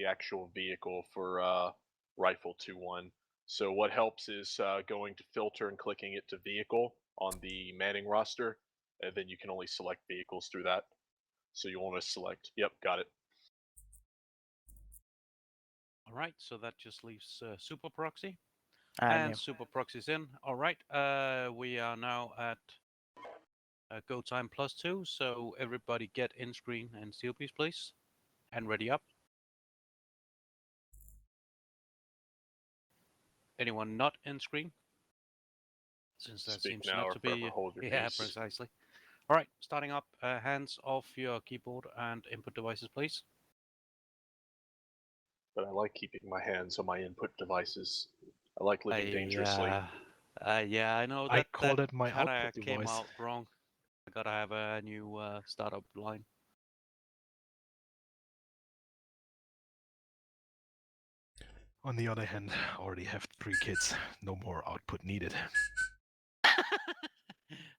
the actual vehicle for Rifle 2-1. So what helps is going to filter and clicking it to vehicle on the Manning roster, and then you can only select vehicles through that. So you want to select, yep, got it. All right, so that just leaves Super Proxy. I'm And here. Super Proxy's in. All right, we are now at go time +2, so everybody get in screen and Steelbeats, please. And ready up. Anyone not in screen? Since that Speak seems now not or to forever be... hold your Yeah, peace. precisely. All right, starting up. Hands off your keyboard and input devices, please. But I like keeping my hands on my input devices. I like living dangerously. Yeah, I know I that called it my kind output of came device. out wrong. I gotta have a new startup line. On the other hand, I already have 3 kids. No more output needed.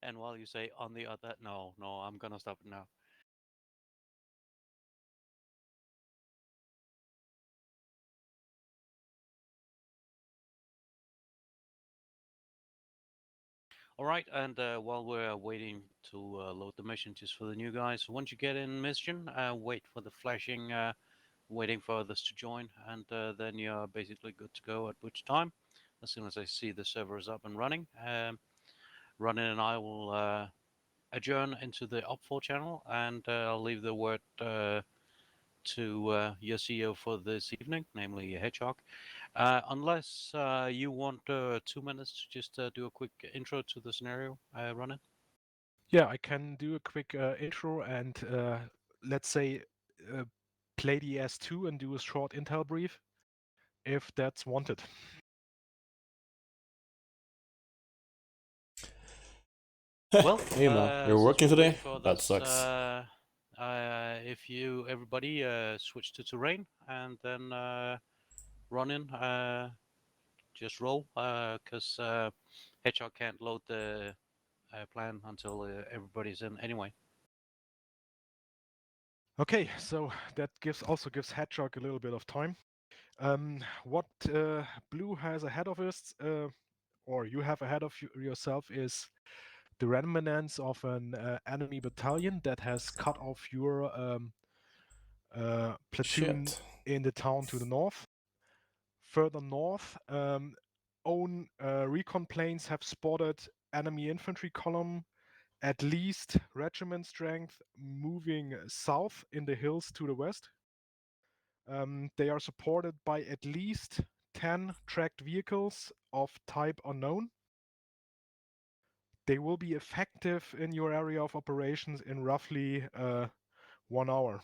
And while you say on the other, no, I'm gonna stop it now. All right, and while we're waiting to load the mission just for the new guys, once you get in mission, wait for the flashing, waiting for others to join, and then you're basically good to go. At which time, as soon as I see the server is up and running, Ronin and I will adjourn into the op4 channel, and I'll leave the word to your CEO for this evening, namely Hedgehog. Unless you want 2 minutes to just do a quick intro to the scenario, Ronin. Yeah, I can do a quick intro and let's say play the S2 and do a short intel brief if that's wanted. Well, hey man, you're since working we're waiting today? for That this, sucks. if you everybody switch to terrain and then run in, just roll, because Hedgehog can't load the plan until everybody's in anyway. Okay, so that also gives Hedgehog a little bit of time. What Blue has ahead of us, or you have ahead of yourself, is the remnants of an enemy battalion that has cut off your platoon Shit. in the town to the north. Further north, own recon planes have spotted enemy infantry column, at least regiment strength, moving south in the hills to the west. They are supported by at least 10 tracked vehicles of type unknown. They will be effective in your area of operations in roughly 1 hour.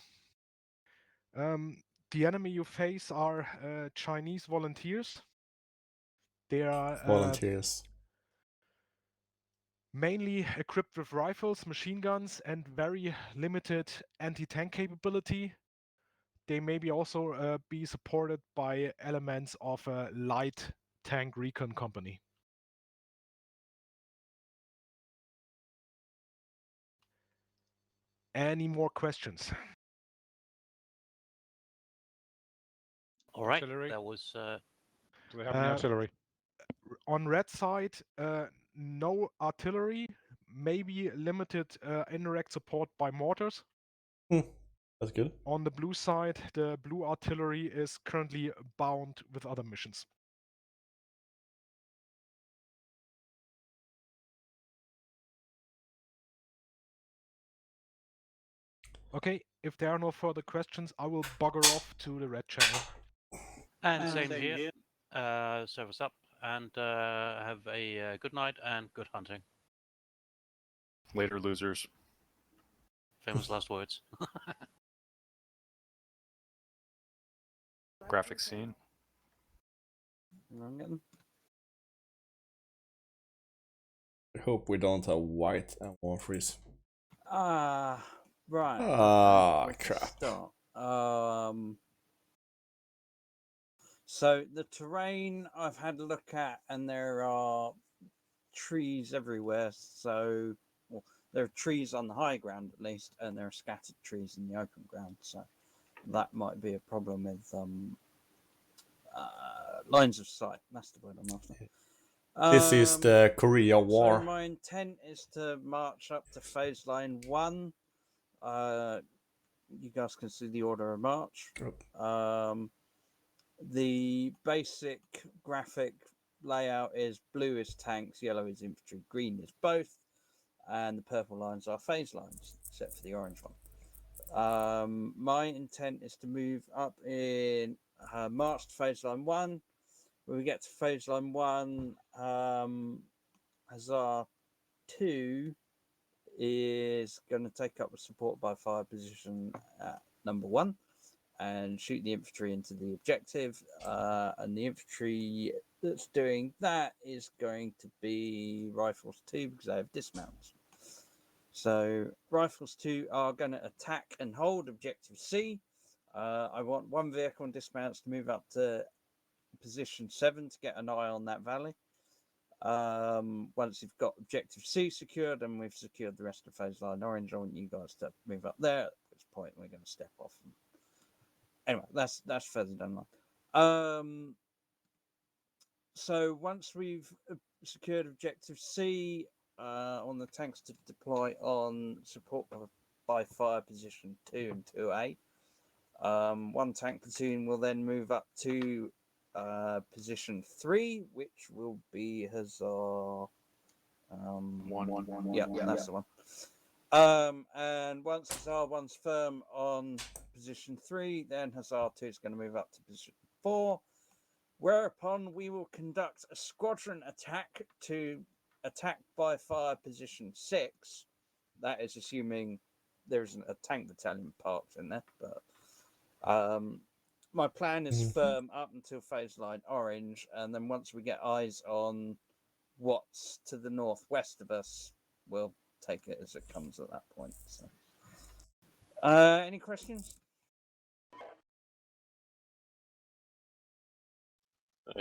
The enemy you face are Chinese volunteers. They are Volunteers. mainly equipped with rifles, machine guns, and very limited anti-tank capability. They maybe also be supported by elements of a light tank recon company. Any more questions? All right, Artillery? that was. Do they have any artillery? On red side, no artillery, maybe limited indirect support by mortars. That's good. On the blue side, the blue artillery is currently bound with other missions. Okay, if there are no further questions, I will bugger off to the red channel. And same here. Servers up, and have a good night and good hunting. Later, losers. Famous last words. Graphic scene. I hope we don't have white and one freeze. Right. Ah, Okay, crap. start. So the terrain I've had a look at, and there are trees everywhere. So, well, there are trees on the high ground at least, and there are scattered trees in the open ground. So, that might be a problem with lines of sight. That's the word I'm after. This is the Korea War. So my intent is to march up to phase line 1. You guys can see the order of march. The basic graphic layout is blue is tanks, yellow is infantry, green is both, and the purple lines are phase lines, except for the orange one. My intent is to move up in march to phase line 1. When we get to phase line 1, HUSSAR 2 is going to take up a support by fire position at number 1 and shoot the infantry into the objective. And the infantry that's doing that is going to be Rifles 2 because they have dismounts. So Rifles 2 are going to attack and hold objective C. I want one vehicle and dismounts to move up to position 7 to get an eye on that valley. Once you've got objective C secured and we've secured the rest of phase line orange, I want you guys to move up there, at which point we're going to step off. Anyway, that's further down the line. So once we've secured objective C, on the tanks to deploy on support by fire position 2 and 2A. One tank platoon will then move up to position 3, which will be HUSSAR 1. Yeah, that's the one. And once HUSSAR 1's firm on position 3, then HUSSAR 2 is going to move up to position 4, whereupon we will conduct a squadron attack to attack by fire position 6. That is assuming there's a tank battalion parked in there, but my plan is firm up until phase line orange, and then once we get eyes on what's to the northwest of us, we'll take it as it comes at that point. So, any questions?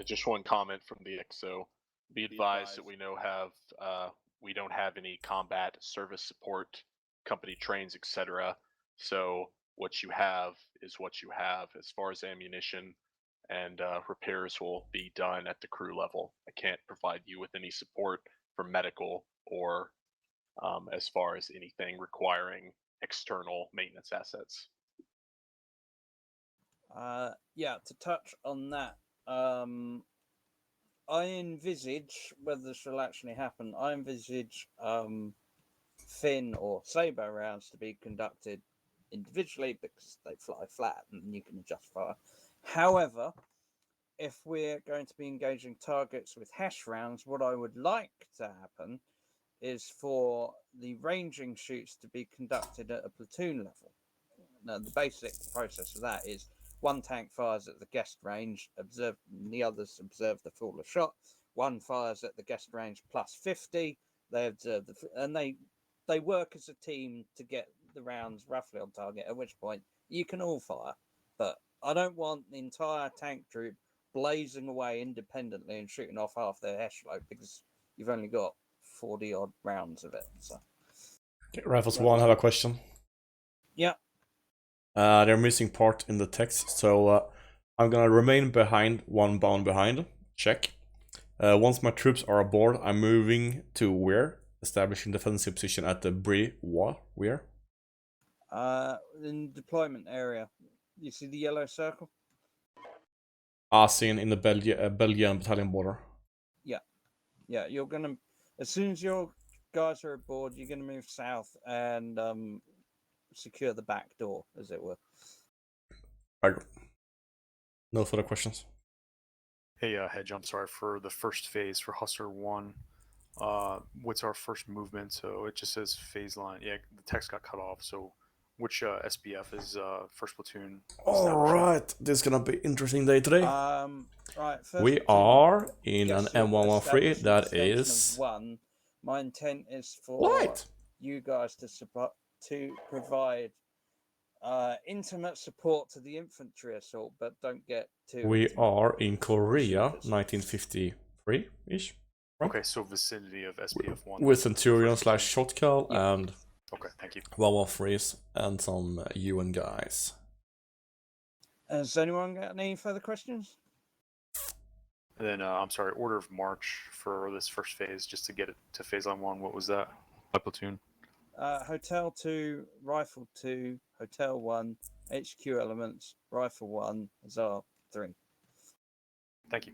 Just one comment from the XO. Be advised that we don't have any combat service support, company trains, etc. So what you have is what you have as far as ammunition, and repairs will be done at the crew level. I can't provide you with any support for medical or as far as anything requiring external maintenance assets. Yeah, to touch on that, I envisage, whether this will actually happen, I envisage Fin or Sabre rounds to be conducted individually because they fly flat and you can adjust fire. However, if we're going to be engaging targets with hash rounds, what I would like to happen is for the ranging shoots to be conducted at a platoon level. Now, the basic process of that is one tank fires at the guest range, the others observe the fall of shot. One fires at the guest range plus 50. They observe and they work as a team to get the rounds roughly on target, at which point you can all fire. But I don't want the entire tank troop blazing away independently and shooting off half their hash load because you've only got 40 odd rounds of it. So, okay, Rifles 1 have a question. Yeah. They're missing part in the text, so I'm gonna remain behind, one bound behind. Check. Once my troops are aboard, I'm moving to where? Establishing defensive position at the Brie. What? Where? In deployment area. You see the yellow circle? Seen in the Belgian battalion border. Yeah, you're gonna, as soon as your guys are aboard, you're gonna move south and secure the back door, as it were. Right. No further questions. Hey, Hedge, I'm sorry for the first phase for HUSSAR 1. What's our first movement? So it just says phase line. Yeah, the text got cut off. So which SBF is first platoon? Alright, this is gonna be interesting day today. Right, we are in an M113 that is 1. My intent is for what? You guys to provide intimate support to the infantry assault, but don't get too. We are in Korea, 1953-ish. Okay, so vicinity of SPF 1. With Centurion / Shotcall and okay, thank you. 113s and some UN guys. Has anyone got any further questions? And then I'm sorry, order of march for this first phase, just to get it to phase line 1. What was that? My platoon. Hotel 2, Rifle 2, Hotel 1, HQ Elements, Rifle 1, Hussar 3. Thank you.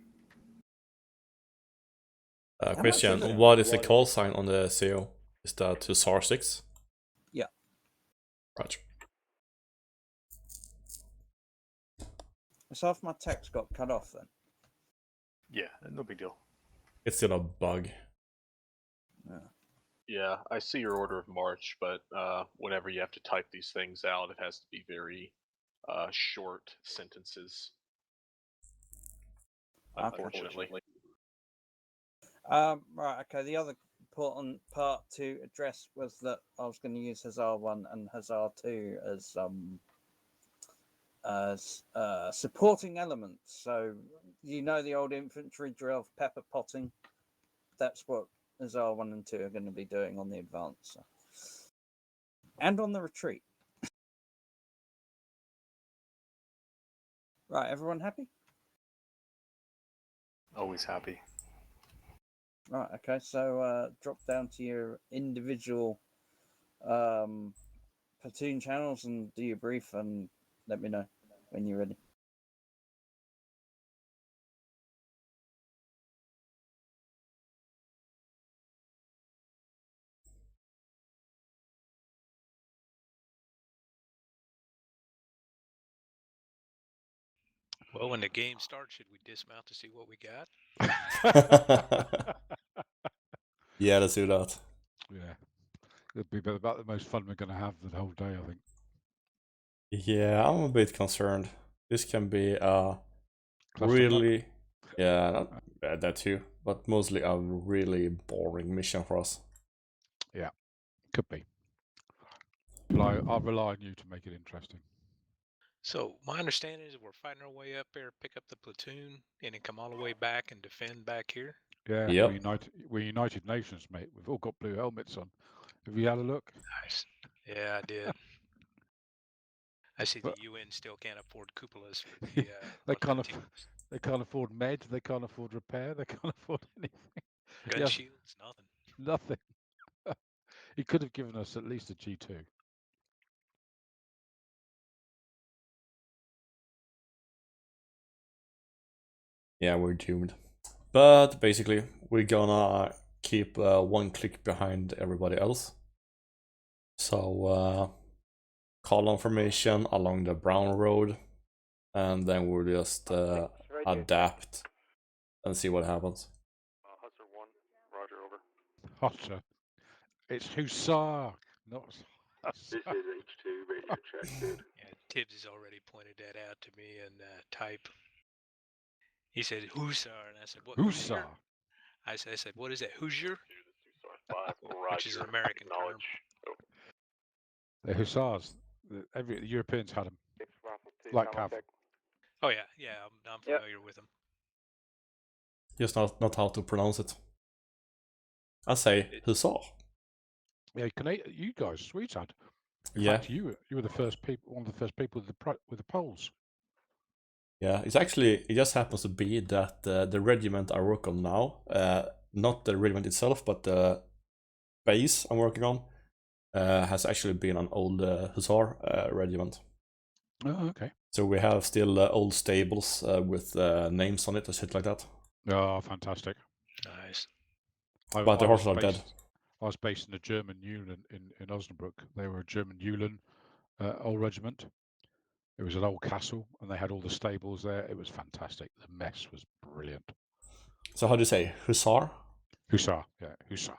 much is Christian, it? what is the call sign on the CO? Is that HUSSAR 6? Yeah. Roger. So half my text got cut off then. Yeah, no big deal. It's still a bug. Yeah, I see your order of march, but whenever you have to type these things out, it has to be very short sentences. Okay. Unfortunately. Right, okay. The other important part to address was that I was going to use Hussar 1 and Hussar 2 as supporting elements. So, you know the old infantry drill of pepper potting? That's what Hussar 1 and 2 are going to be doing on the advance. So. And on the retreat. Right, everyone happy? Always happy. Right, okay. So, drop down to your individual platoon channels and do your brief and let me know when you're ready. Well, when the game starts, should we dismount to see what we got? Yeah, let's do that. Yeah. It'll be about the most fun we're going to have the whole day, I think. Yeah, I'm a bit concerned. This can be Clusterfuck. really, yeah, not bad that too, but mostly a really boring mission for us. Yeah, could be. But I'll rely on you to make it interesting. So my understanding is we're fighting our way up there, pick up the platoon, and then come all the way back and defend back here. Yeah, Yep. we're United Nations, mate. We've all got blue helmets on. Have you had a look? Nice. Yeah, I did. I see But- the UN still can't afford cupolas for the They can't platoons. They can't afford med. They can't afford repair. They can't afford anything. Gun Yes. shields, nothing. Nothing. He could have given us at least a G2. Yeah, we're doomed. But basically, we're gonna keep one click behind everybody else. So, column formation along the brown road, and then we'll just adapt and see what happens. HUSSAR 1, roger, over. HUSSAR. It's HUSSAR, not HUSSAR. This is H2, radio check, dude. Yeah, Tibbs has already pointed that out to me in type. He said Hussar, and I said, "What? HUSSAR. I said, "What is that? Hoosier?" Which is an American term. The Hussars. The Europeans had them. Like Cav. Oh yeah, I'm familiar with them. Just not how to pronounce it. I say hussar. Yeah, you guys, sweetheart. In Yeah. fact, you were the first people, one of the first people with the poles. Yeah, it just happens to be that the regiment I work on now, not the regiment itself, but the base I'm working on, has actually been an old hussar regiment. Oh, okay. So we have still old stables with names on it and shit like that. Oh, fantastic. Nice. But the horses are dead. I was based in a German Ulan in Osnabrück. They were a German Ulan old regiment. It was an old castle, and they had all the stables there. It was fantastic. The mess was brilliant. So how do you say? Hussar? Hussar, yeah, Hussar.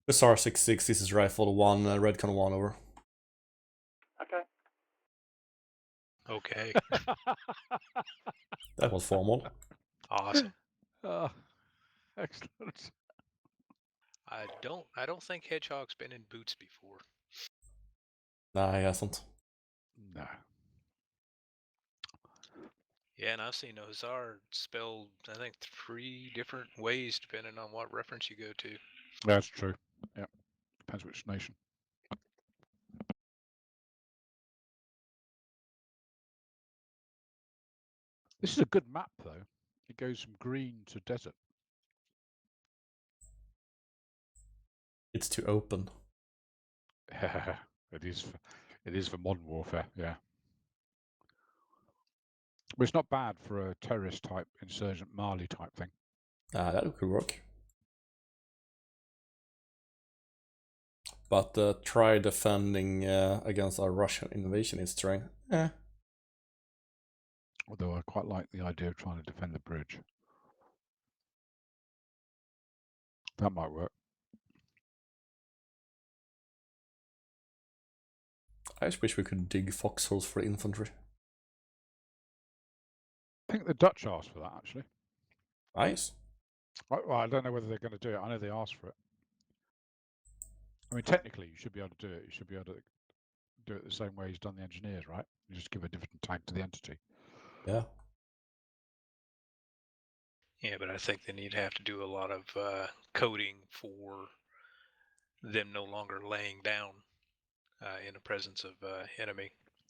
Hussar 66, this is rifle 1, Redcon 1, over. Okay. That was formal. Awesome. Oh, excellent. I don't think Hedgehog's been in boots before. Nah, he hasn't. No. Yeah, and I've seen Hussar spelled, I think, 3 different ways depending on what reference you go to. That's true. Yeah. Depends which nation. This is a good map, though. It goes from green to desert. It's too open. It is for modern warfare, yeah. But it's not bad for a terrorist type, insurgent Mali type thing. That could work. But try defending against a Russian invasion in this terrain. Although I quite like the idea of trying to defend the bridge. That might work. I just wish we could dig foxholes for infantry. I think the Dutch asked for that, actually. Nice. Well, I don't know whether they're going to do it. I know they asked for it. I mean, technically, you should be able to do it. You should be able to do it the same way he's done the engineers, right? You just give a different tag to the entity. Yeah. Yeah, but I think they need to have to do a lot of coding for them no longer laying down in the presence of enemy.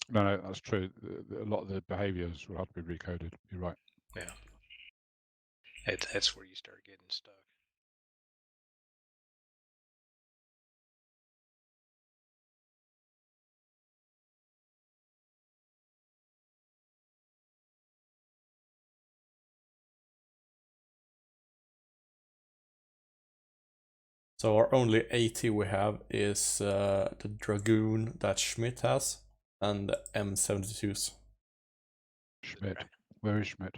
No, that's true. A lot of the behaviors will have to be recoded. You're right. Yeah. That's where you start getting stuck. So our only AT we have is the Dragoon that Schmidt has and the M72s. Schmidt. Where is Schmidt?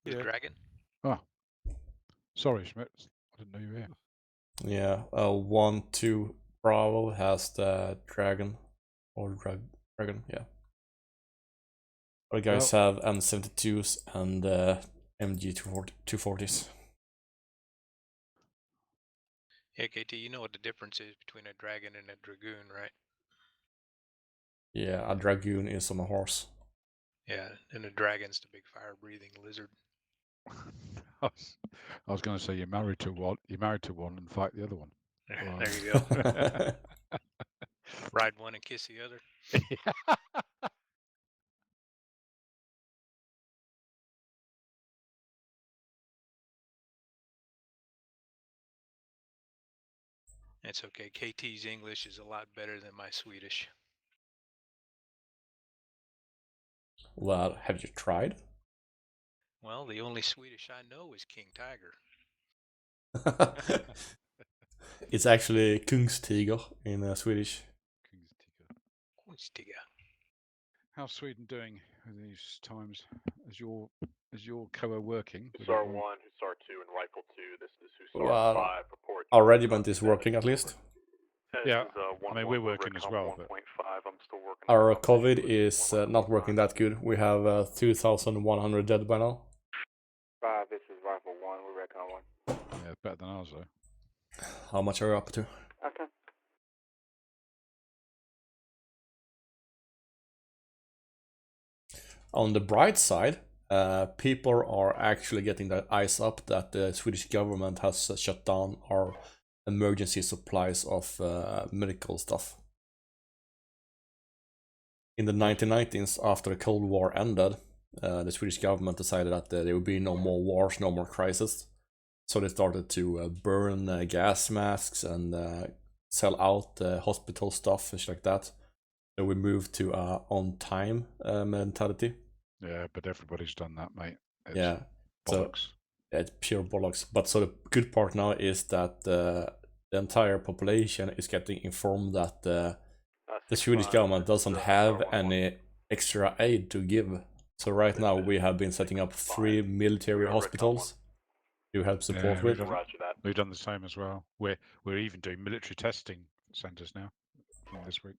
The dragon? Oh. Sorry, Schmidt. I didn't know you were here. Yeah, 1-2 Bravo has the Dragon. Or Dragon, yeah. Our guys have M72s and MG 240s. Yeah, KT, you know what the difference is between a dragon and a dragoon, right? Yeah, a Dragoon is on a horse. Yeah, and a dragon's the big fire-breathing lizard. I was going to say you're married to one and fight the other one. There you go. Ride one and kiss the other. It's okay. KT's English is a lot better than my Swedish. Well, have you tried? Well, the only Swedish I know is King Tiger. It's actually Kungstiger in Swedish. Kungstiger. How's Sweden doing in these times? Is your COA working? HUSSAR 1, HUSSAR 2, and Rifle 2. This is HUSSAR Well, 5. Report. our regiment is working at least. Yeah, I mean, we're working as well, but 1.5. I'm still working. Our COVID is not working that good. We have 2,100 dead by now. 5, this is Rifle 1. We're recon 1. yeah, better than ours though. How much are you up to? Okay. On the bright side, people are actually getting their eyes up that the Swedish government has shut down our emergency supplies of medical stuff. In the 1990s, after the Cold War ended, the Swedish government decided that there would be no more wars, no more crises. So they started to burn gas masks and sell out hospital stuff and shit like that. So we moved to on-time mentality. Yeah, but everybody's done that, mate. It's Yeah, bollocks. so it's pure bollocks. But so the good part now is that the entire population is getting informed that the Swedish government doesn't have any extra aid to give. So right now we have been setting up 3 military hospitals to help support with. We've done the same as well. We're even doing military testing centers now from this week.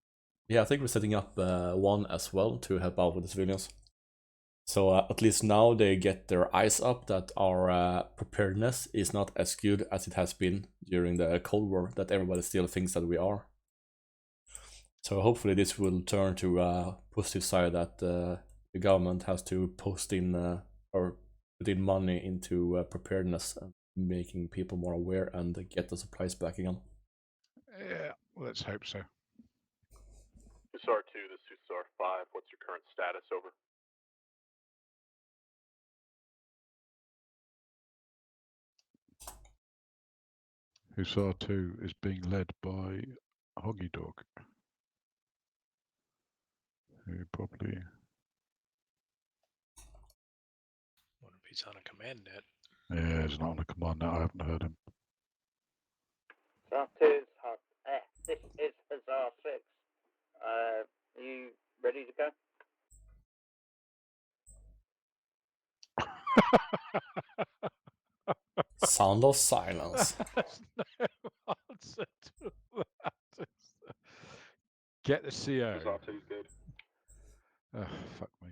Yeah, I think we're setting up one as well to help out with the civilians. So at least now they get their eyes up that our preparedness is not as good as it has been during the Cold War, that everybody still thinks that we are. So hopefully this will turn to a positive side, that the government has to post in or put in money into preparedness and making people more aware and get the supplies back again. Yeah, let's hope so. HUSSAR 2, this is HUSSAR 5. What's your current status? Over. Hussar 2 is being led by Hoggy Dog, who probably... Wonder if he's on a command net. Yeah, he's not on a command net. I haven't heard him. This is Hussar 6. Are you ready to go? Sound of silence. There's no answer to that. Get the CO. Good. Oh, fuck me.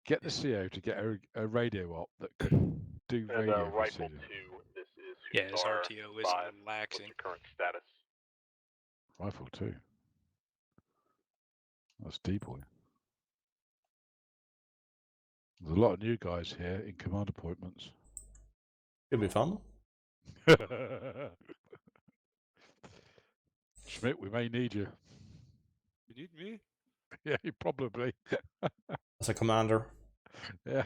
Get the CO to get a radio op that can do And radio for rifle CO. 2, this is Yeah, his Hussar RTO is 5. What's relaxing. your current status? Rifle 2. That's decoy. There's a lot of new guys here in command appointments. Could be fun. Schmidt, we may need you. You need me? Yeah, you probably. As a commander. Yeah.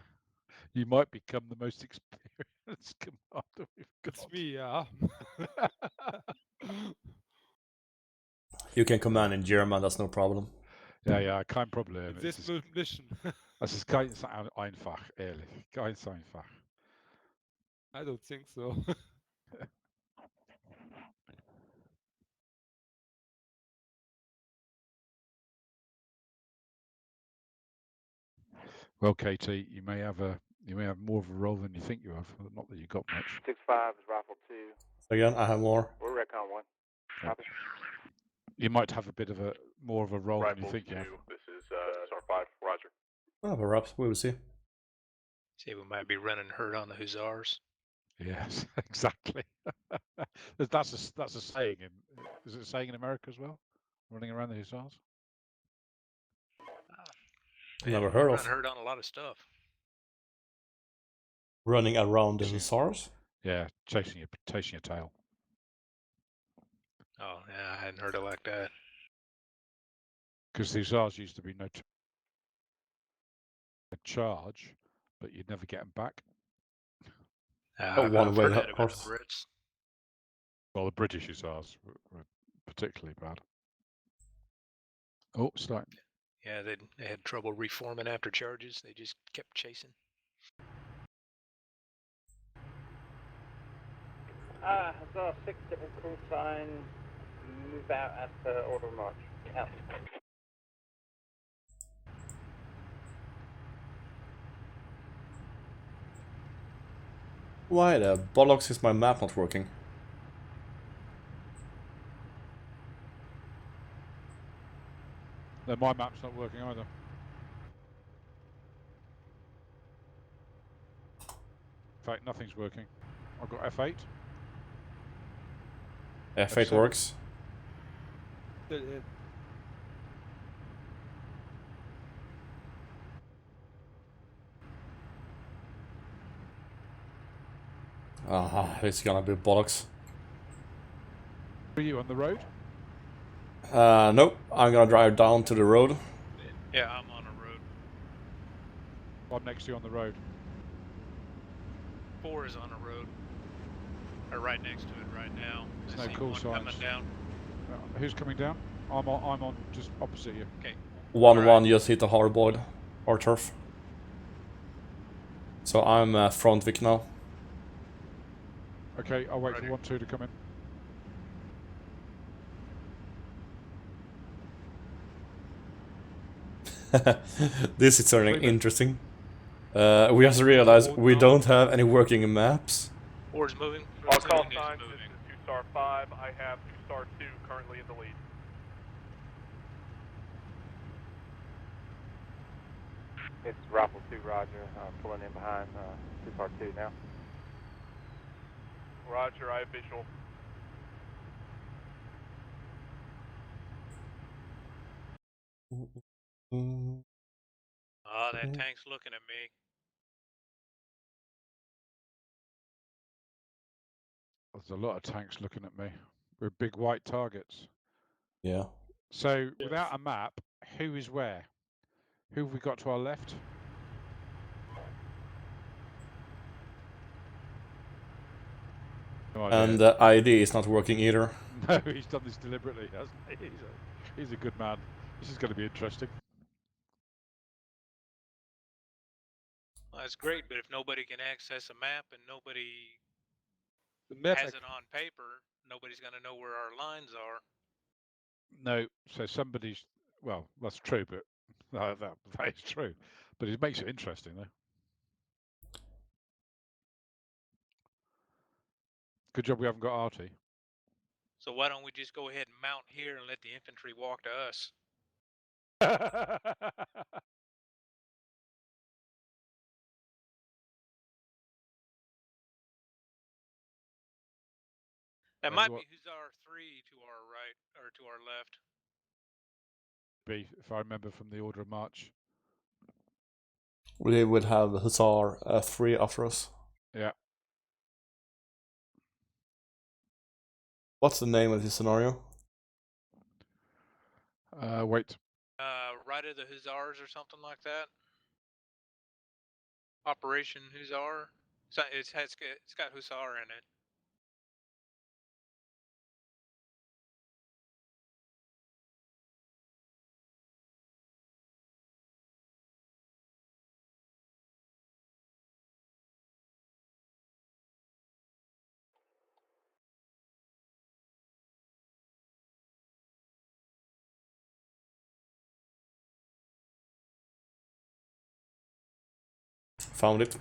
You might become the most experienced commander we've got. It's me, yeah. You can command in German, that's no problem. Ja, kein Problem. This mission. Es ist ganz einfach, ehrlich. Ganz einfach. I don't think so. Well, KT, you may have more of a role than you think you have. Not that you got much. 6-5 is Rifle 2. Again, I have more. We're Recon 1. Copy. You might have a bit of a more of a role than you Rifle think 2, you have. this is Hussar 5. Roger. Oh, perhaps, we will see. See, we might be running herd on the Hussars. Yes, exactly. that's a saying in. Is it a saying in America as well? Running around the Hussars. Never heard run of. herd on a lot of stuff. Running around the Hussars? Yeah, chasing your tail. Oh, yeah, I hadn't heard it like that. Because the Hussars used to be no charge, but you'd never get them back. One I've way, heard of that about course. the Brits. Well, the British Hussars were particularly bad. Oh, starting. Yeah, they had trouble reforming after charges. They just kept chasing. Hussar 6, double call sign, move out as per order of march. Out. Why the bollocks is my map not working? No, my map's not working either. In fact, nothing's working. I've got F8. F8 F7. works. Aha, it's gonna be bollocks. Are you on the road? Nope, I'm gonna drive down to the road. Yeah, I'm on a road. I'm next to you on the road. 4 is on a road. Or right next to it right now. There's I no see call one signs. coming down. Who's coming down? I'm on just opposite you. Okay. 1-1 just hit the hardboard or turf. So I'm front Vic now. Okay, I'll wait Roger. for 1-2 to come in. This is turning Freeman. interesting. We just realized we don't have any working maps. 4's moving. All 2 call is signs, moving. this is Hussar 5. I have Hussar 2 currently in the lead. It's Rifle 2, Roger. Pulling in behind Hussar 2 now. Roger, I have visual. Oh, that tank's looking at me. There's a lot of tanks looking at me. We're big white targets. Yeah. So, without a map, who is where? Who have we got to our left? No idea. And the ID is not working either. No, he's done this deliberately, hasn't he? He's a good man. This is going to be interesting. Well, that's great, but if nobody can access a map and nobody The map has it on paper, nobody's going to know where our lines are. No, so somebody's. Well, that's true, but that is true. But it makes it interesting, though. Good job we haven't got Artie. So why don't we just go ahead and mount here and let the infantry walk to us? That That's might what- be Hussar 3 to our right or to our left. If I remember from the order of march. We would have Hussar 3 after us. Yeah. What's the name of this scenario? Wait. Right of the Hussars or something like that. Operation Hussar. It's got Hussar in it. Found it.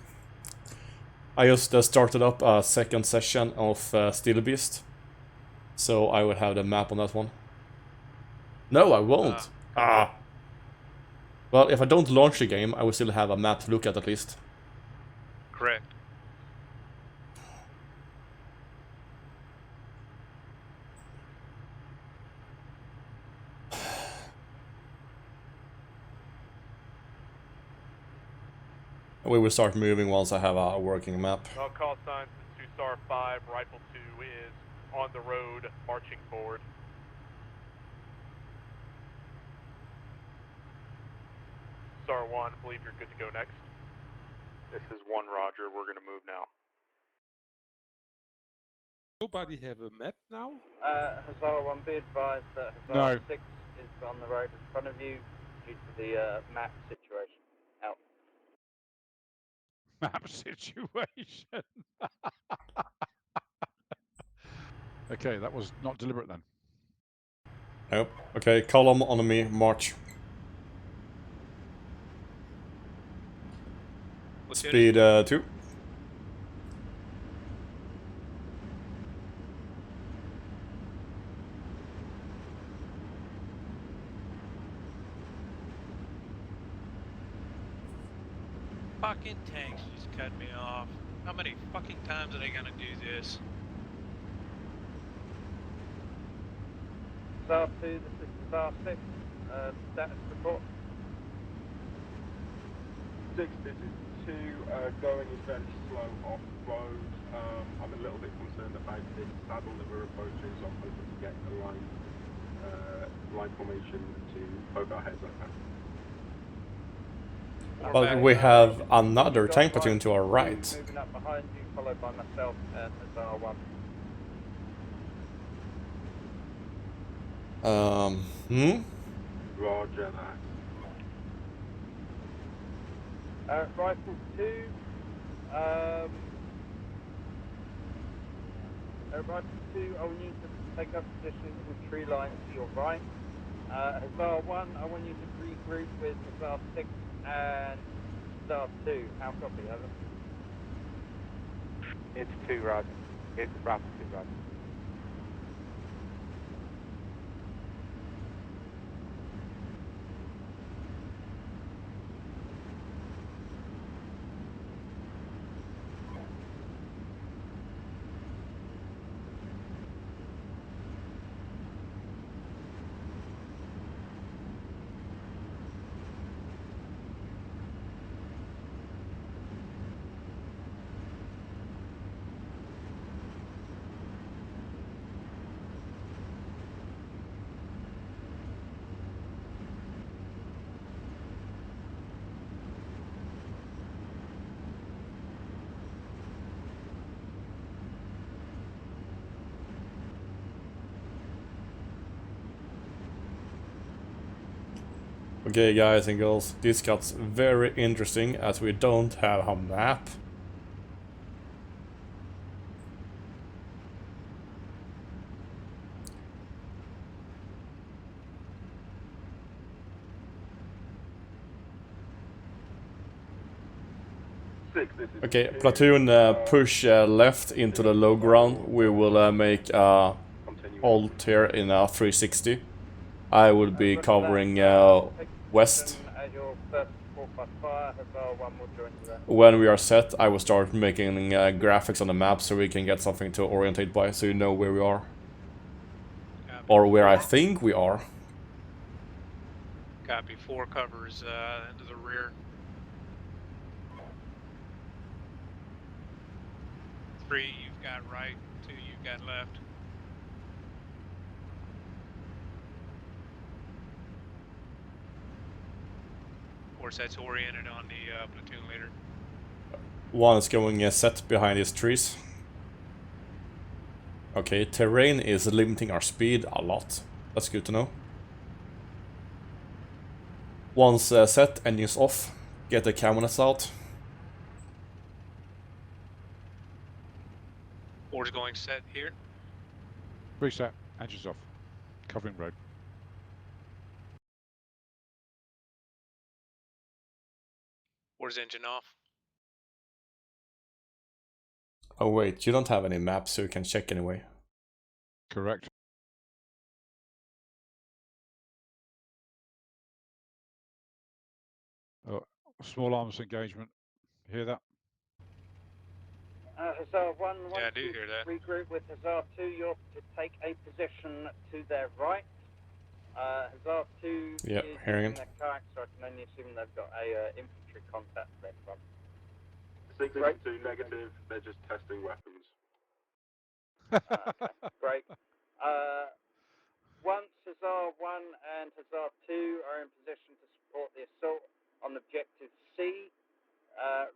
I just started up a second session of Steelbeats. So I will have the map on that one. No, I won't. Well, if I don't launch the game, I will still have a map to look at least. Correct. We will start moving once I have a working map. Well, call signs is Hussar 5, Rifle 2 is on the road, marching forward. Hussar 1, believe you're good to go next. This is 1 Roger, we're going to move now. Nobody have a map now? Hussar 1, be advised that Hussar 6 is on the road in front of you due to the map situation. Out. Map situation. Okay, that was not deliberate then. Nope. Okay, column on me, march. Speed 2. Fucking tanks just cut me off. How many fucking times are they gonna do this? Hussar 2, this is Hussar 6. Status report. 6, this is 2, going is very slow off road. I'm a little bit concerned about this saddle that we're approaching, so I'm hoping to get a line formation to poke our heads over. But we have another tank platoon to our right. Moving up behind you, followed by myself and Hussar 1. Roger that. Rifle 2, Rifle 2, I want you to take up position in the tree line to your right. Hussar 1, I want you to regroup with Hussar 6 and Hussar 2. How copy, over? It's 2, Roger. It's Rifle 2, Roger. Okay, guys and girls, this got very interesting as we don't have a map. Okay, platoon push left into the low ground. We will make halt here in 360. I will be covering west. When we are set, I will start making graphics on the map so we can get something to orientate by, so you know where we are. Or where I think we are. Copy. 4 covers into the rear. 3 you've got right, 2 you've got left. Of course, that's oriented on the platoon leader. One is going set behind these trees. Okay, terrain is limiting our speed a lot. That's good to know. Once set, engines off. Get the cameras out. 4's going set here. Reset. Engines off. Covering road. 4's engine off. Oh wait, you don't have any maps so you can check anyway. Correct. Oh, small arms engagement. Hear that? Hussar 1, Yeah, I do hear that. regroup with Hussar 2. You're to take a position to their right. Hussar 2 Yep, is hearing using it. their kayaks, so I can only assume they've got a infantry contact there from. 682 negative, they're just testing weapons. Okay, great. Once Hussar 1 and Hussar 2 are in position to support the assault on objective C,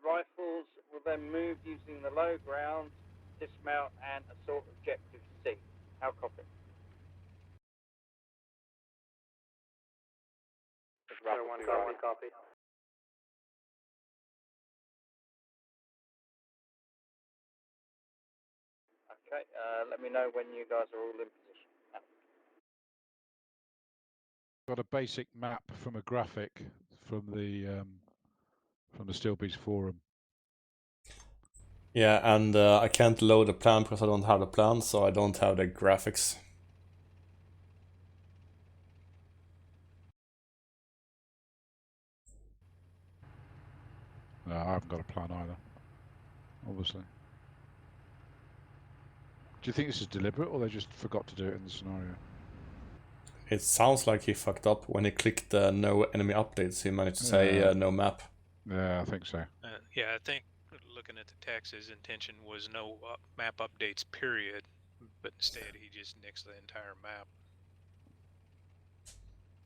rifles will then move using the low ground, dismount and assault objective C. How copy? Copy. Okay, let me know when you guys are all in position. Got a basic map from a graphic from the Steelbeats forum. Yeah, and I can't load the plan because I don't have the plan, so I don't have the graphics. No, I haven't got a plan either. Obviously. Do you think this is deliberate, or they just forgot to do it in the scenario? It sounds like he fucked up when he clicked no enemy updates. He managed to say no map. Yeah, I think so. Yeah, I think looking at the text, his intention was no map updates, period. But instead, he just nixed the entire map.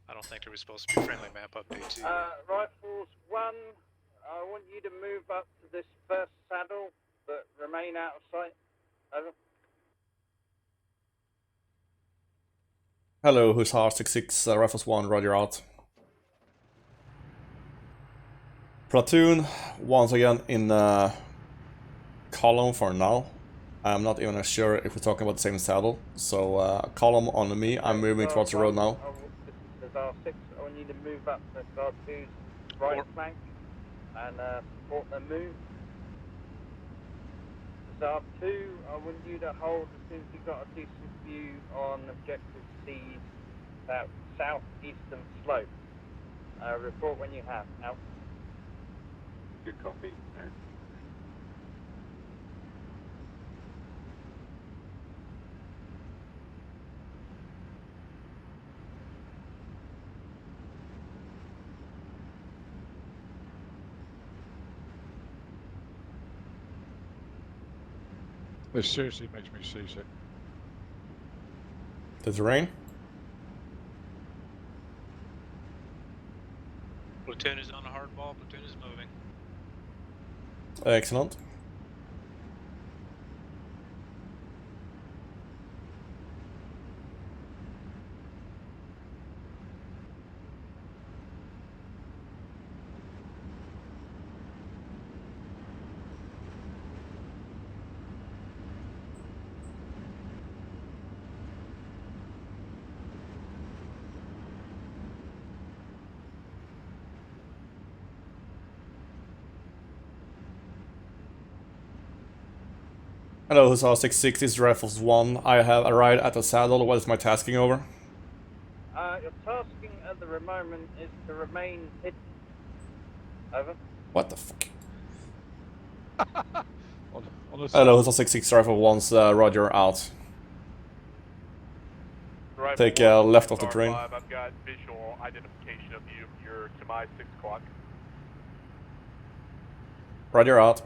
I don't think there was supposed to be friendly map updates either. Rifles 1, I want you to move up to this first saddle, but remain out of sight. Over. Hello, HUSSAR 66, Rifles 1, roger out. Platoon, once again in column for now. I'm not even sure if we're talking about the same saddle. So column on me, I'm moving towards the road now. This is R6, I want you to move up to R2's right flank and support their move. R2, I want you to hold as soon as you've got a decent view on objective C's southeastern slope. Report when you have. Out. Good copy. This seriously makes me seasick. Does it rain? Platoon is on a hard ball. Platoon is moving. Excellent. Hello, Hussar 66, this is Rifles 1. I have arrived at the saddle. What is my tasking over? Your tasking at the moment is to remain hidden. Over. What the fuck? On a Hello, saddle. Hussar 66, Rifle 1's Roger out. Rifle Take 1, left of the Hussar train. 5, I've got visual identification of you. You're to my 6 o'clock. Roger out.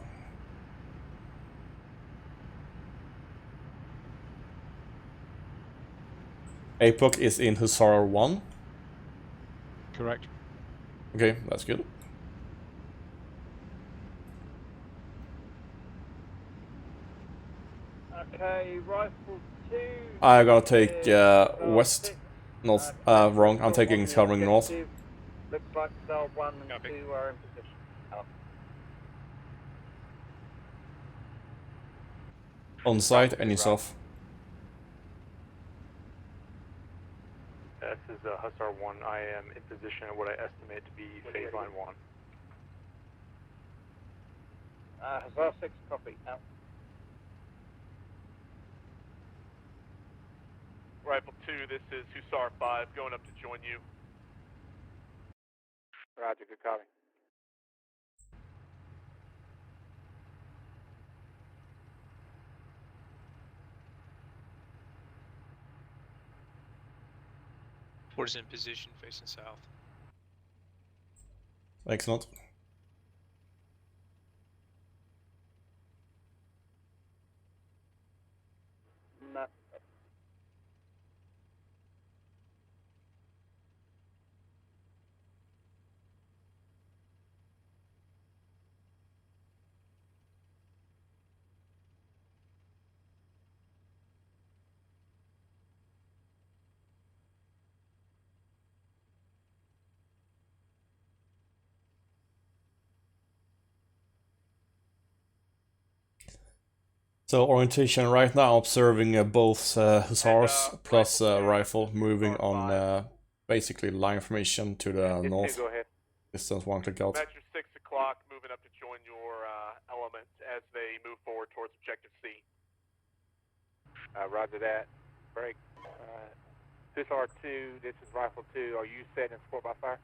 APOC is in Hussar 1. Correct. Okay, that's good. Okay, rifle 2. I'm gonna take is west. 6. North. Command Wrong. I'm control taking on the covering north. objective. Looks like cell 1 and Copy. 2 are in position. Out. On site and he's off. This is Hussar 1. I am in position at what I estimate to be phase line 1. Hussar 6, copy. Out. Rifle 2, this is Hussar 5, going up to join you. Roger, good copy. Force in position, facing south. Excellent. No. So orientation right now, observing both Hussars plus rifle moving on basically line formation to the north. Go ahead. Distance 1 click out. At your 6 o'clock, moving up to join your element as they move forward towards objective C. Roger that. Break. This R2, this is Rifle 2. Are you set in support by fire?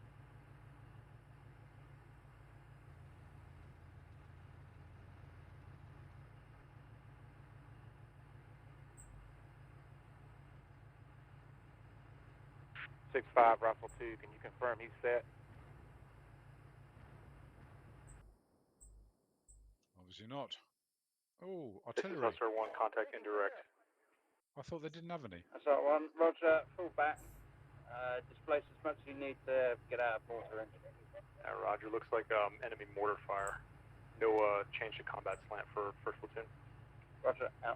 Six 5 Rifle 2. Can you confirm he's set? Obviously not. Oh, This is artillery. Hussar 1, contact indirect. I thought they didn't have any. Hussar 1, Roger, full back. Displace as much as you need to get out of mortar range. Roger, looks like enemy mortar fire. No change to combat slant for first platoon. Roger, out.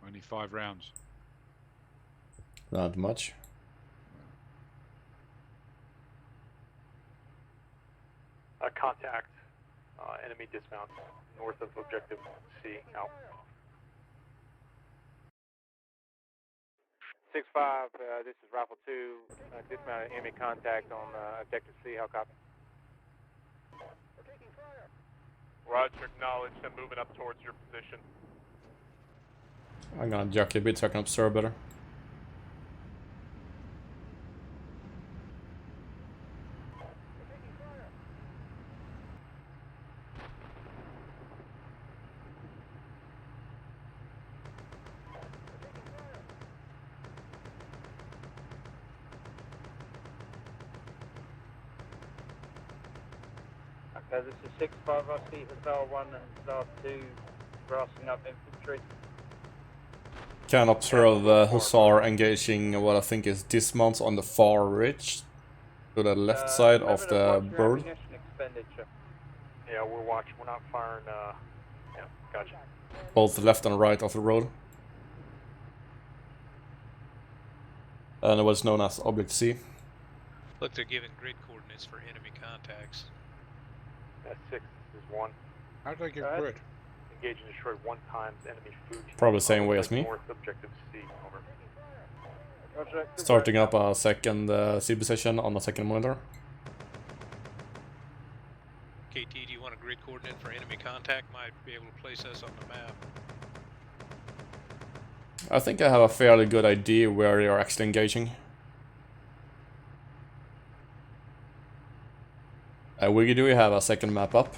Only 5 rounds. Not much. Contact. Enemy dismount north of objective C. Out. 6-5, this is Rifle 2. Dismounted enemy contact on objective C. How copy? Roger, acknowledged. I'm moving up towards your position. I'm gonna jockey a bit so I can observe better. Okay, this is 6-5. I see Hussar 1 and Hussar 2 grassing up infantry. Can observe Hussar engaging what I think is dismounts on the far ridge to the left side of the bird. Yeah, we're watching. We're not firing. Yeah, gotcha. Both left and right of the road. And what's known as Object C. Look, they're giving grid coordinates for enemy contacts. 6 is 1. How did I get grid? Engage and destroy 1 times enemy food. Probably the same way as me. North objective C. Over. Roger, Starting up a second C position on the second monitor. KT, do you want a grid coordinate for enemy contact? Might be able to place us on the map. I think I have a fairly good idea where they are actually engaging. Wiggy, do we have a second map up?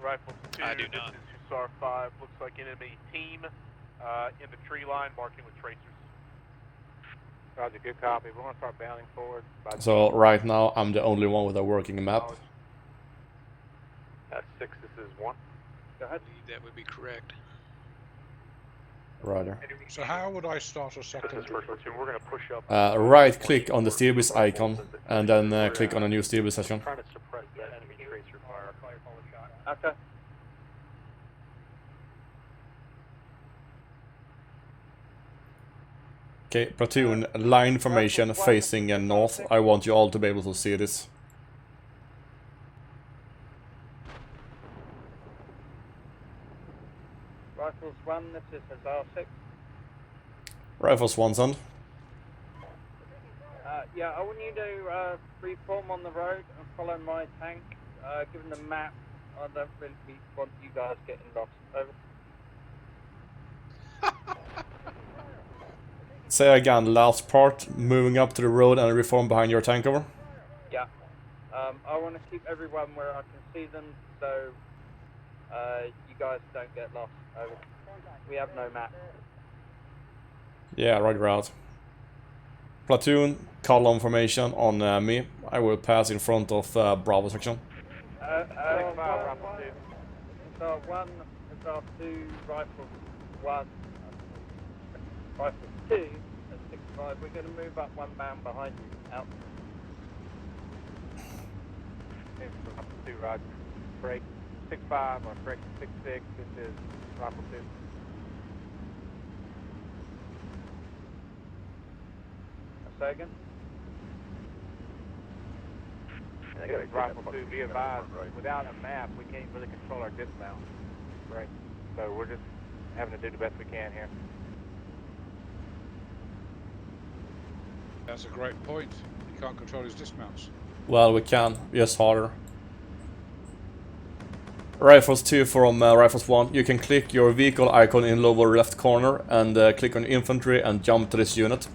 Rifle 2, I do this not. is HUSSAR 5. Looks like enemy team in the tree line, marking with tracers. Roger, good copy. We're going to start bounding forward. So right now I'm the only one with a working map. That's 6, this is 1. Go I ahead. believe that would be correct. Righter. So how would I start a second? This is first platoon. We're going to push up. Right click on the Steelbeats icon and then click on a new Steelbeats session. Trying to suppress that enemy tracer fire. Okay. Okay, platoon, line formation facing north. I want you all to be able to see this. Rifles 1, this is HUSSAR 6. Rifles 1 send. Yeah, I want you to reform on the road and follow my tank. Given the map, I don't really want you guys getting lost. Over. Say again, last part, moving up to the road and reform behind your tank over. Yeah. I want to keep everyone where I can see them, so you guys don't get lost. Over. We have no map. Yeah, right route. Platoon, column formation on me. I will pass in front of Bravo section. HUSSAR 1, HUSSAR 2, Rifle 1, Rifle 2, and 6-5. We're going to move up one man behind you. Out. 2, Roger. Break 6-5 or break 6-6. This is Rifle 2. Second. This is Rifle 2. Be advised, without a map, we can't really control our dismount. Right. So we're just having to do the best we can here. That's a great point. You can't control his dismounts. Well, we can, yes, harder. Rifles 2 from Rifles 1. You can click your vehicle icon in lower left corner and click on infantry and jump to this unit.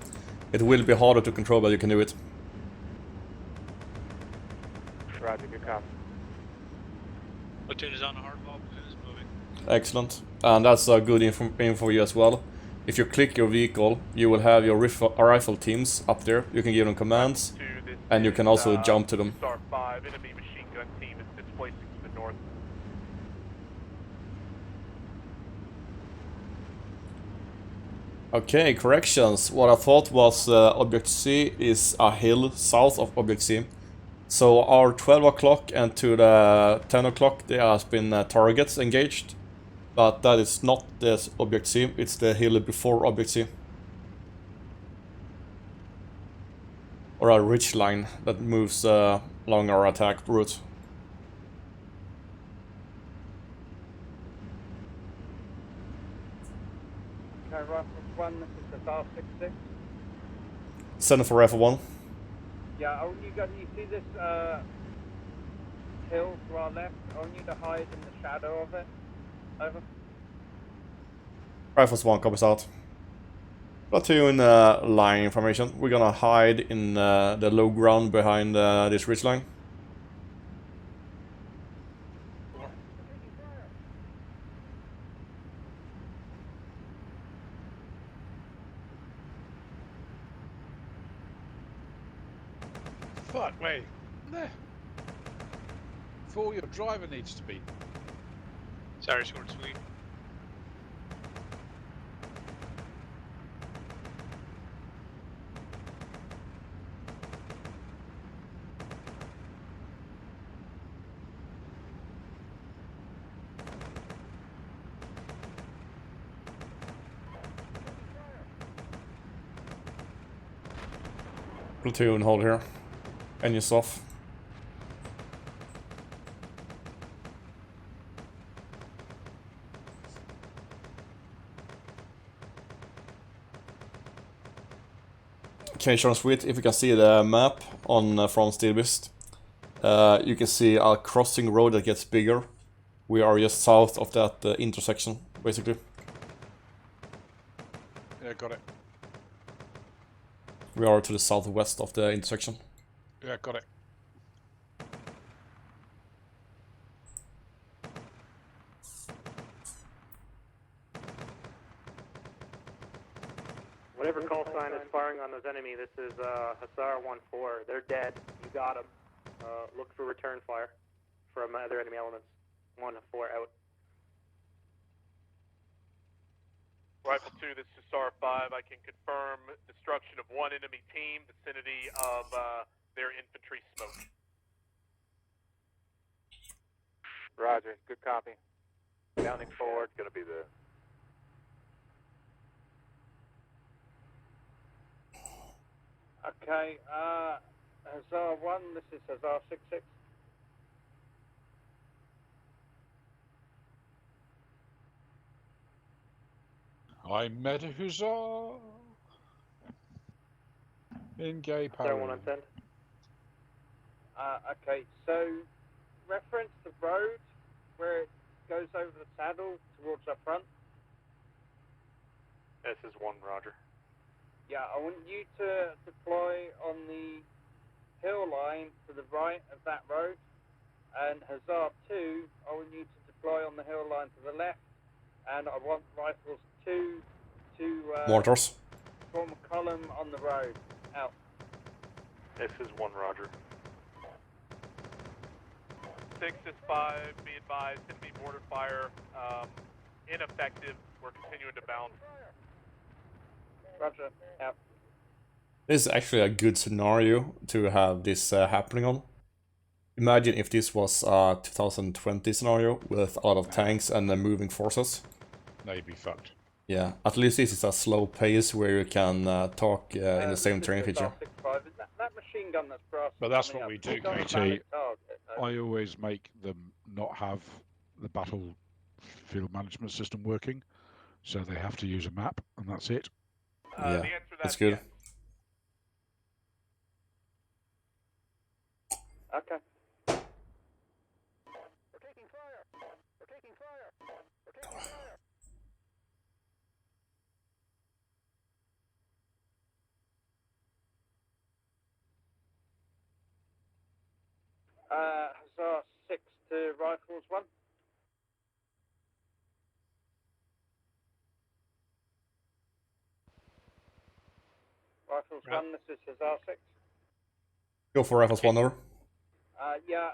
It will be harder to control, but you can do it. Roger, good copy. Platoon is on the hardball, platoon is moving. Excellent. And that's a good info for you as well. If you click your vehicle, you will have your rifle teams up there. You can give them commands, and you can also jump to them. HUSSAR 5, enemy machine gun team is displacing to the north. Okay, corrections. What I thought was Object C is a hill south of Object C. So our 12 o'clock and to the 10 o'clock there has been targets engaged. But that is not the Object C, it's the hill before Object C. Or a ridge line that moves along our attack route. Okay, Rifle 1, this is HUSSAR 6-6. Send for Rifle 1. Yeah, I want you guys, you see this hill to our left? I want you to hide in the shadow of it. Over. Rifles 1 copies out. Platoon line information. We're gonna hide in the low ground behind this ridge line. Fuck me. There. Your driver needs to be. Sorry, short and sweet. Platoon, hold here. Engines off. Okay, Sean Sweet, if you can see the map on from Steelbeats. You can see a crossing road that gets bigger. We are just south of that intersection, basically. Yeah, got it. We are to the southwest of the intersection. Yeah, got it. Whatever call sign is firing on those enemy, this is HUSSAR 1-4. They're dead. You got them. Look for return fire from other enemy elements. 1-4 out. Rifle 2, this is HUSSAR 5. I can confirm destruction of one enemy team, vicinity of their infantry smoke. Roger. Good copy. Downing forward. Going to be the... Okay, HUSSAR 1, this is HUSSAR 6-6. I met a hussar in gay HUSSAR 1 Paris. on send. Okay, so reference the road where it goes over the saddle towards our front. This is 1, roger. Yeah, I want you to deploy on the hill line to the right of that road, and HUSSAR 2, I want you to deploy on the hill line to the left, and I want rifles 2 to Mortars. form a column on the road. Out. This is 1, roger. 6 is 5, be advised, enemy mortar fire, ineffective. We're continuing to bound. Roger. Out. This is actually a good scenario to have this happening on. Imagine if this was a 2020 scenario with a lot of tanks and moving forces. Now you'd be fucked. Yeah, at least this is a slow pace where you can talk in the same terrain feature. That machine gun that's brass. But that's what we do, KT. I always make them not have the battlefield management system working, so they have to use a map, and that's it. Yeah, that's good. Okay. We're taking fire! We're taking fire! We're taking fire! HUSSAR 6 to Rifles 1. Rifles 1, this is HUSSAR 6. Go for Rifles 1 over. Yeah,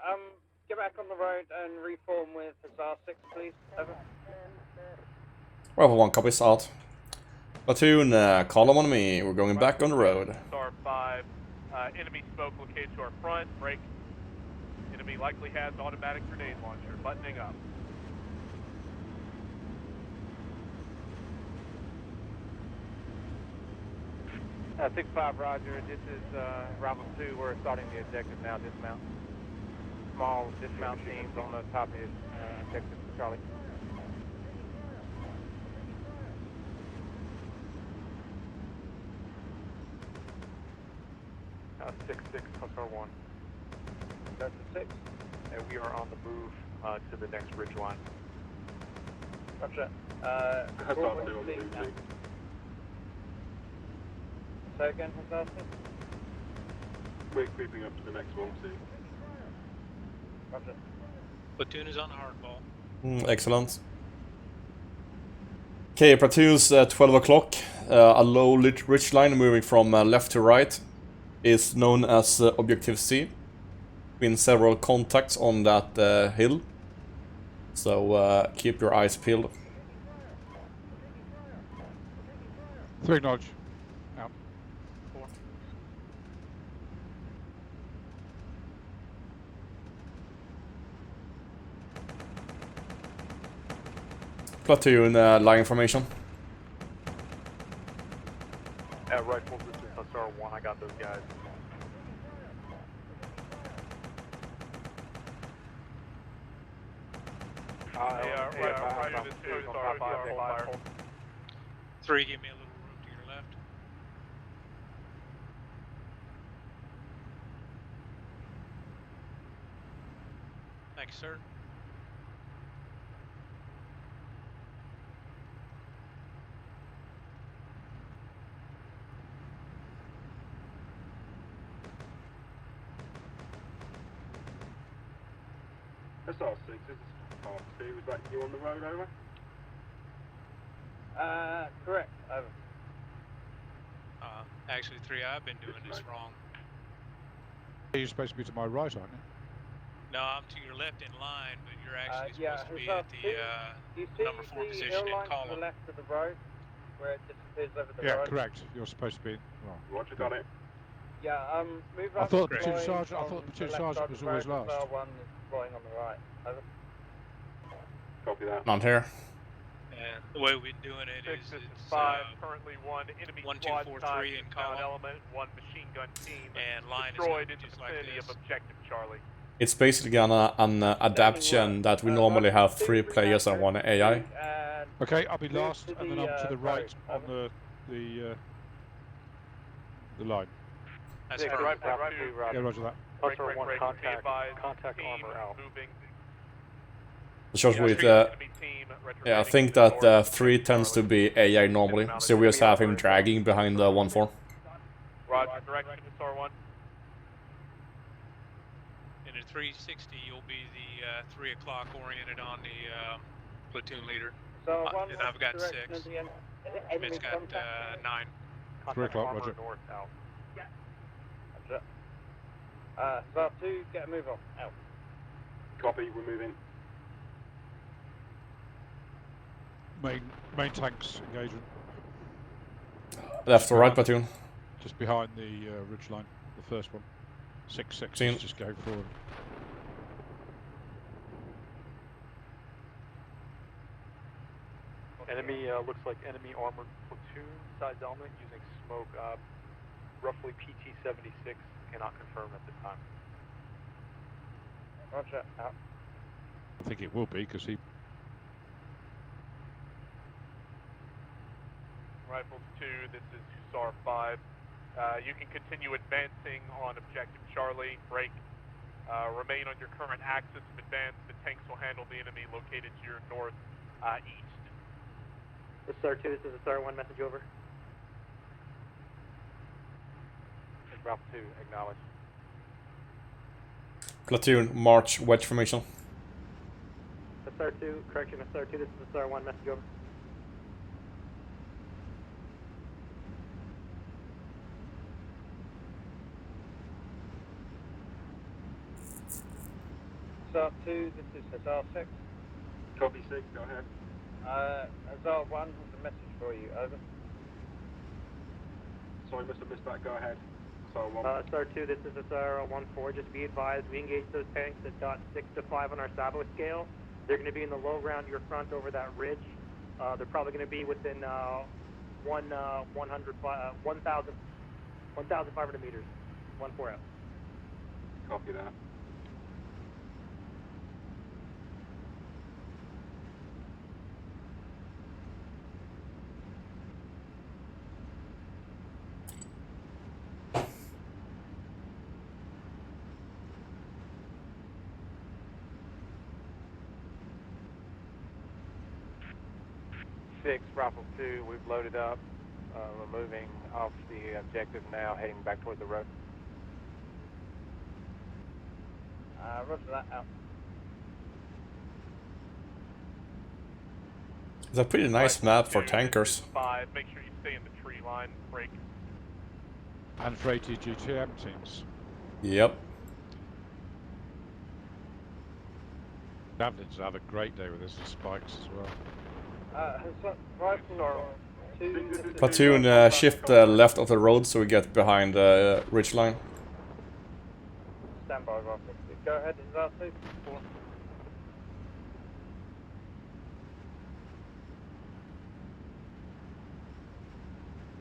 get back on the road and reform with HUSSAR 6, please. Over. Rifle 1 copies out. Platoon, column on me. We're going back on the road. HUSSAR 5, enemy smoke located to our front. Break. Enemy likely has automatic grenade launcher. Buttoning up. Uh, 6-5, roger. This is Rifle 2. We're starting the objective now. Dismount. Small dismount teams on the top of the objective, Charlie. Uh, 6-6, HUSSAR 1. That's a 6. And we are on the move to the next ridge line. Roger. HUSSAR 2 on the move, too. Say again, HUSSAR 6. We're creeping up to the next one, too. Roger. Platoon is on hardball. Excellent. Okay, platoons, 12 o'clock. A low ridge line moving from left to right is known as Objective C. Been several contacts on that hill, so keep your eyes peeled. 3 nudge. Out. 4. Platoon, line formation. Rifles, this is HUSSAR 1. I got those guys. Roger, this is HUSSAR 5. 3, give me a little room to your left. Thanks, sir. HUSSAR 6, this is half 2. Is that you on the road, over? Correct, over. Actually, 3, I've been doing this wrong. You're supposed to be to my right, aren't you? No, I'm to your left in line, but you're actually Yeah, supposed to be Hussar at Do you the see number 4 the position hill in line to the column. left of the road, where it disappears over the Yeah, road? correct. You're supposed to be. Well, Roger, got it. Yeah, move I up thought and platoon deploy sergeant. I on thought the platoon left sergeant side was of the always road, last. SR1 is deploying on the right. Over. Copy that. Not here. And the way we've been doing it is This is it's 5, currently 1 enemy 1, 2, squad 4, type 3 in is column, element, 1 machine gun team and line is destroyed going in the just like vicinity this. of objective Charlie. It's basically an adaptation that we normally have 3 players and 1 AI. Okay, I'll be Move last, to and then the, I'm to the right road. on the line. That's Six, perfect. Yeah, roger that. HUSSAR 1 contact armor out. Moving. Just with Enemy team yeah, I retrogressing think to the that north. 3 tends to be AI normally, so we just have him dragging behind the 1-4. Roger, direction HUSSAR 1. In a 360, you'll be the 3 o'clock oriented on the platoon leader. So And I've got 6. Schmidt's got 9. 3 o'clock, roger. North out. SR 2, get a move on. Out. Copy, we're moving. Main tanks engaging. Left or right platoon? Just behind the ridge line, the first one. 6-6 Seen. is just going forward. Enemy, looks like enemy armored platoon size element using smoke, roughly PT-76, cannot confirm at this time. Roger, out. I think it will be, because he... Rifles 2, this is HUSSAR 5. You can continue advancing on objective Charlie. Break. Remain on your current axis of advance. The tanks will handle the enemy located to your north east. This is HUSSAR 2, this is HUSSAR 1, message over. Ralph 2, acknowledge. Platoon, march, wedge formation. HUSSAR 2, correction, HUSSAR 2, this is HUSSAR 1, message over. HUSSAR 2, this is HUSSAR 6. Copy 6, go ahead. HUSSAR 1 has a message for you, over. Sorry, must have missed that, go ahead. HUSSAR 1. HUSSAR 2, this is HUSSAR 1-4, just be advised, we engage those tanks at dot 6 to 5 on our Sabo scale. They're going to be in the low ground to your front over that ridge. They're probably going to be within 1,500 meters. 1-4 out. Copy that. Rifle 2, we've loaded up. We're moving off the objective now, heading back toward the road. Roger that, out. It's a pretty nice map for tankers. 5, make sure you stay in the tree line. Break. And for ATGTM teams. Yep. Javelins have a great day with this and spikes as well. Rifle 2. Platoon, shift left of the road so we get behind the ridge line. Stand by, Rifle. Go ahead, HUSSAR 2.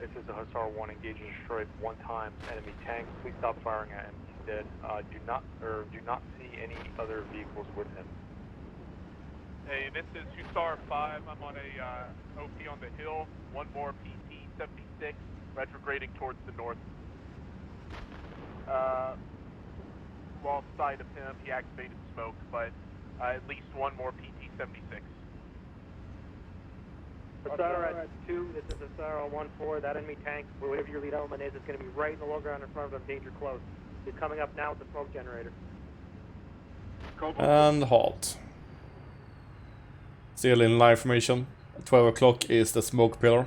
This is a HUSSAR 1 engaging strike 1 time enemy tank. Please stop firing at him. He's dead. Do not see any other vehicles with him. Hey, this is HUSSAR 5. I'm on a OP on the hill. 1 more lost sight of him. He activated smoke, but at least one more PT-76. HUSSAR at 2, this is HUSSAR on 1-4. That enemy tank, whatever your lead element is, it's going to be right in the low ground in front of him, danger close. He's coming up now with the smoke generator. And halt. Still in line formation. 12 o'clock is the smoke pillar.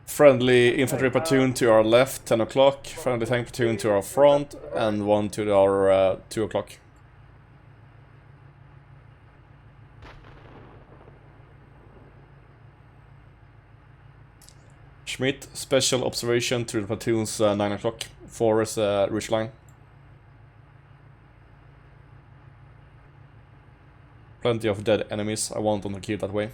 Friendly infantry platoon to our left, 10 o'clock. Friendly tank platoon to our front, and one to our 2 o'clock. Schmidt, special observation to the platoons 9 o'clock. 4 is ridge line. Plenty of dead enemies. I want them to keep that way.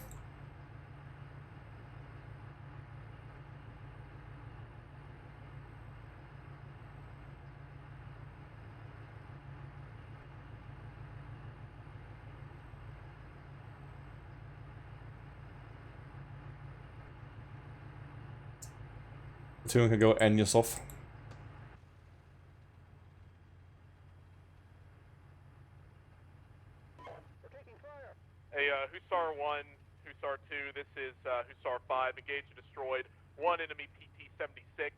Platoon can go engines off. Hey, HUSSAR 1, HUSSAR 2, this is HUSSAR 5, engaged and destroyed one enemy PT-76.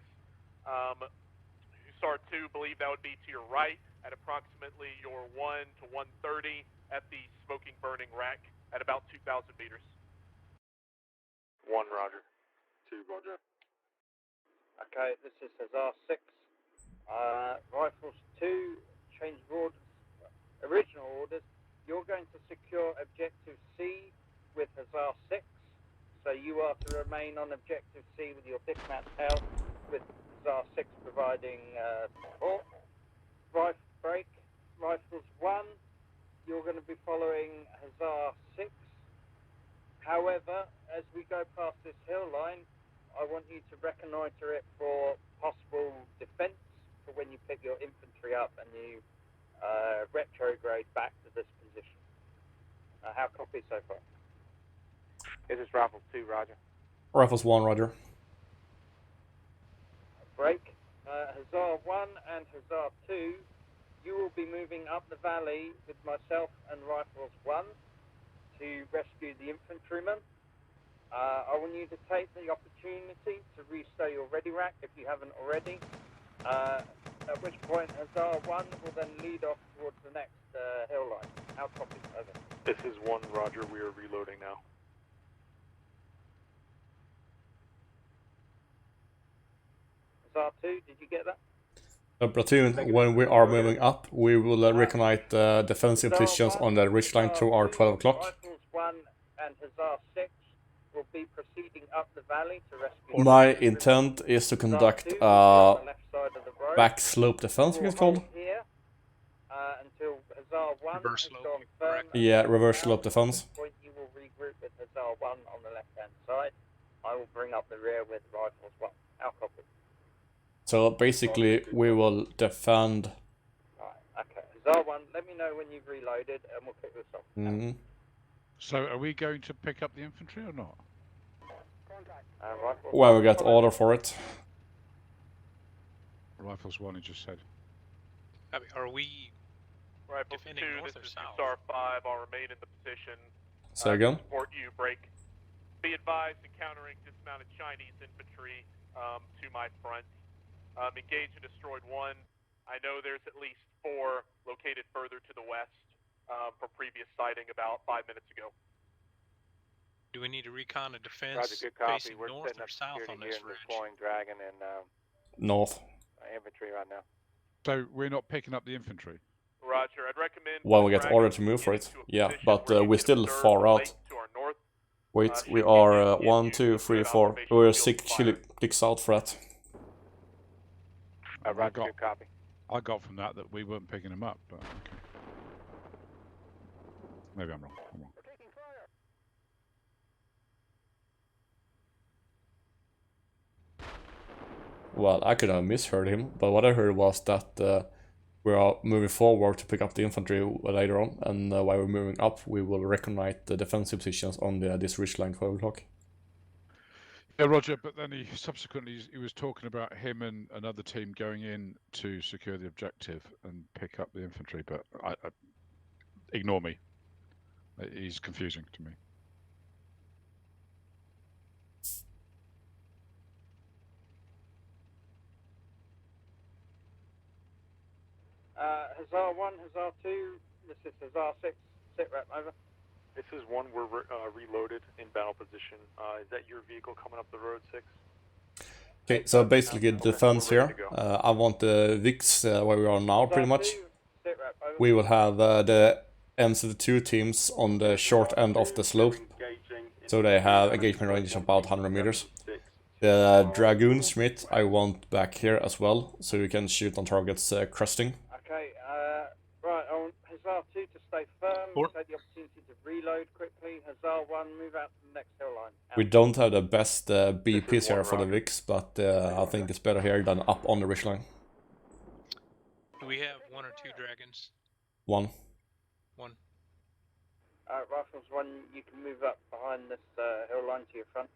HUSSAR 2, believe that would be to your right at approximately your 1 to 130 at the smoking burning rack at about 2,000 meters. 1, roger. 2, roger. Okay, this is HUSSAR 6. Rifles 2, change of orders, original orders. You're going to secure objective C with HUSSAR 6. So you are to remain on objective C with your dismount tail, with HUSSAR 6 providing support. Break. Rifles 1, you're going to be following HUSSAR 6. However, as we go past this hill line, I want you to reconnoiter it for possible defense for when you pick your infantry up and you retrograde back to this position. How copy so far? This is Rifles 2, roger. Rifles 1, roger. Break. HUSSAR 1 and HUSSAR 2, you will be moving up the valley with myself and Rifles 1 to rescue the infantryman. I want you to take the opportunity to restow your ready rack if you haven't already. At which point HUSSAR 1 will then lead off towards the next hill line. How copy? Over. This is 1, roger. We are reloading now. HUSSAR 2, did you get that? Platoon, when we are moving up, we will reconnect defensive positions on the ridge line through our 12 o'clock. Rifles 1 and HUSSAR 6 will be proceeding up the valley to rescue. My intent is to conduct back slope defense, I think it's called. Here, until HUSSAR 1 Reverse has slope, gone firm. Yeah, reverse slope defense. At this point, you will regroup with HUSSAR 1 on the left-hand side. I will bring up the rear with Rifles 1. How copy? So basically, we will defend. Right, okay. HUSSAR 1, let me know when you've reloaded and we'll pick this up. So are we going to pick up the infantry or not? Well, we got order for it. Rifles 1, he just said. I mean, are we Rifles 2, defending north this or is south? HUSSAR 5, I'll remain in the position. Say again? Support you, break. Be advised, encountering dismounted Chinese infantry to my front. Engaged and destroyed 1. I know there's at least 4 located further to the west from previous sighting about 5 minutes ago. Do we need to recon a defense Roger, good copy. facing We're north setting or up south security on here this and ridge? deploying Dragon and North. infantry right now. So we're not picking up the infantry? Roger, I'd recommend... Well, we get order to move for it. Yeah, but we're still far out. Wait, we are 1, 2, 3, 4. We're 6 clicks out for that. Roger, good copy. I got from that we weren't picking them up, but okay. Maybe I'm wrong. Well, I could have misheard him, but what I heard was that we are moving forward to pick up the infantry later on, and while we're moving up, we will reconnect the defensive positions on this ridge line 12 o'clock. Yeah, Roger. But then he subsequently he was talking about him and another team going in to secure the objective and pick up the infantry. But I ignore me. He's confusing to me. Hussar 1, Hussar 2, this is Hussar 6, sit rep, over. This is 1, we're reloaded in battle position. Is that your vehicle coming up the road, 6? Okay, so basically the defense here. I want the VIX where we are now, pretty much. We will have the MC2 teams on the short end of the slope. So they have engagement range of about 100 meters. The Dragoon Schmidt I want back here as well, so we can shoot on targets crusting. Okay, right, I want Hussar 2 to stay firm, take the opportunity to reload quickly. Hussar 1, move out to the next hill line. We don't have the best BPs here for the VIX, but I think it's better here than up on the ridgeline. Do we have 1 or 2 dragons? 1. 1. Rifles 1, you can move up behind this hill line to your front.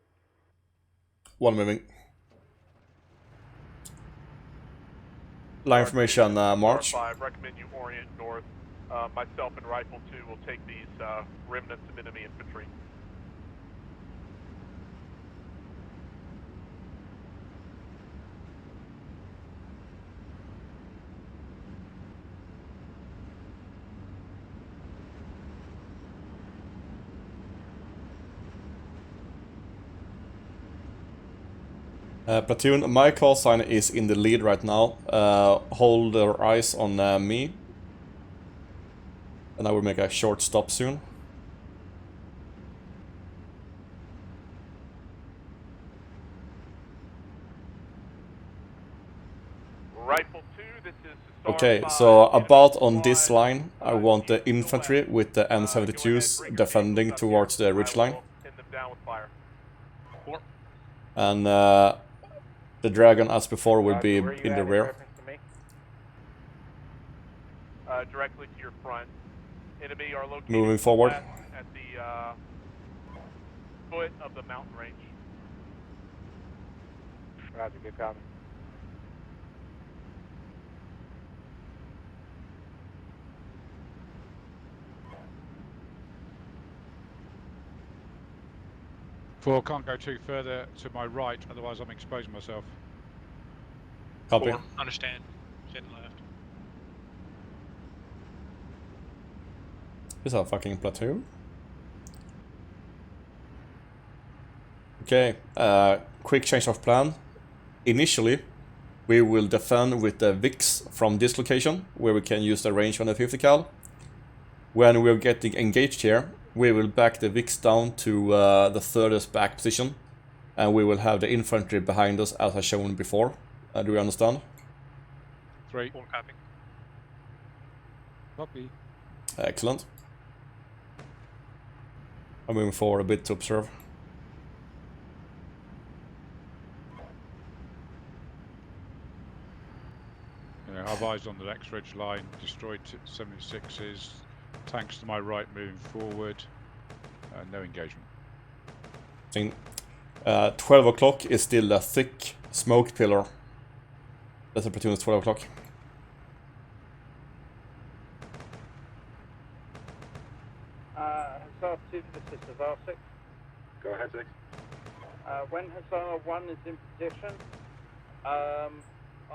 1 moving. Line formation, march. 5, recommend you orient north. Myself and Rifle 2 will take these remnants of enemy infantry. Platoon, my call sign is in the lead right now. Hold your eyes on me. And I will make a short stop soon. Rifle 2, this is Hussar Okay, 5, so about on this line, I want the infantry with the M72s defending towards the ridgeline. Pin them down with fire. And the dragon, as before, will be in the rear. Directly to your front. Enemy are located Moving forward. west at the foot of the mountain range. Roger, good copy. Four, can't go too further to my right, otherwise I'm exposing myself. Copy. 4, understand. Heading left. Is a fucking platoon? Okay, quick change of plan. Initially, we will defend with the VIX from this location, where we can use the range on the 50 cal. When we're getting engaged here, we will back the VIX down to the furthest back position, and we will have the infantry behind us as I shown before. Do we understand? 3. 4, copy. Copy. Excellent. I'm moving forward a bit to observe. I've eyes on the next ridge line, destroyed 76s, tanks to my right moving forward, no engagement. 12 o'clock is still a thick smoke pillar. That's a platoon at 12 o'clock. Hussar 2, this is Hussar 6. Go ahead, 6. When Hussar 1 is in position,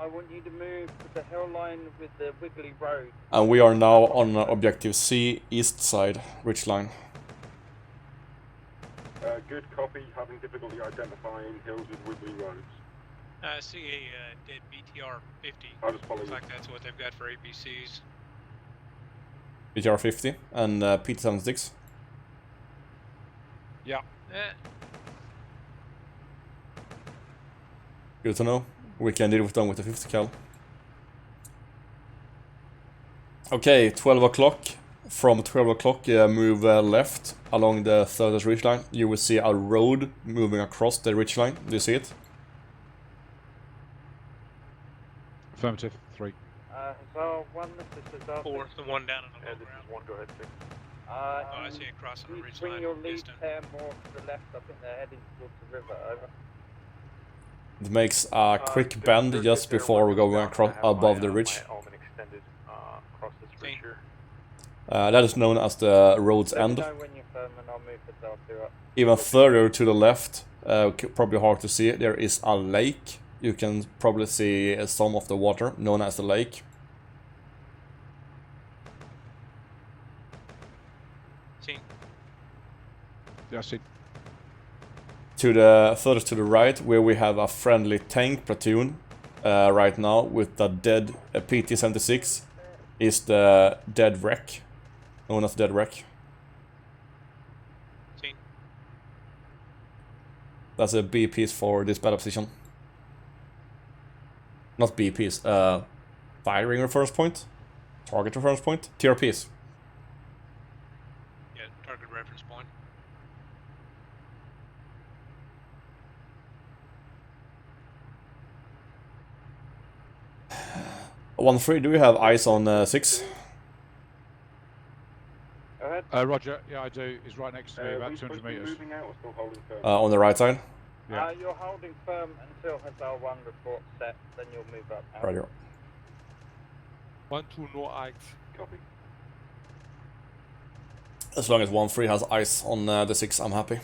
I want you to move to the hill line with the wiggly road. And we are now on objective C, east side, ridge line. Good copy, having difficulty identifying hills with wiggly roads. I see a dead BTR 50. I'll just follow Looks you. like that's what they've got for APCs. BTR 50 and PT76. Yeah. Good to know. We can deal with them with the 50 cal. Okay, 12 o'clock. From 12 o'clock, move left along the furthest ridge line. You will see a road moving across the ridge line. Do you see it? Affirmative, 3. Hussar 1, this is Hussar 4, 6. the one down in the low This ground. is 1, go ahead, 6. Oh, I see it crossing the You ridge swing line. your lead Distant. pair more to the left. I think they're heading towards the river. Over. It makes a quick bend just before we're going across above the ridge. Extended across this ridge here. That is known as the road's Let me end. know when you're firm and I'll move the R2 up. Even further to the left, probably hard to see, there is a lake. You can probably see some of the water, known as the lake. Seen. Yeah, see. To the furthest to the right, where we have a friendly tank platoon right now with the dead PT-76, is the dead wreck, known as dead wreck. Seen. That's a BPs for this battle position. Not BPs, firing reference point, target reference point, TRPs. Yeah, target reference point. 1-3, do you have eyes on 6? Go ahead. Roger, yeah, I do. He's right next to me, about 200 meters. Moving out or still holding firm? On the right side? Yeah. You're holding firm until HUSSAR 1 report set, then you'll move up. Right here. 1-2, no eyes. Copy. As long as 1-3 has eyes on the 6, I'm happy.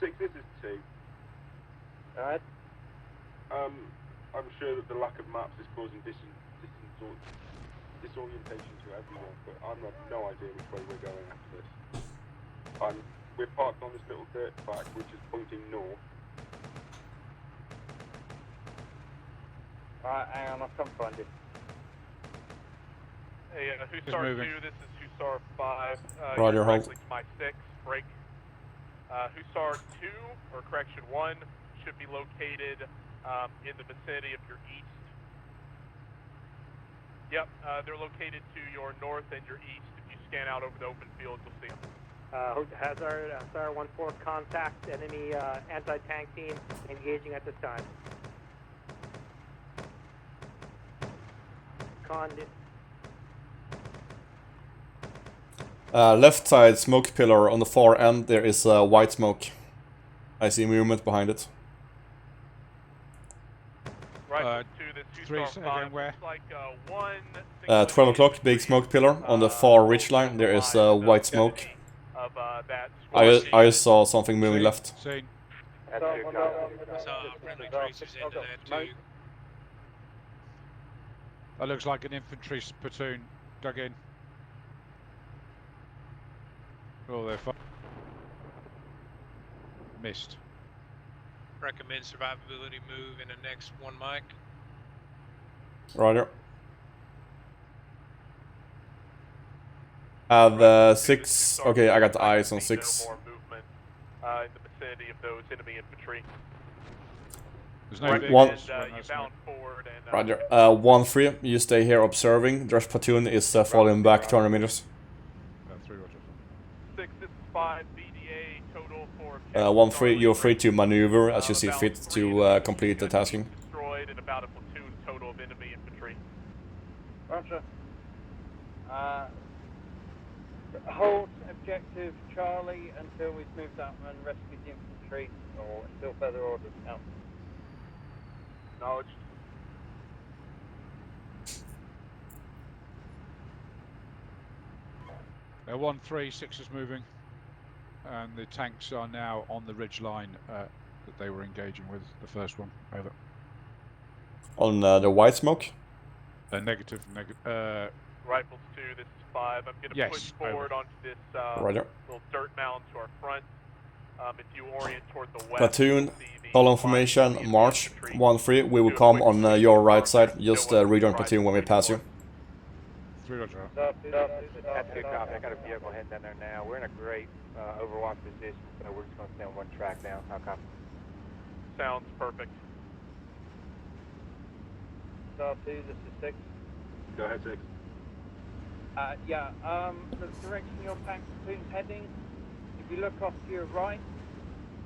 Six, this is 2. Go ahead. I'm sure that the lack of maps is causing disorientation to everyone, but I have no idea which way we're going after this. We're parked on this little dirt track which is pointing north. Alright, hang on, I'll come find you. Hey, HUSSAR 2, this is HUSSAR 5. Roger, you're hold. directly to my 6, break. HUSSAR 2, or correction 1, should be located in the vicinity of your east. Yep, they're located to your north and your east. If you scan out over the open field, you'll see them. HUSSAR 1-4, contact enemy anti-tank team engaging at this time. Left side smoke pillar on the far end, there is white smoke. I see movement behind it. Right, to this HUSSAR 5, where? like 12 o'clock, big smoke pillar. On the far ridge line, there is white smoke. of that I saw something moving left. Seen. Saw friendly tracers into that too. That looks like an infantry platoon dug in. Oh, they're missed. Recommend survivability move in the next 1 mic. Roger. Have 6. Okay, I got the eyes on 6. No more movement in the vicinity of those enemy infantry. There's no big One. And you bound forward and Roger. 1-3, you stay here observing. The rest platoon is falling back 200 meters. 3 Roger. 6, this is 5, BDA total for 1-3, you're free to maneuver as you see fit to complete the tasking. destroyed and about a platoon total of enemy infantry. Roger. Hold objective Charlie until we've moved up and rescued the infantry, or until further orders out. Knowledge. They're 1-3, 6 is moving. And the tanks are now on the ridge line that they were engaging with, the first one. Over. On the white smoke? Negative. Rifles 2, this is 5. I'm going to push forward onto this Roger. little dirt mound to our front. If you orient toward the west, Platoon, column formation, march. 1-3, we will come on your right side. Just rejoin platoon when we pass you. 3 Roger. That's good copy. I got a vehicle heading down there now. We're in a great overwatch position, so we're just going to stay on one track now. How copy? Sounds perfect. Star 2, this is 6. Go ahead, 6. The direction your tank platoon's heading, if you look off to your right,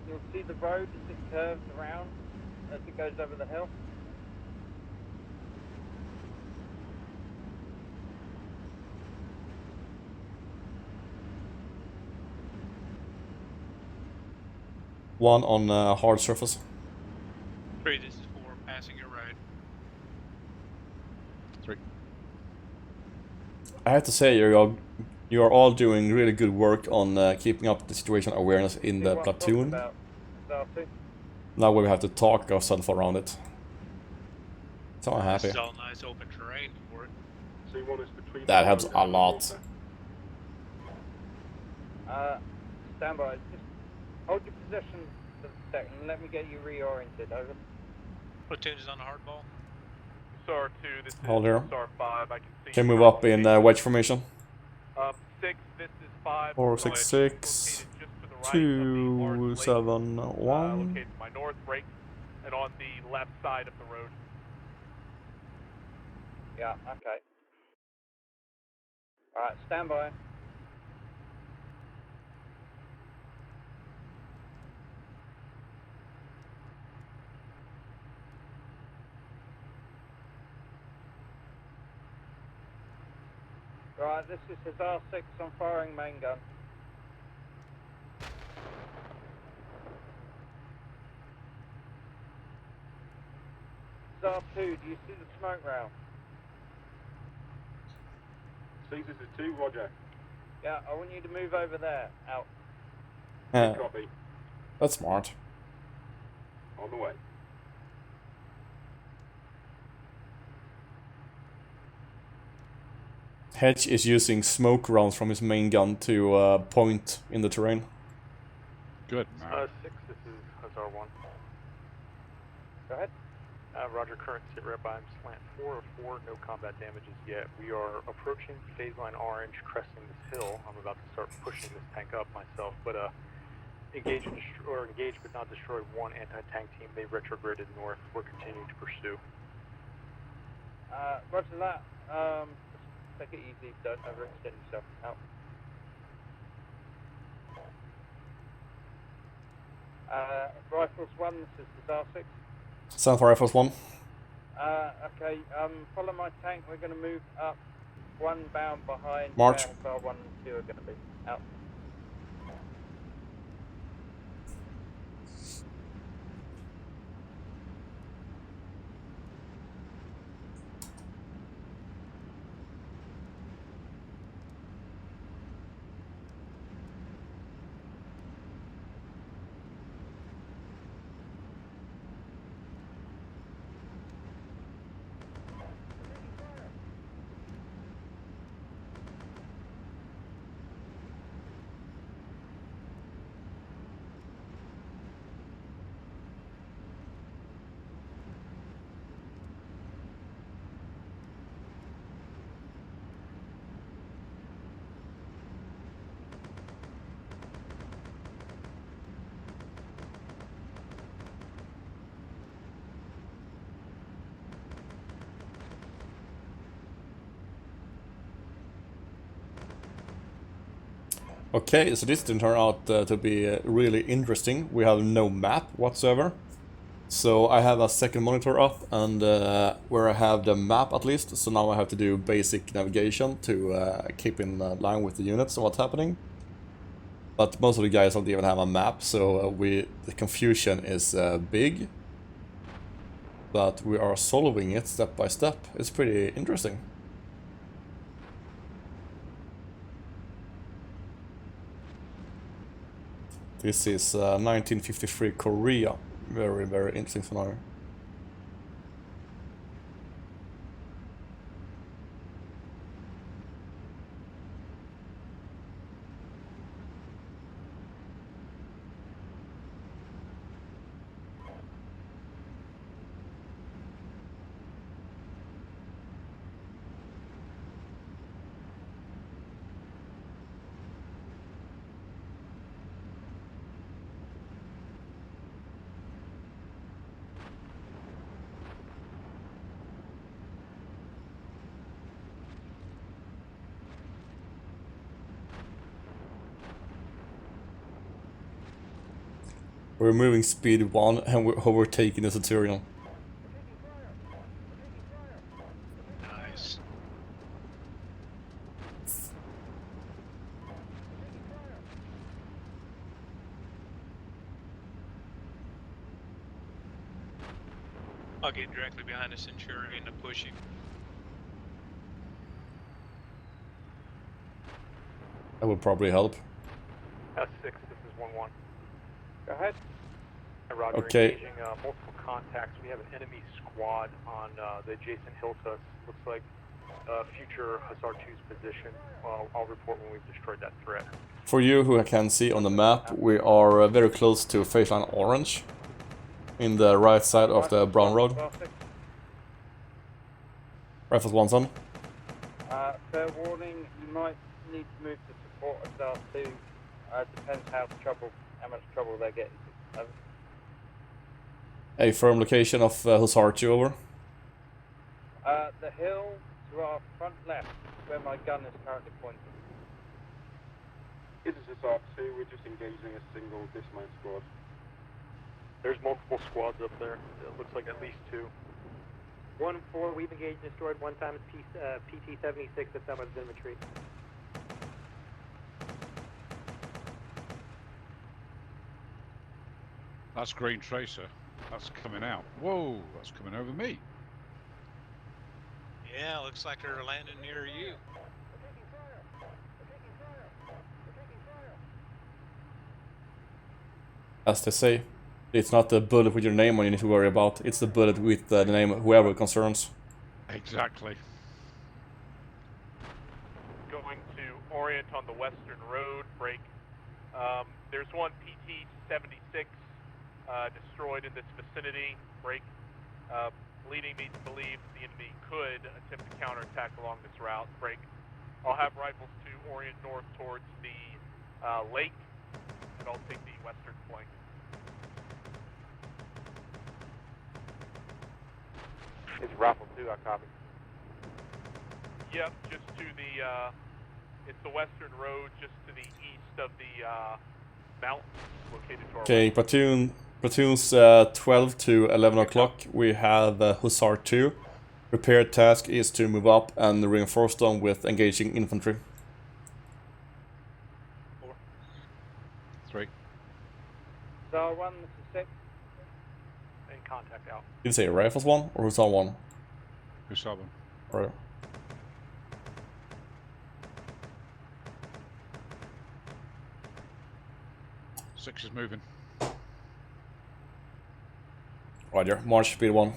you'll see the road as it curves around, as it goes over the hill. One on hard surface. 3, this is 4, passing your right. 3. I have to say, you are all doing really good work on keeping up the situation awareness in the platoon. Now we have to talk ourselves around it. So I'm happy. This is all nice open terrain for it. So you want us between That the helps road a and the lot. water? Stand by. Just hold your position for a second. Let me get you reoriented. Over. Platoon is on the hardball. Hussar 2, this is Hold here. Hussar 5. I can see Can you move from up in location. wedge formation. 6, this is 5. 4, Wedge 6, 6, located just to the right of the large 2, lake, 7, 1. located to my north, break, and on the left side of the road. Yeah. Okay. All right. Stand by. Right, this is Hussar 6 on firing main gun. Hussar 2, do you see the smoke round? Caesar to 2, roger. Yeah, I want you to move over there. Out. Copy. That's smart. On the way. Hedge is using smoke rounds from his main gun to point in the terrain. Good man. 6, this is Hussar 1. Go ahead. Roger, current sit rep. I'm slant 4 of 4, no combat damages yet. We are approaching phase line orange, cresting this hill. I'm about to start pushing this tank up myself, but engage but not destroy one anti-tank team. They retrograded north. We're continuing to pursue. Roger that. Just take it easy. Don't overextend yourself. Out. Rifles 1, this is Hussar 6. Stand for Rifles 1. Okay, follow my tank. We're going to move up one bound behind March. where Hussar 1 and 2 are going to be. Out. Okay, so this didn't turn out to be really interesting. We have no map whatsoever. So I have a second monitor up and where I have the map at least. So now I have to do basic navigation to keep in line with the units and what's happening. But most of the guys don't even have a map, so the confusion is big. But we are solving it step by step. It's pretty interesting. This is 1953 Korea. Very, very interesting scenario. We're moving speed 1 and we're overtaking the Centurion. Nice. I'll get directly behind the Centurion to push him. That would probably help. S6, this is 1-1. Go ahead. Roger, Okay. engaging multiple contacts. We have an enemy squad on the adjacent hill to us. Looks like future Hussar 2's position. I'll report when we've destroyed that threat. For you who can see on the map, we are very close to phase line orange. In the right side of the brown road. Rifles 1 son. Fair warning, you might need to move to support Hussar 2. Depends how much trouble they get into. A firm location of Hussar 2 over. The hill to our front left, where my gun is currently pointing. This is HUSSAR 2, we're just engaging a single dismount squad. There's multiple squads up there. It looks like at least 2. 1-4, we've engaged and destroyed 1 times PT-76 at someone's infantry. That's Green Tracer. That's coming out. Whoa, that's coming over me. Yeah, looks like they're landing near you. As they say, it's not the bullet with your name on you need to worry about, it's the bullet with the name of whoever it concerns. Exactly. Going to orient on the western road, break. There's one PT-76 destroyed in this vicinity, break. Leading me to believe the enemy could attempt to counterattack along this route, break. I'll have rifles to orient north towards the lake, and I'll take the western flank. It's Rifle 2, I copy. Yep, just to the, it's the western road, just to the east of the mountains located to our Okay, west. platoons 12 to 11 o'clock, we have Hussar 2. Repair task is to move up and reinforce them with engaging infantry. 4. 3. Hussar 1, this is 6. In contact out. Did you say Rifles 1 or Hussar 1? Hussar 1. Right. Six is moving. Roger, March speed 1.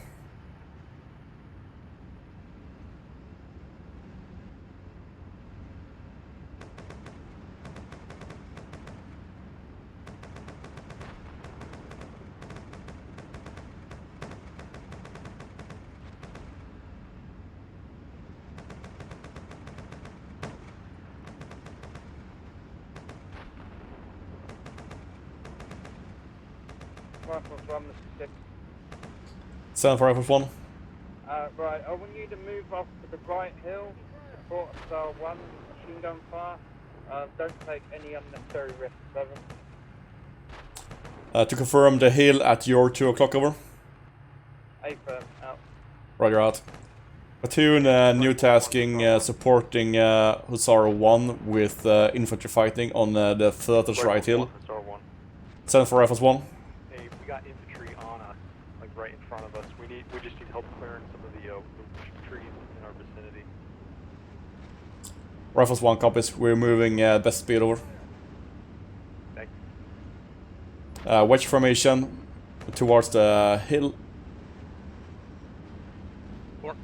Rifles 1, this is 6. 7 for Rifles 1. Right, I want you to move off to the right hill, support Hussar 1, machine gun fire. Don't take any unnecessary risks, over. To confirm the hill at your 2 o'clock over. A-firm, out. Roger out. Platoon new tasking supporting Hussar 1 with infantry fighting on the furthest right hill. Hussar 1. 7 for Rifles 1. Hey, we got infantry on us, like right in front of us. We just need help clearing some of the trees in our vicinity. Rifles 1 copies, we're moving best speed over. Thanks. Wedge formation towards the hill. 4.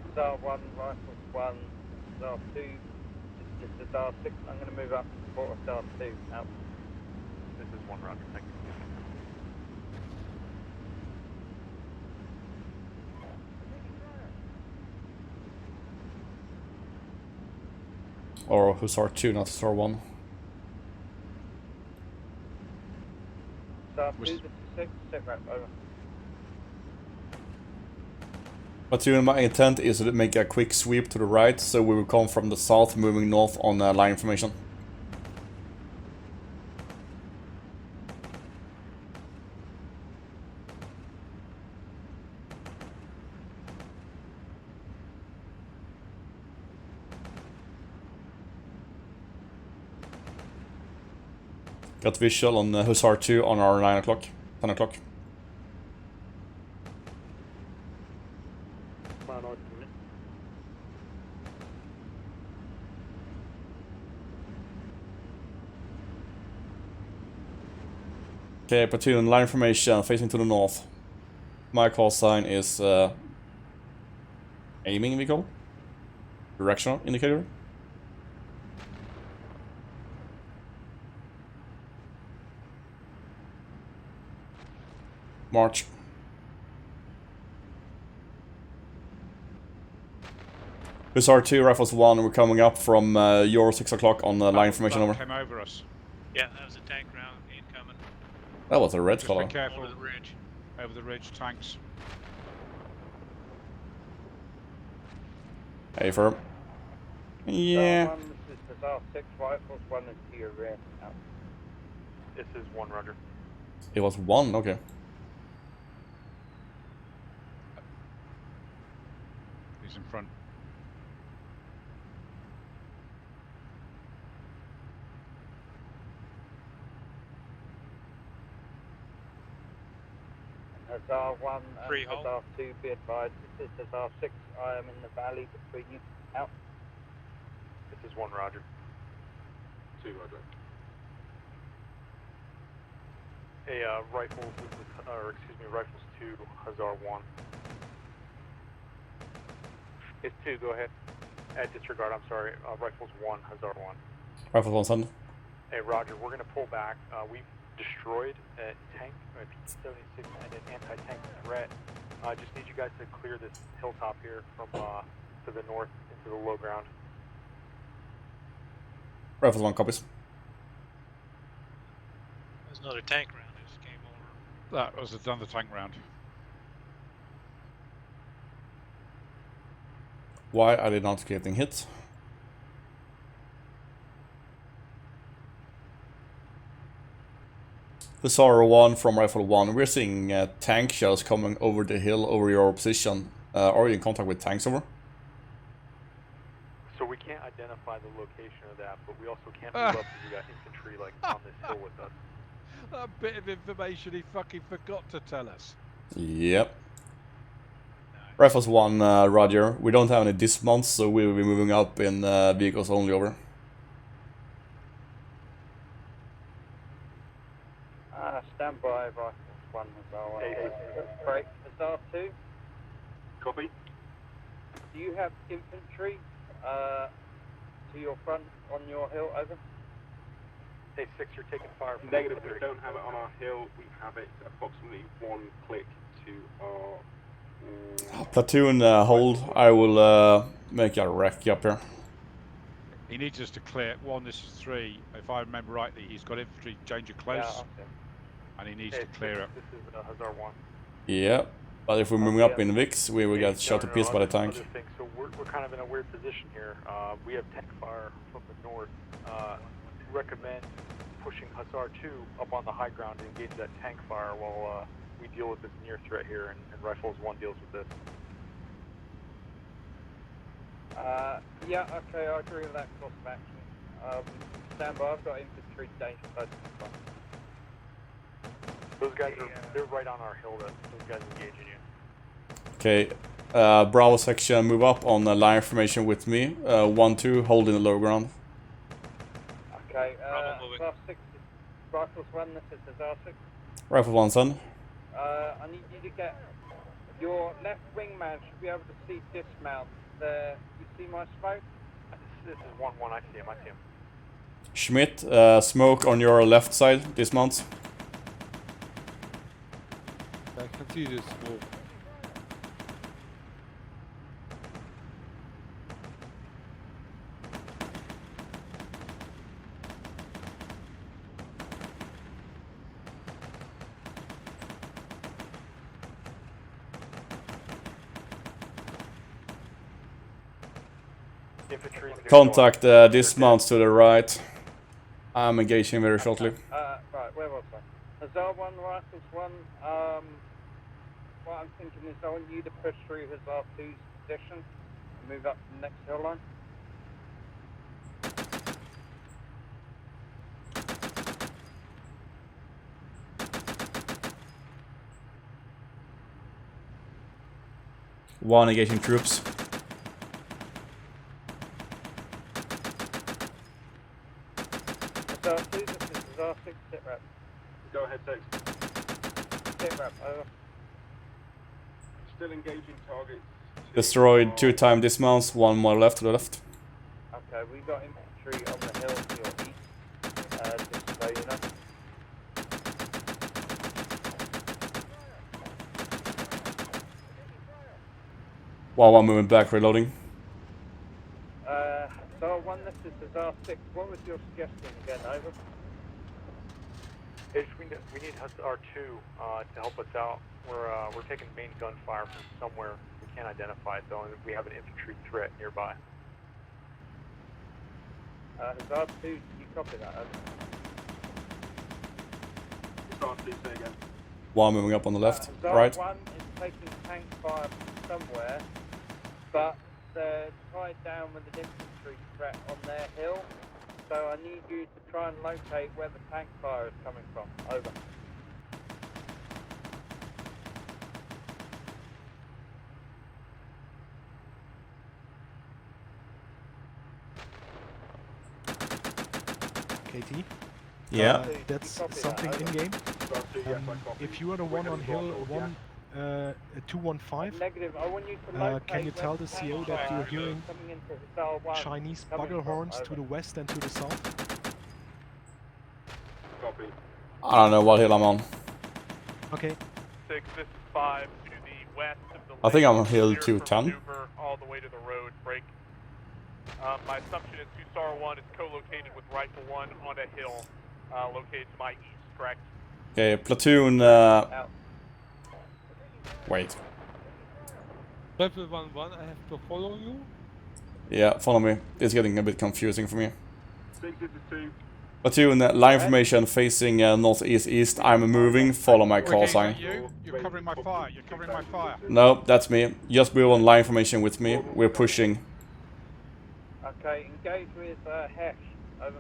Hussar 1, Rifles 1, Hussar 2. This is Hussar 6. I'm going to move up to support Hussar 2, out. This is 1 roger, thank you. Or Hussar 2, not Hussar 1. Hussar 2, this is 6. Sit rep, over. Platoon, my intent is to make a quick sweep to the right, so we will come from the south, moving north on line formation. Got visual on Hussar 2 on our 9 o'clock, 10 o'clock. Okay, platoon, line formation, facing to the north. My call sign is aiming vehicle. Directional indicator. March. Hussar 2, Rifles 1, we're coming up from your 6 o'clock on the line formation over. Came over us. Yeah, that was a tank round incoming. That was a red Just color. be careful. Over the ridge. Over the ridge, tanks. Hey, firm. Yeah. One, this is our 6 rifles, 1 is to your rear. Out. This is 1, Roger. It was 1, okay. He's in front. Hussar 1 and Free hold. Hussar 2, be advised. This is Hussar 6, I am in the valley between you. Out. This is 1, Roger. 2, Roger. Hey, Rifles, Rifles 2, Hussar 1. It's 2, go ahead. Disregard, I'm sorry. Rifles 1, Hussar 1. Rifles 1, send. Hey, Roger, we're going to pull back. We've destroyed a tank, a P-76, and an anti-tank threat. I just need you guys to clear this hilltop here from to the north into the low ground. Rifles 1, copies. There's another tank round that just came over. That was another tank round. Why are they not getting hit? Hussar 1 from Rifle 1. We're seeing tank shells coming over the hill over your position. Are you in contact with tanks over? So we can't identify the location of that, but we also can't move up because we got infantry like on this hill with us. That bit of information he fucking forgot to tell us. Yep. Rifles 1, Roger. We don't have any dismounts, so we will be moving up in vehicles only over. Stand by, Rifles 1, Hussar 1. Hey, break. Hussar 2. Copy. Do you have infantry to your front on your hill? Over. Hey, 6, you're taking fire from Negative, we infantry. don't have it on our hill. We have it approximately 1 click to our... Platoon, hold. I will make a wreck up here. He needs us to clear. 1, this is 3. If I remember rightly, he's got infantry danger close. Yeah, okay. And he needs to clear up. This is Hussar 1. Yeah, but if we're moving up in VIX, we will get shot to pieces by the tank. Other thing, so we're kind of in a weird position here. We have tank fire from the north. Recommend pushing Hussar 2 up on the high ground to engage that tank fire while we deal with this near threat here, and Rifles 1 deals with this. Yeah, okay, I agree with that course of action. Stand by, I've got infantry danger close to the front. Those guys they're right on our hill. Those guys engaging you. Okay, Bravo section, move up on the line formation with me. 1-2, hold in the low ground. Okay, Hussar 6, Rifles 1, this is Hussar 6. Rifle 1, send. I need you to get your left wingman should be able to see dismount there. You see my smoke? This is 1-1, I see him. Schmidt, smoke on your left side, dismount. I can see this smoke. Contact dismounts to the right. I'm engaging very shortly. Right, where was I? Hussar 1, Rifles 1. What I'm thinking is I want you to push through Hussar 2's position and move up to the next hill line. One engaging troops. Hussar 2, this is Hussar 6, sit rep. Go ahead, 6. Sit rep, over. Still engaging targets. Destroyed 2 time dismounts, 1 more left to the left. Okay, we got infantry on the hill to your east, just so you know. While I'm moving back, reloading. So one, this is HUSSAR 6. What was your suggestion again, over? We need HUSSAR 2 to help us out. We're taking main gunfire from somewhere. We can't identify it though, and we have an infantry threat nearby. HUSSAR 2, you copy that, over? HUSSAR 2, say again. While moving up on the left, HUSSAR right. 1 is taking tank fire from somewhere, but they're tied down with an infantry threat on their hill. So I need you to try and locate where the tank fire is coming from. Over. KT? Yeah. That's something in game. If you are the one on hill 215, Negative. I want you to locate can you where tell the tank CO that fire you're is hearing coming into HUSSAR 1 Chinese coming bugger from? horns to Over. the west and to the south? Copy. I don't know what hill I'm on. Okay. 6, this is 5 to the west of the I think I'm on lake, hill cleared for 210. maneuver all the way to the road. Break. My assumption is HUSSAR 1 is co-located with Rifle 1 on a hill located to my east, correct? Okay, platoon. Wait. Rifle 1-1, I have to follow you. Yeah, follow me. It's getting a bit confusing for me. 6, this is 2. Platoon, line formation facing northeast-east. I'm moving. Follow my call Ricky, is sign. that you? You're covering my fire. You're covering my fire. No, that's me. Just move on line formation with me. We're pushing. Okay, engage with Hesh. Over.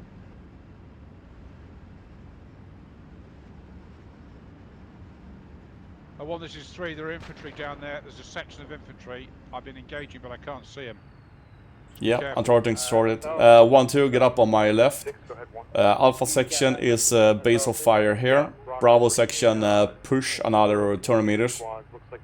One, this is 3. There are infantry down there. There's a section of infantry. I've been engaging, but I can't see them. Yeah, I'm trying to destroy it. 1-2, get up on my left. Alpha section is base of fire here. Bravo section, push another 200 meters.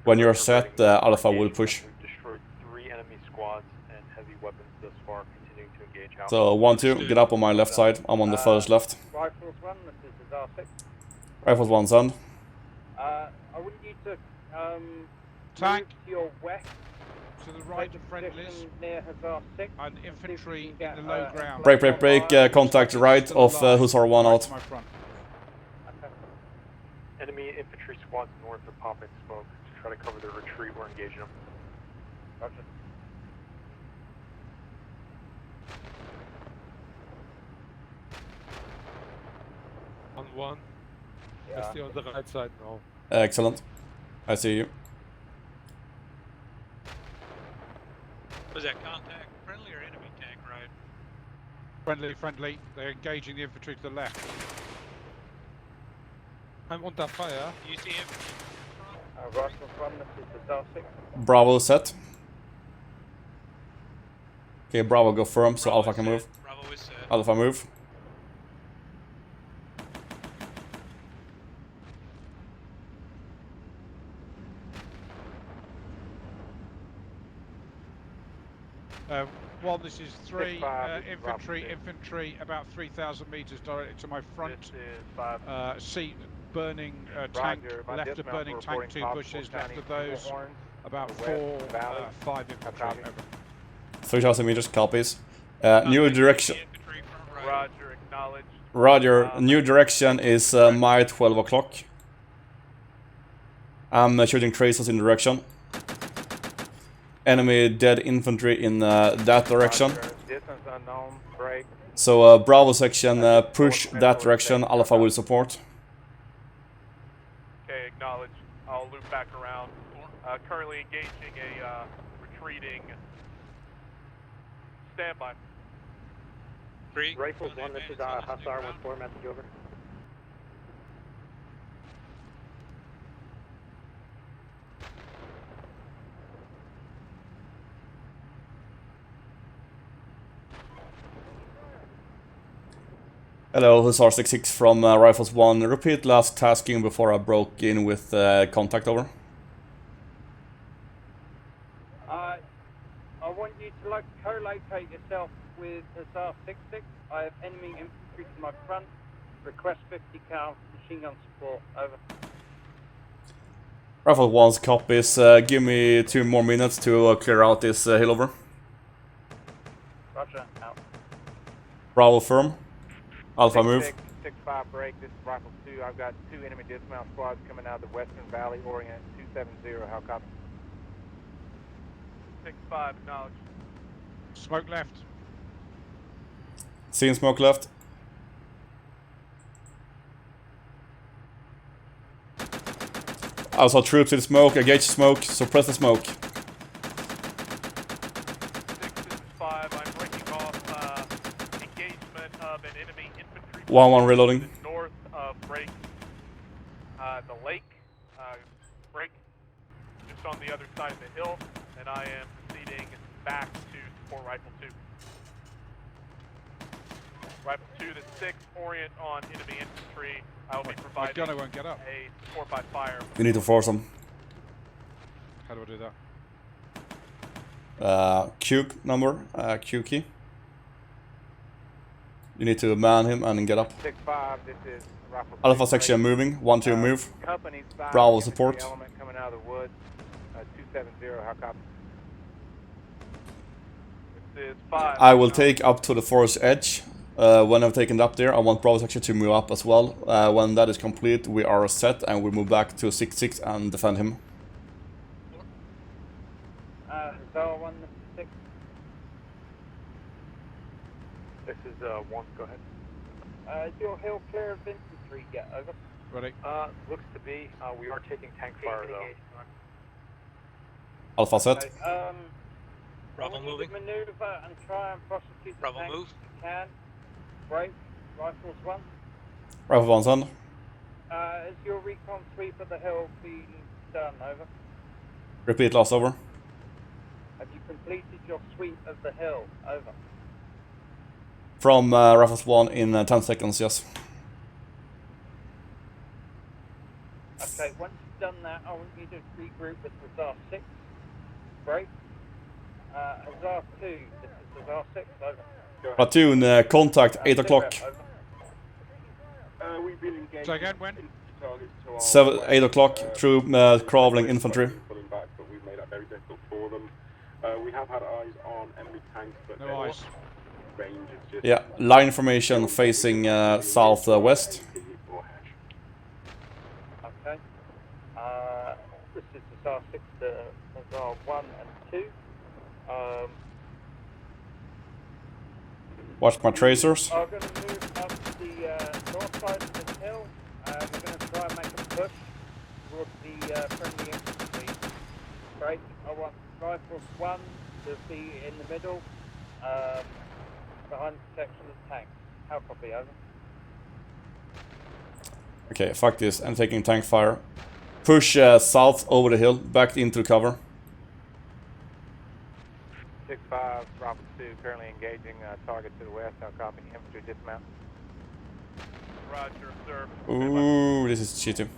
When you're set, Alpha will push. We've destroyed 3 enemy squads and heavy weapons thus far, continuing to engage out. So 1-2, get up on my left side. I'm on the first left. Rifles 1, this is HUSSAR 6. Rifles 1 send. I want you to Tank move to your west. To the right of friendlies. Near HUSSAR 6. And infantry in the low ground. Break. Contact right of HUSSAR 1 out. Enemy infantry squads north of popping smoke. To try to cover their retreat, we're engaging them. Roger. On 1. I stay on the right side now. Excellent. I see you. Was that contact friendly or enemy tank, right? Friendly. They're engaging the infantry to the left. I'm under fire. Do you see infantry? Rifles 1, this is HUSSAR 6. Bravo set. Okay, Bravo go firm, so Alpha can move. Bravo is set. Alpha move. One, this is 3. Infantry, about 3,000 meters directly to my front. This is 5. See burning tank, left of burning tank, 2 bushes, left of those, about 4, 5 infantry. Over. 3,000 meters, copies. New direction. Roger, acknowledged. Roger, new direction is my 12 o'clock. I'm shooting tracers in direction. Enemy dead infantry in that direction. Distance unknown, break. So Bravo section, push that direction. Alpha will support. Okay, acknowledged. I'll loop back around. Currently engaging a retreating standby. Rifles 1, this is HUSSAR 1-4, message over. Hello, Hussar 66 from Rifles 1. Repeat last tasking before I broke in with contact, over. I want you to co-locate yourself with HUSSAR 66. I have enemy infantry to my front. Request 50 cal machine gun support. Over. Rifle 1's copies. Give me 2 more minutes to clear out this hill, over. Roger, out. Bravo firm. Alpha move. 6-5 break, this is Rifle 2. I've got 2 enemy dismount squads coming out of the Western Valley, Orient 270. How copy? 6-5, acknowledge. Smoke left. Seeing smoke left. I saw troops in smoke. Engage smoke. Suppress the smoke. 6 is 5. I'm breaking off engagement of an enemy infantry. 1-1 reloading. To the north of break. The lake. Break. Just on the other side of the hill. And I am proceeding back to support Rifle 2. Rifle 2 to 6, orient on enemy infantry. I will be providing gunner won't get up. a support by fire. You need to force them. How do I do that? Q number. Q key. You need to man him and get up. 6-5, this is Rifle 2. Alpha section moving. 1-2 move. Company 5 Bravo infantry support. element coming out of the woods. 270. How copy? This is 5. I will take up to the forest edge. When I've taken it up there, I want Bravo section to move up as well. When that is complete, we are set and we move back to 6-6 and defend him. HUSSAR 1, this is 6. This is 1. Go ahead. Is your hill clear of infantry yet? Over. Ready? Looks to be. We are taking tank fire though. Alpha set. Okay, Bravo moving. Maneuver and try and prosecute the Bravo tanks move. if you can. Break. Rifles 1. Rifle 1's on. Has your recon sweep of the hill been done? Over. Repeat last, over. Have you completed your sweep of the hill? Over. From Rifles 1 in 10 seconds, yes. Okay, once you've done that, I want you to regroup with HUSSAR 6. Break. HUSSAR 2, this is HUSSAR 6, over. Platoon, contact 8 o'clock. We've been engaged. So again, when? 8 o'clock through crawling infantry. Pulling back, but we've made that very difficult for them. We have had eyes on enemy tanks, but No their eyes. range is just... Yeah, line formation facing southwest. Okay. This is HUSSAR 6 to HUSSAR 1 and 2. Watch my tracers. I'm going to move up the north side of this hill. We're going to try and make a push towards the friendly infantry. Break. I want Rifles 1 to be in the middle, behind protection of the tanks. How copy, over? Okay, fuck this. I'm taking tank fire. Push south over the hill, back into cover. 6-5, Rifle 2, currently engaging target to the west. How copy? Infantry dismount. Roger, observe. Ooh, this is cheating.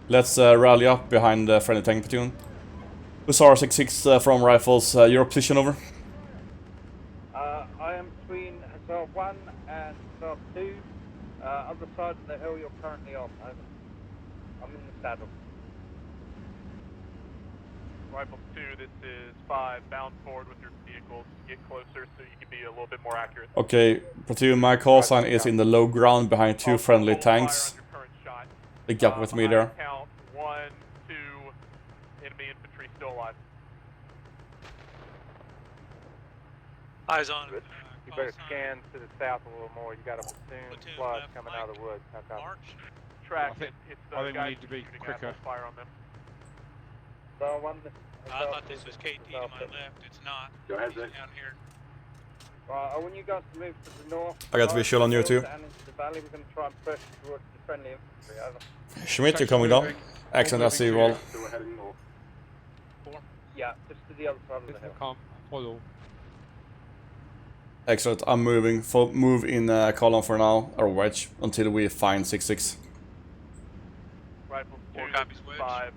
Let's rally up behind the friendly tank platoon. Hussar 66 from Rifles, your position, over. I am between HUSSAR 1 and HUSSAR 2. Other side of the hill you're currently on, over. I'm in the saddle. Rifle 2, this is 5. Bound forward with your vehicles. Get closer so you can be a little bit more accurate. Okay, platoon, my call sign is in the low ground behind 2 friendly tanks. Link up with me there. Count 1, 2, enemy infantry still alive. Eyes on. You better scan to the south a little more. You got a platoon squad coming out of the woods. How copy? Track I think- it. It's I think we guys need to be shooting quicker. apple fire on them. HUSSAR 1, I thought this was KT to my left. It's not. Go ahead, He's Zach. down here. Right, I want you guys to move to the north. I got visual on you too. And into the valley, we're going to try and push towards the friendly infantry, over. Schmidt, you're coming down. Accent SC wall. So we're heading north. Yeah, just to the other side of the hill. Come, follow. Excellent. I'm moving. Move in column for now, or wedge, until we find 6-6. Rifles 2, this is 5.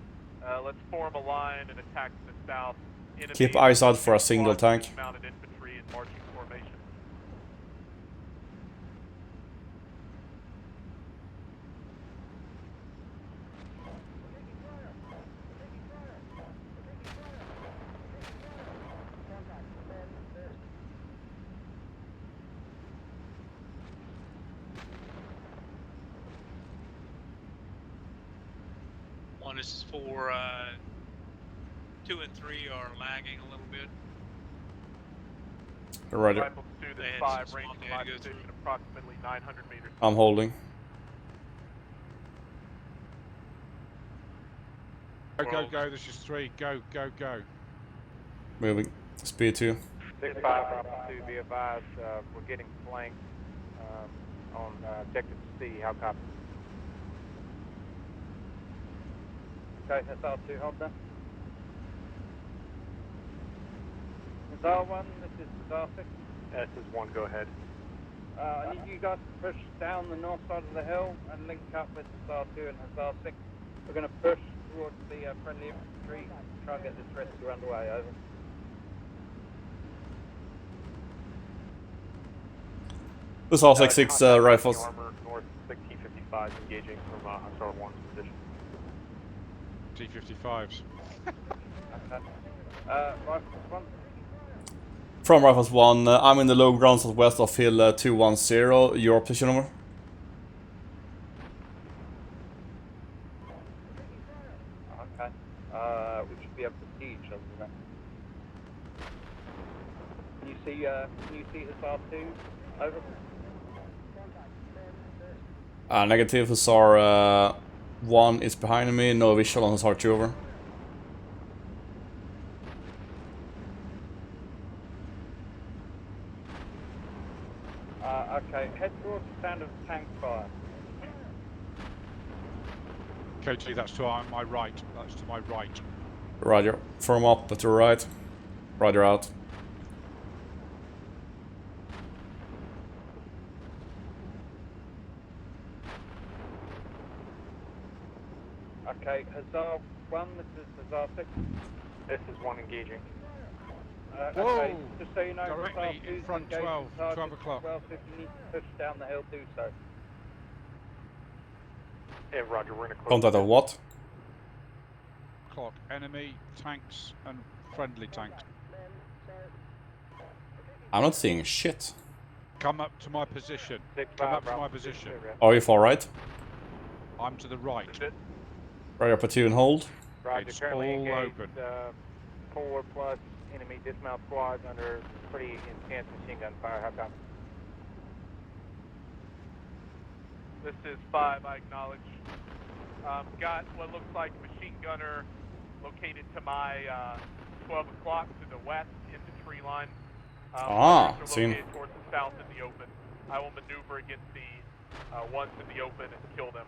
Let's form a line and attack to the south. Enemy Keep eyes out for a single tank. Mounted infantry in marching formation. One is for 2 and 3 are lagging a little bit. Roger. Rifles 2, this is 5, range from my position approximately 900 meters. I'm holding. Go, go, go. This is 3. Go, go, go. Moving. Speed 2. 6-5, Bravo 2, be advised, we're getting flanked on objective C. How copy? Okay, Hussar 2, hold there. Hussar 1, this is Hussar 6. This is 1, go ahead. I need you guys to push down the north side of the hill and link up with Hussar 2 and Hussar 6. We're going to push towards the friendly infantry, try and get this rescue underway, over. This is all 6-6 rifles. Armor north 1655 engaging from Hussar 1's position. T-55s. Okay. Rifles 1. From Rifles 1, I'm in the low ground southwest of Hill 210. Your position number? Okay. We should be able to see each other then. Can you see Hussar 2? Over. Negative. Hussar 1 is behind me. No visual on Hussar 2, over. Okay, head towards the sound of tank fire. KT, that's to my right. That's to my right. Roger. Firm up to the right. Roger out. Okay, Hussar 1, this is Hussar 6. This is 1 engaging. Okay, Whoa! just so you know, Directly Hussar 2's in front, engaging 12, targets 12 o'clock. as well, so if you need to push down the hill, do so. Yeah, Roger, we're in a close Contact of what? Clock. Enemy, tanks, and friendly tanks. I'm not seeing shit. Come up to my position. 6-5, Come up to Bravo my 2, position. Are you far right? I'm to the right. Roger, platoon hold. Roger, It's currently all engaged, open. 4 plus enemy dismount squads under pretty intense machine gun fire. How copy? This is 5, I acknowledge. Got what looks like a machine gunner located to my 12 o'clock to the west in the tree line. Others are seen. located towards the south in the open. I will maneuver against the ones in the open and kill them.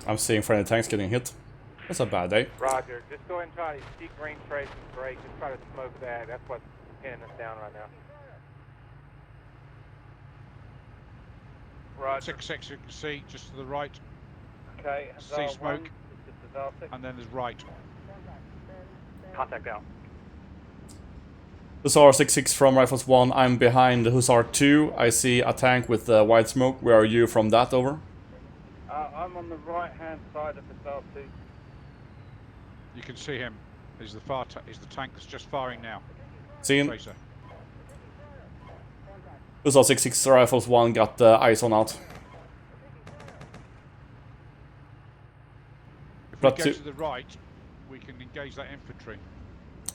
I'm seeing friendly tanks getting hit. That's a bad day. Roger, just go ahead and try to seek green trace and break. Just try to smoke that. That's what's pinning us down right now. Roger. 6-6, you can see, just to the right. Okay, See Hussar smoke. 1, this is Hussar 6. And then there's right. Contact out. Hussar 6-6 from Rifles 1. I'm behind Hussar 2. I see a tank with white smoke. Where are you from that, over? I'm on the right-hand side of Hussar 2. You can see him. He's the tank that's just firing now. Seen. Tracer. Hussar 6-6 Rifles 1 got eyes on out. If we go to the right, we can engage that infantry.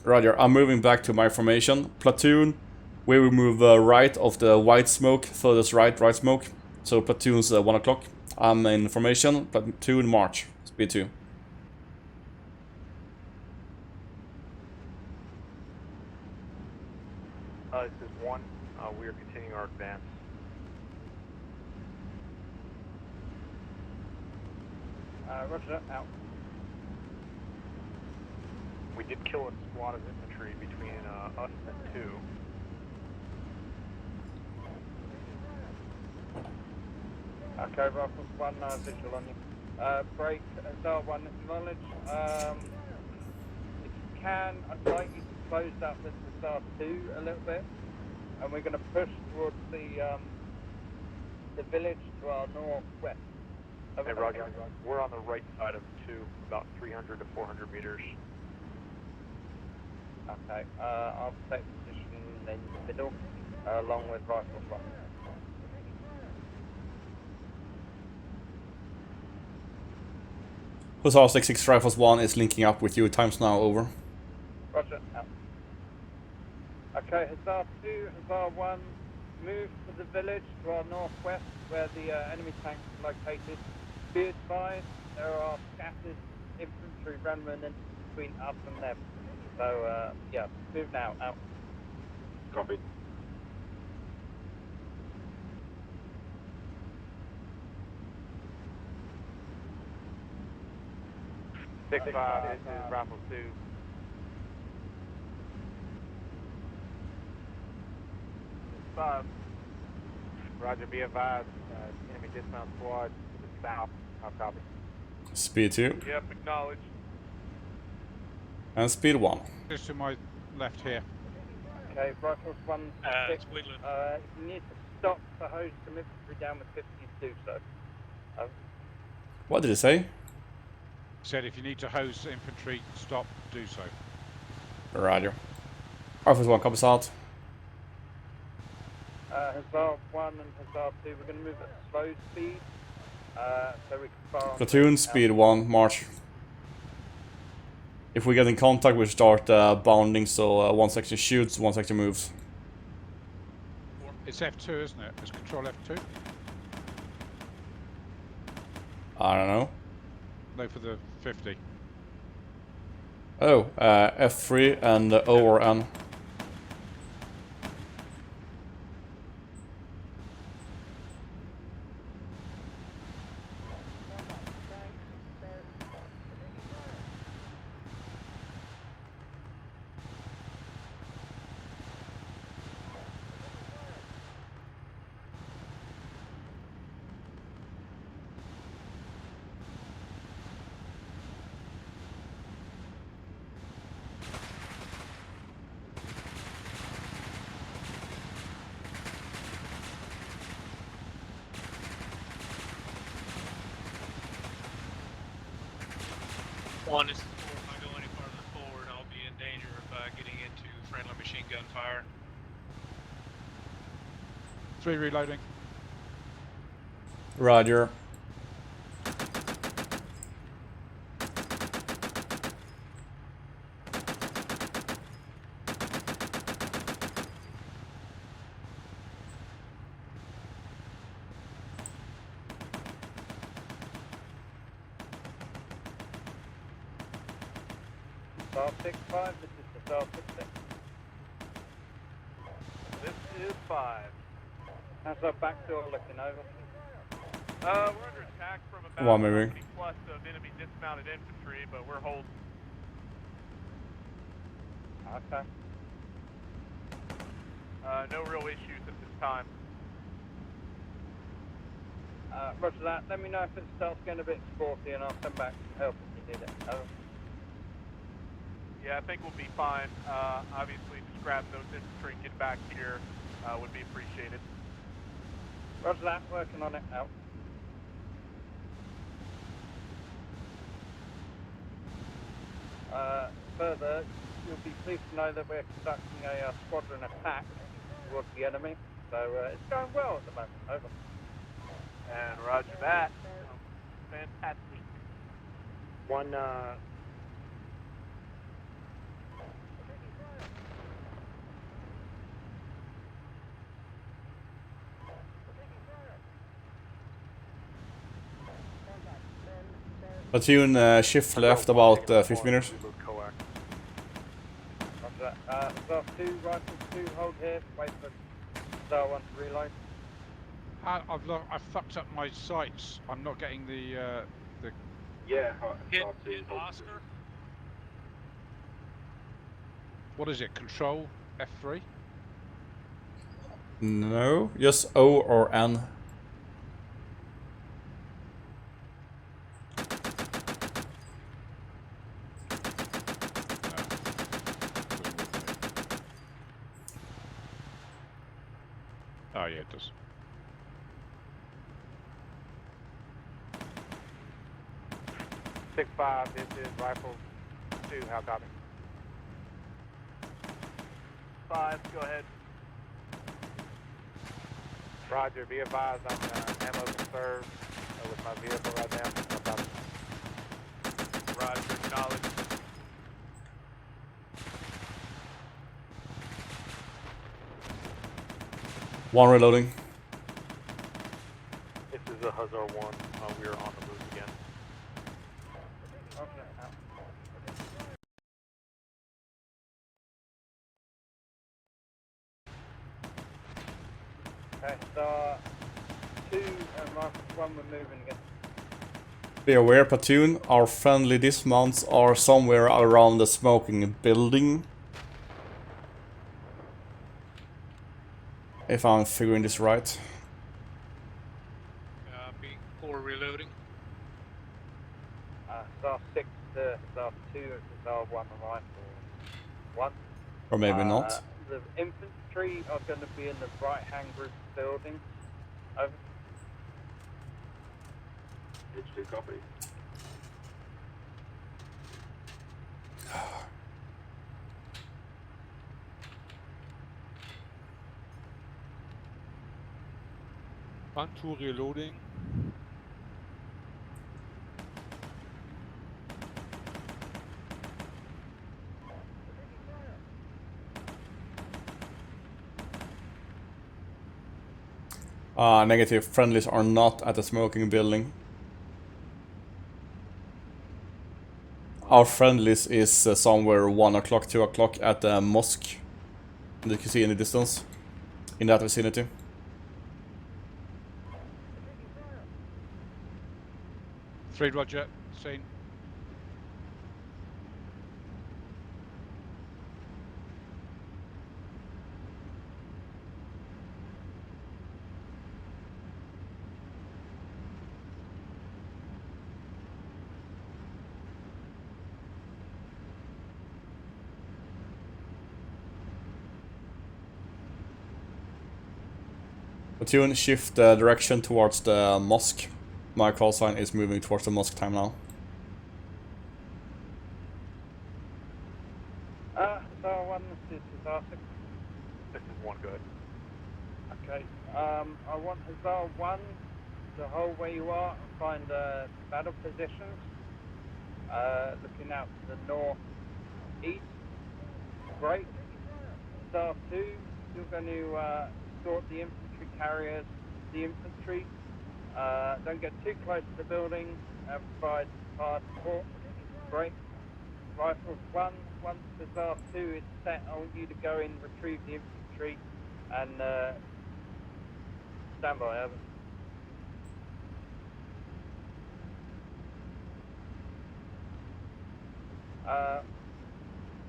Roger, I'm moving back to my formation. Platoon, we will move right of the white smoke, furthest right smoke. So platoon's 1 o'clock. I'm in formation, platoon march, speed 2. This is 1. We are continuing our advance. Roger, out. We did kill a squad of infantry between us and 2. Okay, Rifles 1, visual on you. Break, Hussar 1, acknowledge. If you can, I'd like you to close up this Hussar 2 a little bit. And we're going to push towards the village to our northwest. Hey, Roger. We're on the right side of 2, about 300 to 400 meters. Okay, I'll take position in the middle, along with Rifles 1. Hussar 66 Rifles 1 is linking up with you. Time's now over. Roger, out. Okay, Hussar 2, Hussar 1, move to the village to our northwest where the enemy tanks are located. Be advised, there are scattered infantry remnants between us and them. So, yeah, move now, out. Copy. Six 5, this is Rifle 2. Five. Roger, be advised, enemy dismount squad to the south. I'll copy. Speed 2. Yep, acknowledged. And speed 1. Just to my left here. Okay, Rifles 1, 6. It's wiggling. If you need to stop to hose some infantry down with 50, do so. What did it say? Said if you need to hose infantry, stop, do so. Roger. Rifles 1 copies out. Hussar 1 and Hussar 2, we're going to move at slow speed, so we can fire on... Platoon, speed 1, march. If we get in contact, we start bounding, so one section shoots, one section moves. It's F2, isn't it? It's control F2? I don't know. No, for the 50. Oh, F3 and O or N. One is if I go any farther forward, I'll be in danger of getting into friendly machine gun fire. 3 reloading. Roger. Hussar 6-5, this is Hussar 6-6. This is 5. How's our back door looking over? We're under attack from about One moving. 20 plus of enemy dismounted infantry, but we're holding. Okay. No real issues at this time. Roger that. Let me know if it starts getting a bit sporty and I'll send back some help if you need it. Over. Yeah, I think we'll be fine. Obviously, just grabbing those infantry and getting back here would be appreciated. Roger that. Working on it. Out. Further, you'll be pleased to know that we're conducting a squadron attack towards the enemy. So it's going well at the moment. Over. And roger that. Fantastic. One, Platoon, shift left about 50 meters. Roger that. Hussar 2, Rifles 2, hold here. Wait for Hussar 1 to reload. I've fucked up my sights. I'm not getting the Yeah, Hit Oscar. What is it? Control F3? No, just O or N. Oh yeah, it does. Six 5, this is Rifle 2, how copy? 5, go ahead. Roger, be advised I'm ammo conserved with my vehicle right now. How copy? Roger, acknowledge. One reloading. This is a HUSSAR 1. We are on the move again. Okay, so 2 and Rifle 1 we're moving again. Be aware, platoon, our friendly dismounts are somewhere around the smoking building. If I'm figuring this right. Copy. 4 reloading. Star 6 to Star 2 and Star 1 and Rifle 1. Or maybe not. The infantry are going to be in the right-hand group building. Over. H2 copy. One, two, reloading. Negative. Friendlies are not at the smoking building. Our friendlies is somewhere 1 o'clock, 2 o'clock at the mosque. You can see in the distance. In that vicinity. Three, Roger. Seen. Platoon, shift the direction towards the mosque. My call sign is moving towards the mosque time now. Star 1, this is Star 6. This is 1, go ahead. Okay, I want Star 1 to hold where you are and find battle positions. Looking out to the north-east. Great. Star 2, you're going to escort the infantry carriers, the infantry. Don't get too close to the building and provide fire support. Great. Rifles 1, once the Star 2 is set, I want you to go in, retrieve the infantry, and stand by, over.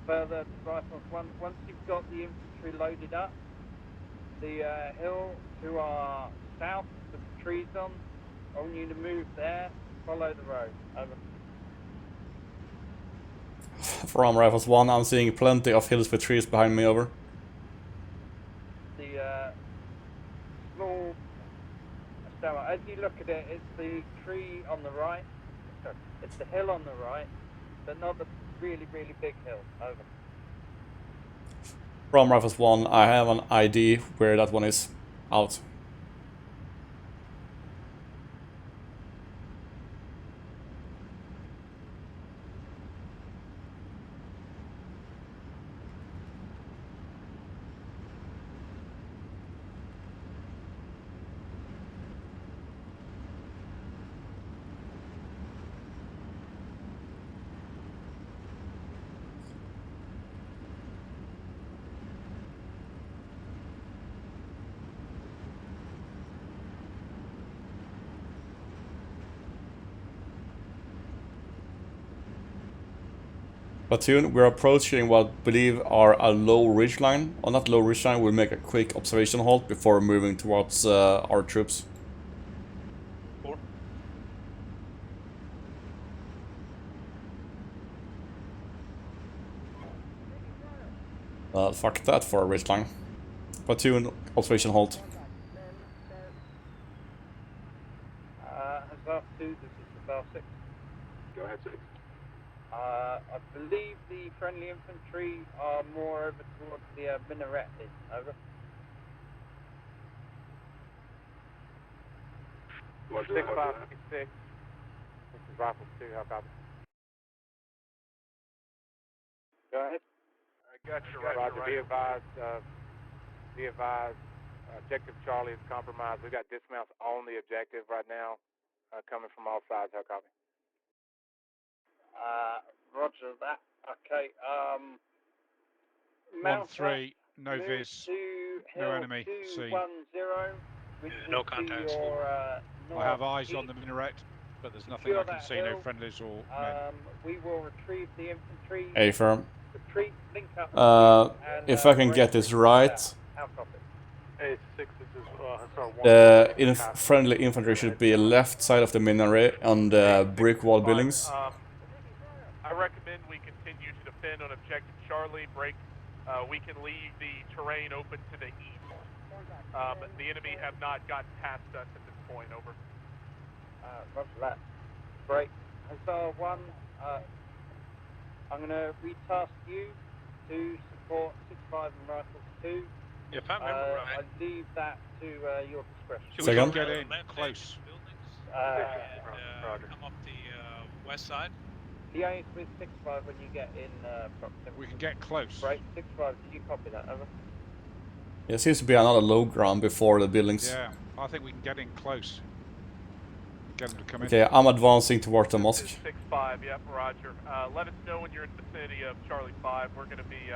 Further, Rifles 1, once you've got the infantry loaded up, the hill to our south with the trees on, I want you to move there, follow the road, over. From Rifles 1, I'm seeing plenty of hills with trees behind me, over. The small, as you look at it, it's the tree on the right, sorry, it's the hill on the right, but not the really, really big hill, over. From Rifles 1, I have an ID where that one is. Out. Platoon, we're approaching what I believe are a low ridgeline. On that low ridgeline, we'll make a quick observation halt before moving towards our troops. Fuck that for a ridgeline. Platoon, observation halt. Hussar 2, this is Hussar 6. Go ahead, 6. I believe the friendly infantry are more over towards the minaret. Over. Roger, 6566. This is Rifles 2, how copy? Go ahead. I got you. Roger, be advised, objective Charlie is compromised. We've got dismounts on the objective right now, coming from all sides, how copy? Roger that. Okay, 1-3, no vis, no enemy, seen. 210. No contacts. Your, I have eyes on the minaret, but there's nothing I can see, no friendlies or men. We will retrieve the infantry. A-firm. Retreat, link up. If I can get this right, Hey, 6, this is Hussar 1. friendly infantry should be left side of the minaret on the brick wall buildings. I recommend we continue to defend on objective Charlie. Break. We can leave the terrain open to the east. The enemy have not gotten past us at this point. Over. Roger that. Great. Hussar 1, I'm going to retask you to support 6.5 and Rifles 2. If I remember right. I leave that to your discretion. Should Second. we Get go in close buildings and come up the west side? Liaise with 6.5 when you get in proximity. We can get close. Great. 6.5, did you copy that? Over. There seems to be another low ground before the buildings. Yeah, I think we can get in close. Get them to come in. Okay, I'm advancing towards the mosque. 6-5, yep, Roger. Let us know when you're in the vicinity of Charlie 5. We're going to be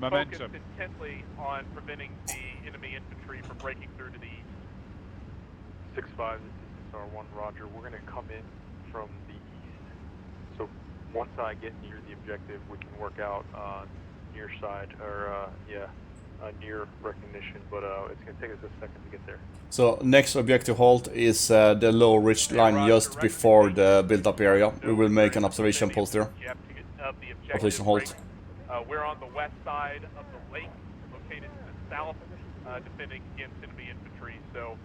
Momentum. focused intently on preventing the enemy infantry from breaking through to the east. 6-5, this is Hussar 1, Roger. We're going to come in from the east. So once I get near the objective, we can work out near side, or near recognition, but it's going to take us a second to get there. So next objective halt is the low ridge line just before the build-up area. We will make an observation post there. Observation halt. We're on the west side of the lake, located to the south, defending against enemy infantry. So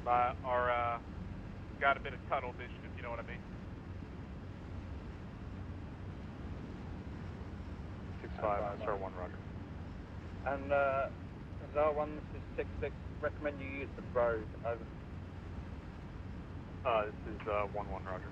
our got a bit of tunnel vision, if you know what I mean. 6-5, Hussar 1, Roger. And Hussar 1, this is 6-6. Recommend you use the road. Over. This is 1-1, Roger.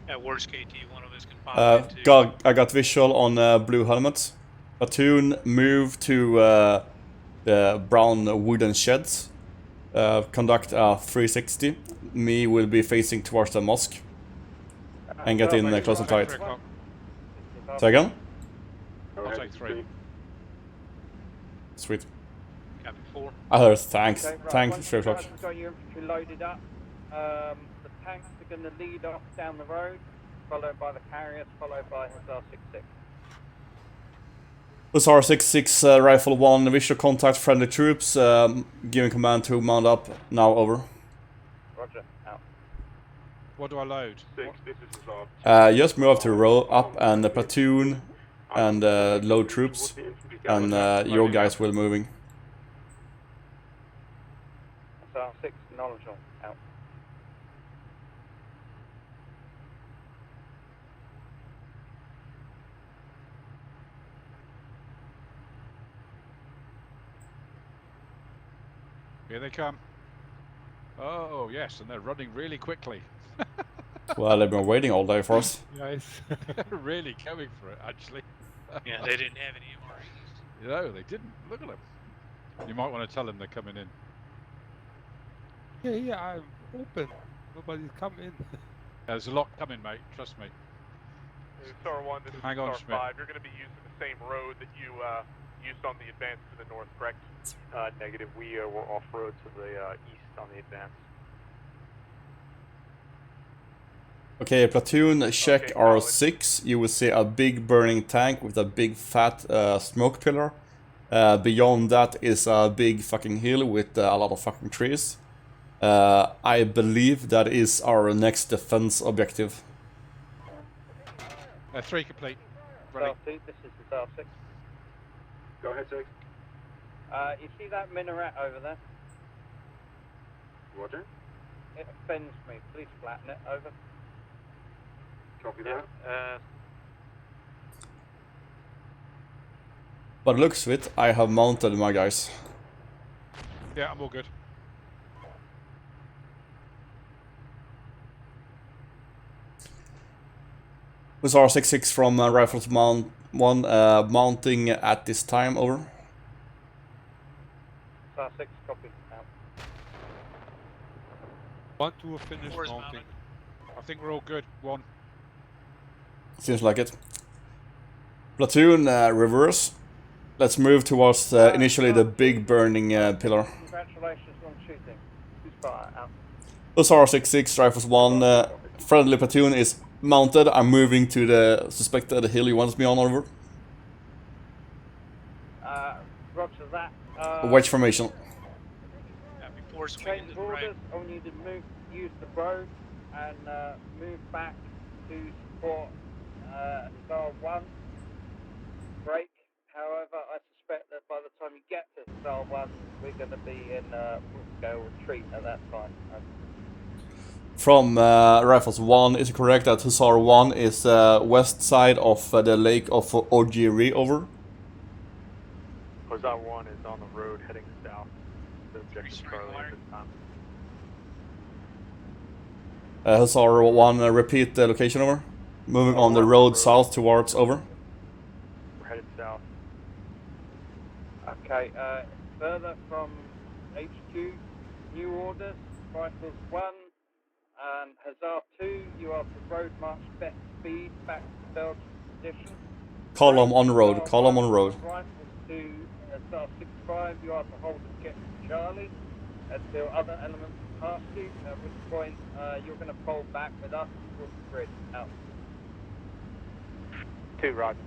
At worst, KT, one of us can pop into... I got visual on blue helmet. Platoon, move to the brown wooden sheds. Conduct a 360. Me will be facing towards the mosque. And get in close and tight. Second? I'll take 3. Sweet. Copy 4. I heard thanks. Okay, right. Thanks, Once 3 you guys o'clock. have got your infantry loaded up, the tanks are going to lead off down the road, followed by the carriers, followed by Hussar 6-6. Hussar 6-6, Rifle 1, visual contact, friendly troops. Giving command to mount up. Now over. Roger, out. What do I load? 6, this is Hussar. Just move up to row up and the platoon and load troops. And your guys will moving. Hussar 6, knowledge on, out. Here they come. Oh, yes, and they're running really quickly. Well, they've been waiting all day for us. Nice. They're really going for it, actually. Yeah, they didn't have any MREs. No, they didn't. Look at them. You might want to tell them they're coming in. Yeah, I'm open. Nobody's come in. There's a lot coming, mate. Trust me. Hussar 1, this is Hang on, Hussar Schmidt. 5. You're going to be using the same road that you use on the advance to the north, correct? Negative. We were off-road to the east on the advance. Okay, platoon, check Okay, R6. You will see a big burning tank with a big fat smoke pillar. Beyond that is a big fucking hill with a lot of fucking trees. I believe that is our next defense objective. 3 complete. Star 2, this is the Star 6. Go ahead, 6. You see that minaret over there? Roger. It offends me. Please flatten it. Over. Copy that. But looks of it, I have mounted my guys. Yeah, I'm all good. Hussar 66 from Rifles Mount 1, mounting at this time, over. Star 6, copy. Out. 1, 2 finished Four is mounting. I think we're all good. 1. Seems like it. Platoon, reverse. Let's move towards initially the big burning pillar. Congratulations on shooting. Who's fire? Out. Hussar 66, Rifles 1, friendly platoon is mounted. I'm moving to the suspected hill you want me on, over. Roger that. Wedge formation. Before swinging Change to the right. orders. I want you to use the road and move back to support Star 1. Break. However, I suspect that by the time you get to Star 1, we're going to be in full-scale retreat at that time. From Rifles 1, is it correct that Hussar 1 is west side of the lake of Ojiri, over? Hussar 1 is on the road heading south. The objective Charlie at this time. Hussar 1, repeat the location, over. Moving on the road south towards, over. We're headed south. Okay, further from HQ, new orders, Rifles 1 and Hussar 2, you are to road march best speed back to Belgian position. Column on road, column on road. Rifles 2, Star 65, you are to hold objective Charlie until other elements pass you, at which point you're going to fold back with us towards the bridge. Out. 2, Roger.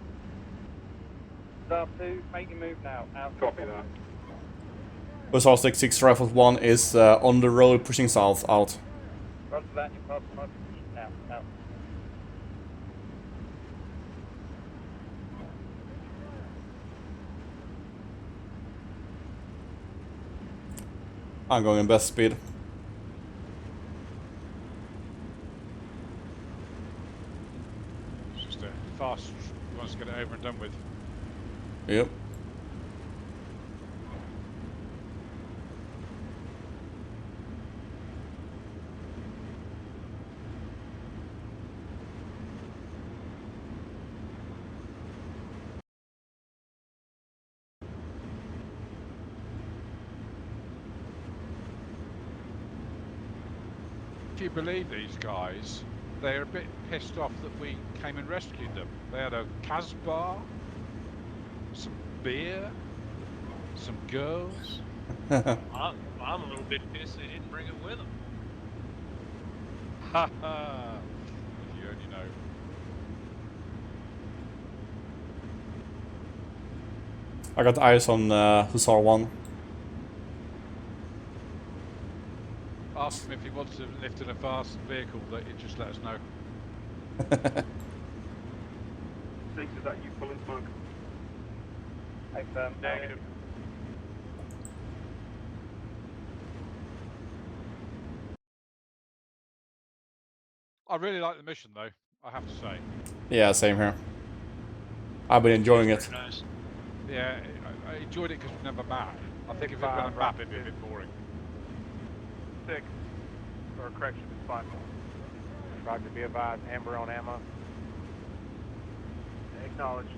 Star 2, make your move now. Out. Copy that. Hussar 66, Rifles 1 is on the road pushing south, out. Roger that, you pass my position now. Out. I'm going in best speed. It's just a fast. He wants to get it over and done with. Yep. If you believe these guys, they're a bit pissed off that we came and rescued them. They had a Casbah, some beer, some girls. I'm a little bit pissed they didn't bring it with them. Ha ha! If you only know. I got eyes on Hussar 1. Ask him if he wants to lift in a fast vehicle, that he just let us know. 6, is that you pulling smoke? Negative. I really like the mission though, I have to say. Yeah, same here. I've been enjoying it. Nice. Yeah, I enjoyed it because we never map. I think if it were on a map it'd be a bit boring. 6, or correction, it's 5. Roger, be advised, Amber on ammo. Acknowledged.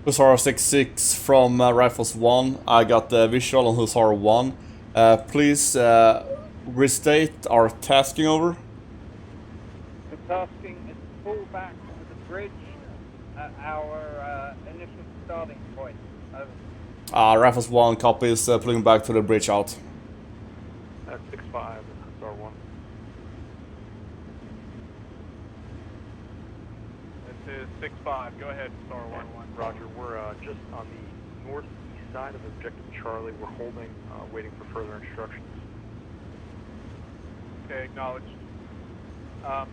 Hussar 66 from Rifles 1. I got the visual on Hussar 1. Please restate our tasking, over. The tasking is pull back to the bridge our initial starting point. Over. Rifles 1 copies, pulling back to the bridge out. That's 6-5, Hussar 1. This is 6-5. Go ahead, Star 1-1. Roger, we're just on the northeast side of Objective Charlie. We're holding, waiting for further instructions. Okay, acknowledged.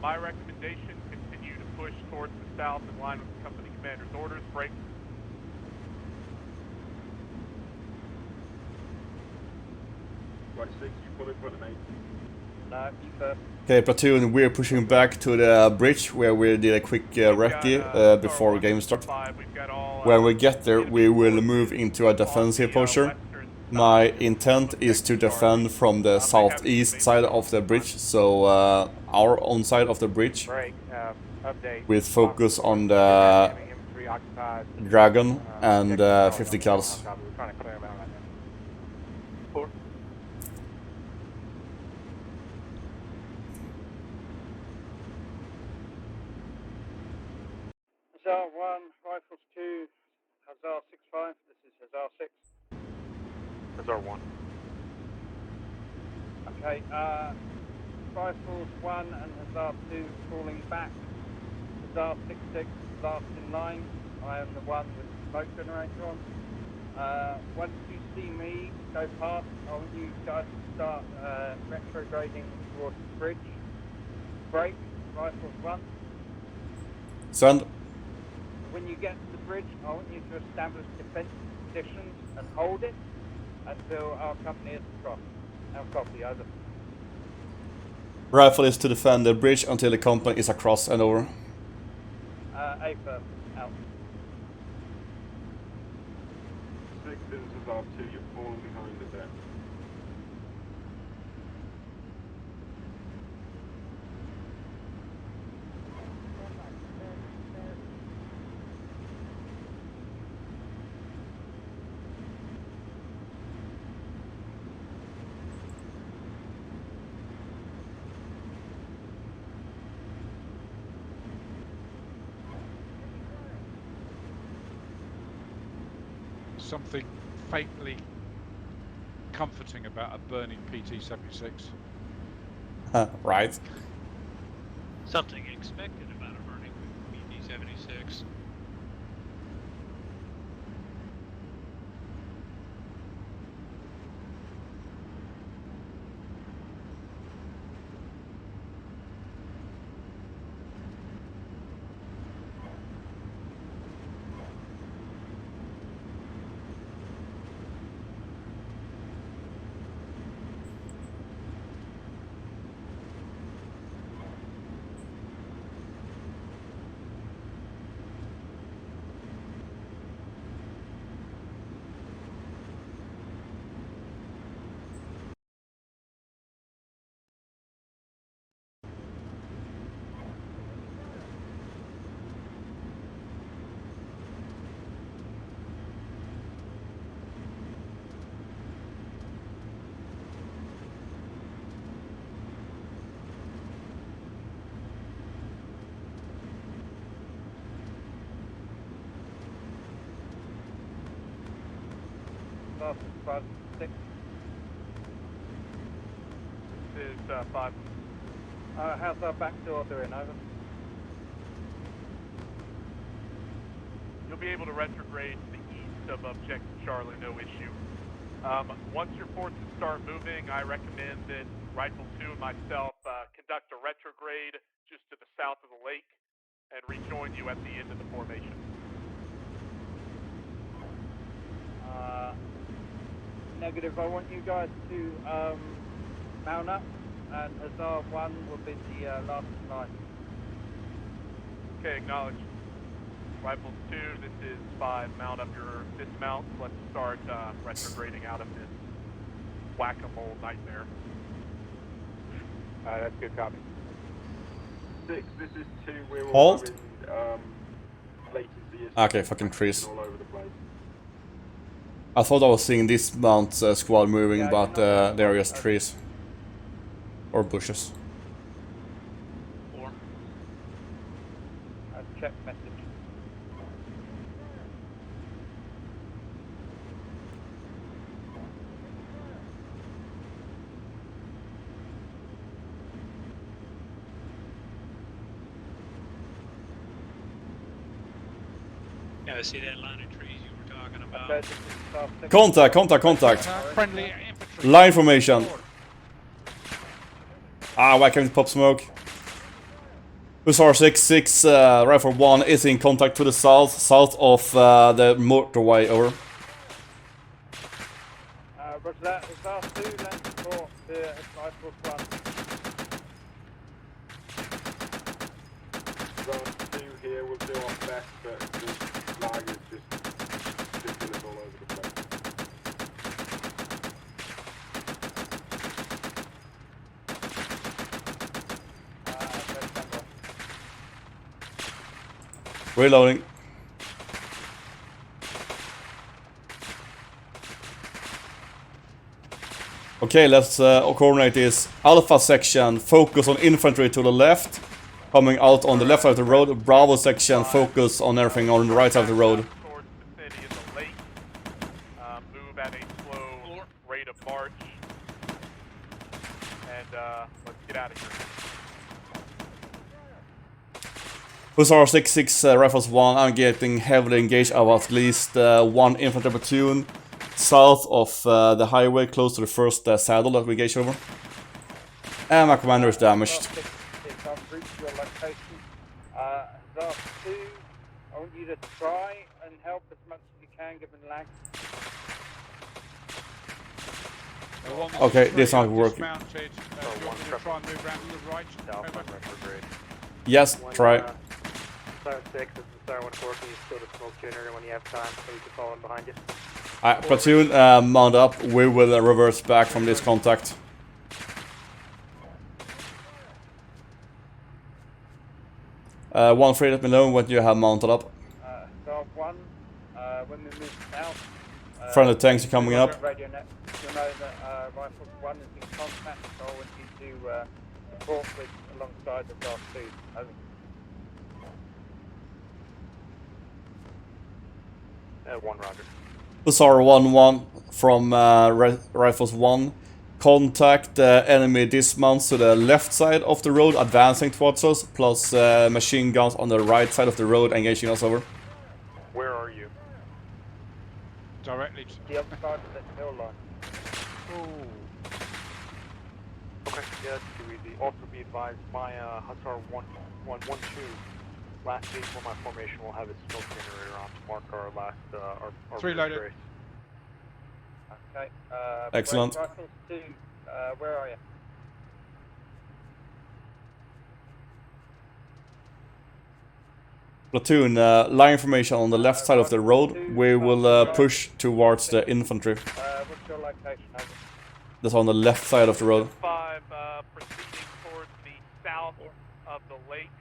My recommendation, continue to push towards the south in line with the company commander's orders. Break. Right, 6, you pull in front of me. No, you first. Okay, platoon, we're pushing back to the bridge where we did a quick recce before game start. When we get there, we will move into a defensive posture. My intent is to defend from the southeast side of the bridge, so our own side of the bridge, with focus on the Dragon and 50 cals. Hussar 1, Rifles 2, Hussar 6-5. This is Hussar 6. Hussar 1. Okay, Rifles 1 and Hussar 2 falling back. Hussar 6-6 last in line. I am the one with the smoke generator on. Once you see me go past, I want you guys to start retrograding towards the bridge. Break, Rifles 1. Send. When you get to the bridge, I want you to establish defensive positions and hold it until our company is across. Now copy, over. Rifle is to defend the bridge until the company is across and over. A first, out. 6, this is Hussar 2, you're falling behind a bit. Something fatally comforting about a burning PT-76. Right. Something expected about a burning PT-76. Hussar 6. This is 5. How's our back door doing, over? You'll be able to retrograde to the east of Objective Charlie, no issue. Once your forces start moving, I recommend that Rifle 2 and myself conduct a retrograde just to the south of the lake and rejoin you at the end of the formation. Negative. I want you guys to mount up, and Hussar 1 will be the last in line. Okay, acknowledged. Rifles 2, this is 5. Mount up your dismounts. Let's start retrograding out of this whack-a-mole nightmare. That's good copy. 6, this is 2, we're Halt. allowing latency issues. Okay, fucking trees. All over the place. I thought I was seeing this mount squad moving, Yeah, but you're not they're just trees. Or bushes. 4. Check message. See that line of trees you were talking about? Okay, this is Star 6. Contact. Friendly infantry. Line formation. Ah, why can't it pop smoke? Hussar 66, Rifle 1 is in contact to the south of the motorway, over. Roger that. Hussar 2, land support to Rifles 1. Zone 2 here will do our best, but the flag is just ridiculous all over the place. Reloading. Okay, let's coordinate this. Alpha section, focus on infantry to the left. Coming out on the left side of the road. Bravo section, focus on everything on the right side of the road. Towards the city and the lake. Move at a slow rate of march. And let's get out of here. Hussar 66, Rifles 1, I'm getting heavily engaged of at least one infantry platoon south of the highway, close to the first saddle that we engaged over. And my commander is damaged. It's on route to your location. Hussar 2, I want you to try and help as much as you can given lag. Okay, this is not working. Do you want me to try and move around to the right? Yes, try. Star 6, this is Star 1-4. Can you steal the smoke generator when you have time so we can follow in behind you? Platoon, mount up. We will reverse back from this contact. One free, let me know when you have mounted up. Hussar 1, when we move south. Friendly tanks are coming up. Radio net, you'll know that Rifle 1 is in contact, so I want you to support with alongside the Hussar 2. Over. One roger. Hussar 1-1 from Rifles 1. Contact enemy dismounts to the left side of the road, advancing towards us, plus machine guns on the right side of the road, engaging us over. Where are you? Directly. The other side of the hill line. Okay, yeah, that's too easy. Also be advised, my Hussar 112 last stage for my formation will have its smoke generator on to mark our last our Three loaded. race. Okay. Excellent. Rifles 2, where are you? Platoon, line formation on the left side of the road. We will push towards the infantry. What's your location? Over. That's on the left side of the road. 5 proceeding towards the south of the lake,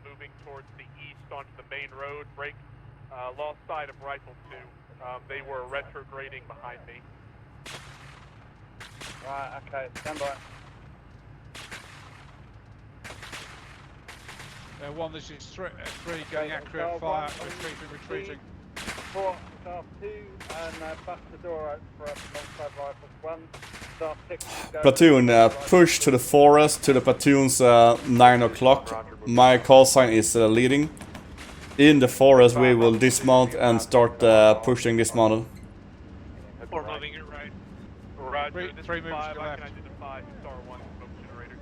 moving towards the east onto the main road. Break, lost sight of Rifle 2. They were retrograding behind me. Right, okay, stand by. One, this is three going accurate fire, retreating. Support Star 2 and bust the door open for us alongside Rifles 1. Star 6 go. Platoon, push to the forest to the platoon's 9 o'clock. My call sign is leading. In the forest we will dismount and start pushing dismounted. Or moving it right. Roger, this three is moves 5, to I left. can identify Star 1 smoke generator.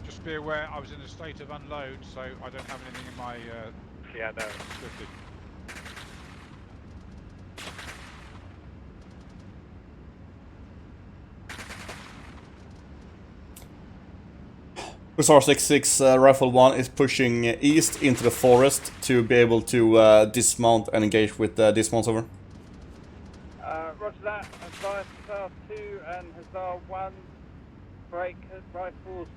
Just be aware, I was in a state of unload, so I don't have anything in my Yeah, no. 50. Hussar 66 Rifle 1 is pushing east into the forest to be able to dismount and engage with dismounts over. Roger that. Hussar 2 and Hussar 1. Break. Rifles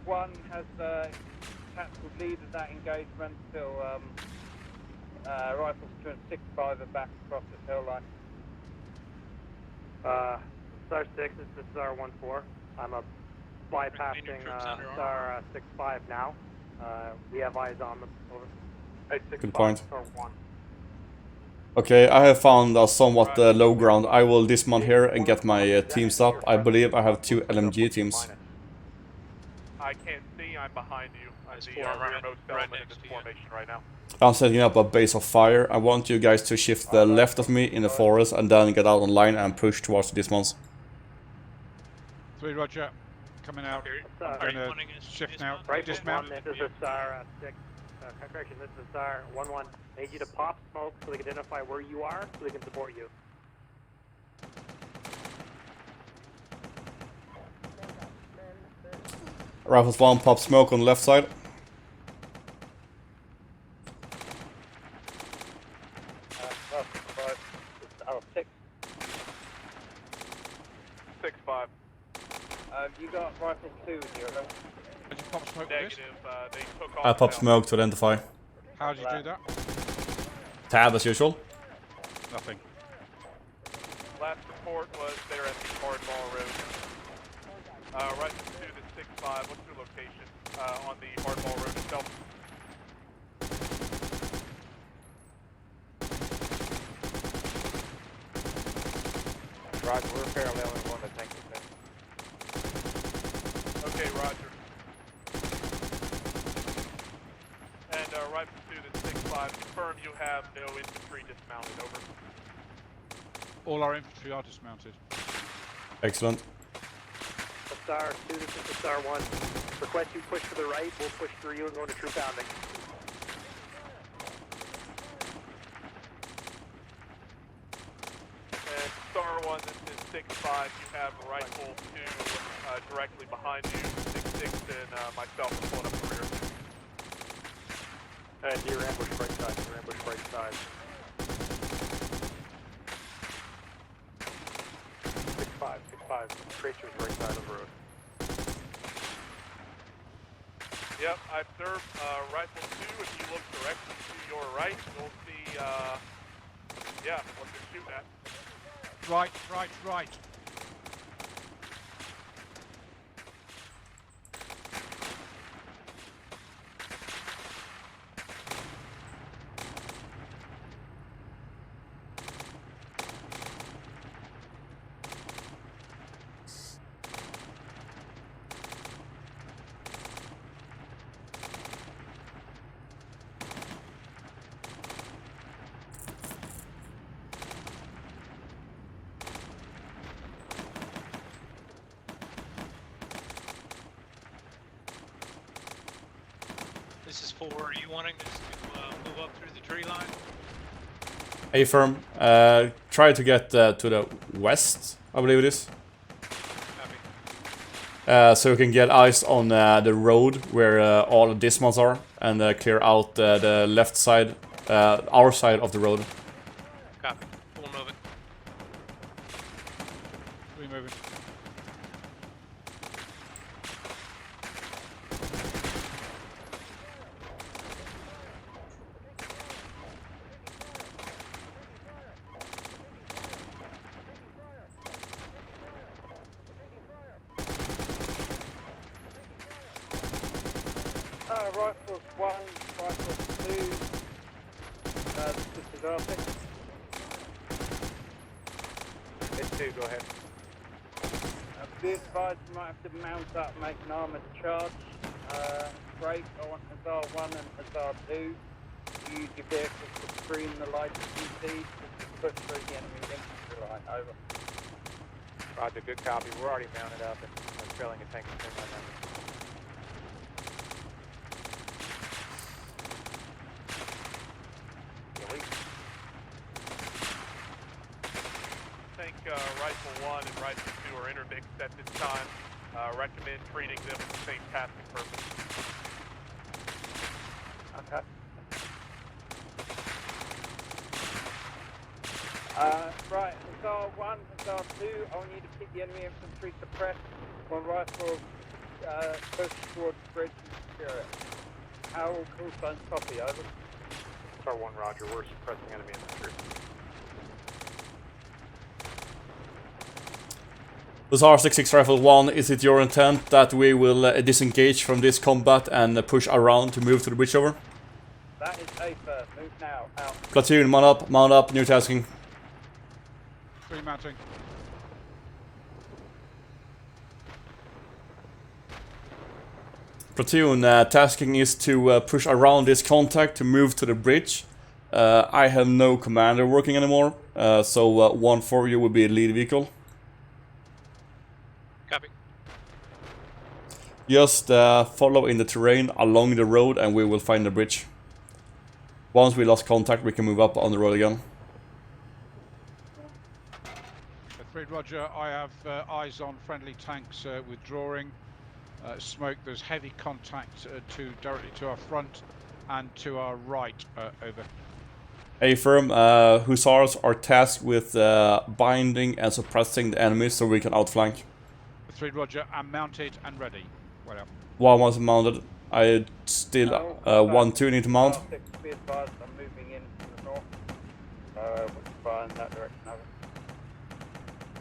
1 has tactical lead of that engagement till Rifles 2 and 65 are back across the hill line. Star 6, this is Star 1-4. I'm bypassing Star 6-5 now. We have eyes on them. Over. Good point. Star 1. Okay, I have found a somewhat low ground. I will dismount here and get my teams up. I believe I have 2 LMG teams. I can't see. I'm behind you. I'm There's the four right rearmost element in next this to you. formation right now. I'm setting up a base of fire. I want you guys to shift the left of me in the forest and then get out on line and push towards the dismounts. 3 Roger. Coming out. I'm Are you going wanting to us to shift now. Right, Dismount. one, this is HUSSAR 6. Correction, this is HUSSAR 1-1. I need you to pop smoke so they can identify where you are so they can support you. Rifles 1, pop smoke on the left side. Oh, 6. 6-5. You got rifle 2 with you, right? Did you pop smoke with this? Negative. They took off. I pop smoke to identify. How did you do that? Tab as usual. Nothing. Last report was there at the Hardball Road. Right to the 6-5. What's your location on the Hardball Road itself? Roger, we're paralleling one of the tanks. Okay, Roger. And right to the 6-5. Confirm you have no infantry dismounted. Over. All our infantry are dismounted. Excellent. HUSSAR 2, this is HUSSAR 1. Request you push to the right, we'll push through you and go into troop bounding. And Star 1, this is 6-5. You have rifle 2 directly behind you. 6-6 and myself are pulling up the rear. And near ambush right side, near ambush right side. 6-5, Tracer's right side of the road. Yep, I observed rifle 2. If you look directly to your right, you'll see, yeah, what they're shooting at. Right. This is 4. Are you wanting us to move up through the tree line? A firm. Try to get to the west, I believe it is. So we can get eyes on the road where all the dismounts are and clear out the left side, our side of the road. Copy. Full moving. Moving. Rifles 1, rifles 2. This is Arctic. It's 2, go ahead. Be advised you might have to mount up and make an armoured charge. Break, I want HUSSAR 1 and HUSSAR 2. Use your vehicles to screen the light you see to push through the enemy infantry line. Over. Roger, good copy. We're already mounted up and trailing a tank of 10 right now. I think rifle 1 and rifle 2 are intermixed at this time. Recommend treating them with the same tasking purpose. Okay. Right, HUSSAR 1, HUSSAR 2, I want you to keep the enemy infantry suppressed while rifles push towards the bridge and secure it. How will call signs copy, over? HUSSAR 1, Roger, we're suppressing enemy infantry. HUSSAR 66 Rifle 1, is it your intent that we will disengage from this combat and push around to move to the bridge over? That is A first. Move now. Out. Platoon, mount up, new tasking. 3 mounting. Platoon, tasking is to push around this contact to move to the bridge. I have no commander working anymore, so one for you will be a lead vehicle. Copy. Just follow in the terrain along the road and we will find the bridge. Once we lost contact, we can move up on the road again. 3 Roger, I have eyes on friendly tanks withdrawing. Smoke, there's heavy contact directly to our front and to our right, over. Affirm, Hussars are tasked with binding and suppressing the enemies so we can outflank. 3 Roger, I'm mounted and ready. Well, One was mounted. I still 1-2 need to mount. I'm moving in from the north. We'll fire in that direction.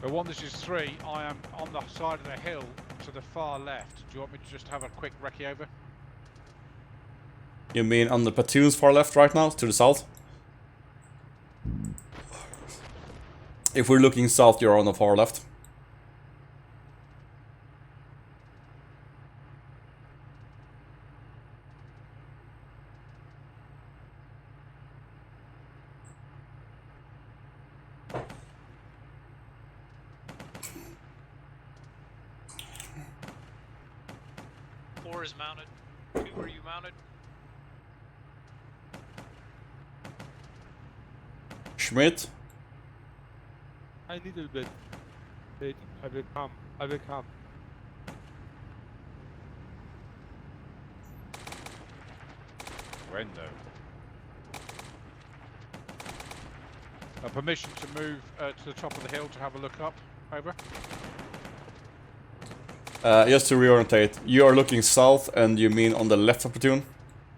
Over. 1, this is 3. I am on the side of the hill to the far left. Do you want me to just have a quick recce over? You mean on the platoon's far left right now, to the south? If we're looking south, you're on the far left. Is mounted. 2, are you mounted? Schmidt? I need a bit. Wait, I will come. I will come. When though? Permission to move to the top of the hill to have a look up. Over. Just to reorientate, you are looking south and you mean on the left of platoon?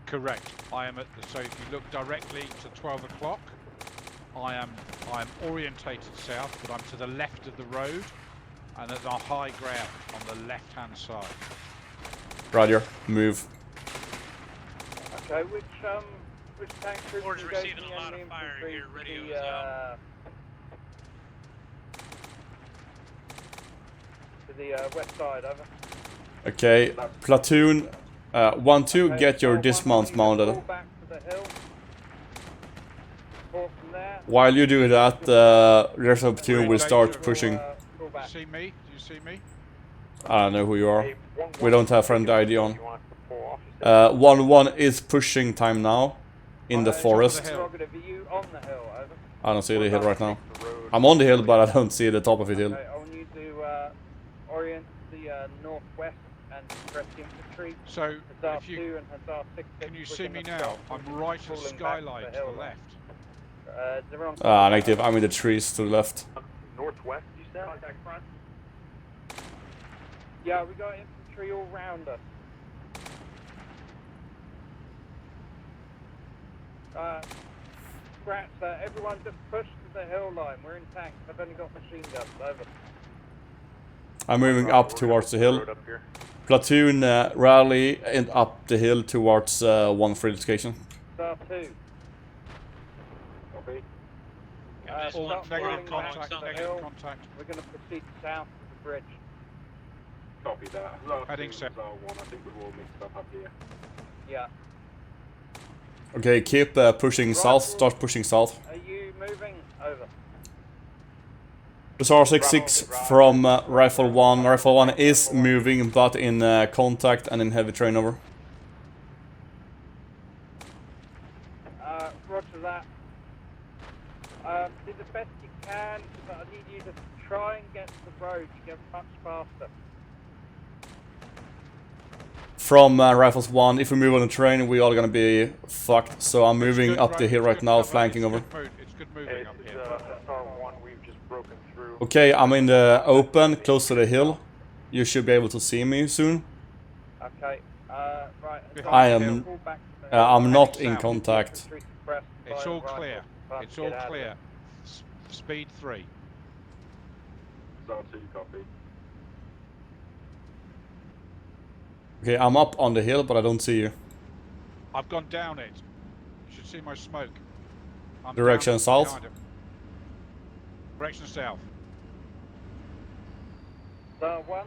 Correct. I am at the, so if you look directly to 12 o'clock, I am orientated south, but I'm to the left of the road and at the high ground on the left hand side. Roger, move. Okay, which tank troops Ford's are receiving engaging a lot enemy of fire infantry here. to Radio the, is out. To the west side, over. Okay, platoon 1-2, get your dismounts mounted. Pull back to the hill. Pull from there. While you do that, the rest of the platoon will start pushing. See me? Do you see me? I don't know who you are. We don't have friend ID on. 1-1 is pushing time now in the forest. Are you on the hill, over? I don't see the hill right now. I'm on the hill, but I don't see the top of the hill. Okay, I want you to orient the northwest and press the infantry. So, Hussar if you 2 and Hussar 6. can you see me now? I'm right at skyline to the left. They're on Negative. I'm in the trees to the left. Northwest, you said? Contact front. Yeah, we got infantry all round us. Scratch that. Everyone just push to the hill line. We're in tanks. I've only got machine guns. Over. I'm moving up towards the hill. Platoon rally and up the hill towards 1 fortification. Star 2. Copy. All negative falling back contact, to the negative hill. contact. We're going to proceed south to the bridge. Copy that. Heading south. I think we're all mixed up here. Yeah. Okay, keep pushing south. Start pushing south. Are you moving? Over. Hussar 6-6 from Rifle 1. Rifle 1 is moving, but in contact and in heavy terrain, over. Roger that. Do the best you can, but I need you to try and get to the road. You get much faster. From Rifles 1, if we move on the train, we are gonna be fucked. So I'm moving up the hill right now, flanking over. It's good moving up here. SR1, we've just broken through. Okay, I'm in the open, close to the hill. You should be able to see me soon. Okay. Right. I am. I'm not in contact. It's all clear. It's all clear. Speed 3. Star 2, copy. Okay, I'm up on the hill, but I don't see you. I've gone down it. You should see my smoke. I'm Direction down south? behind it. Direction south. Star 1.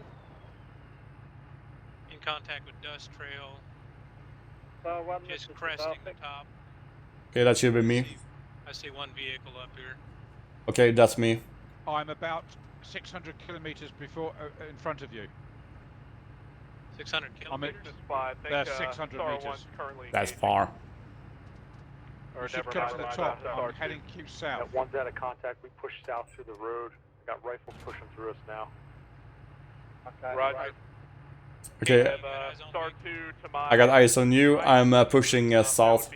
contact with Dust Trail. Star 1, this Just is cresting the Arctic. top. Okay, that should be me. I see one vehicle up here. Okay, that's me. I'm about 600 kilometers before in front of you. 600 kilometers? There's 600 Star meters. 1's currently That's engaging. far. You should come to the top. I'm heading due south. Yeah, one's out of contact. We push south through the road. We got rifles pushing through us now. Okay. Roger. Right. Okay, Star 2 to my... I got eyes on you. I'm pushing south.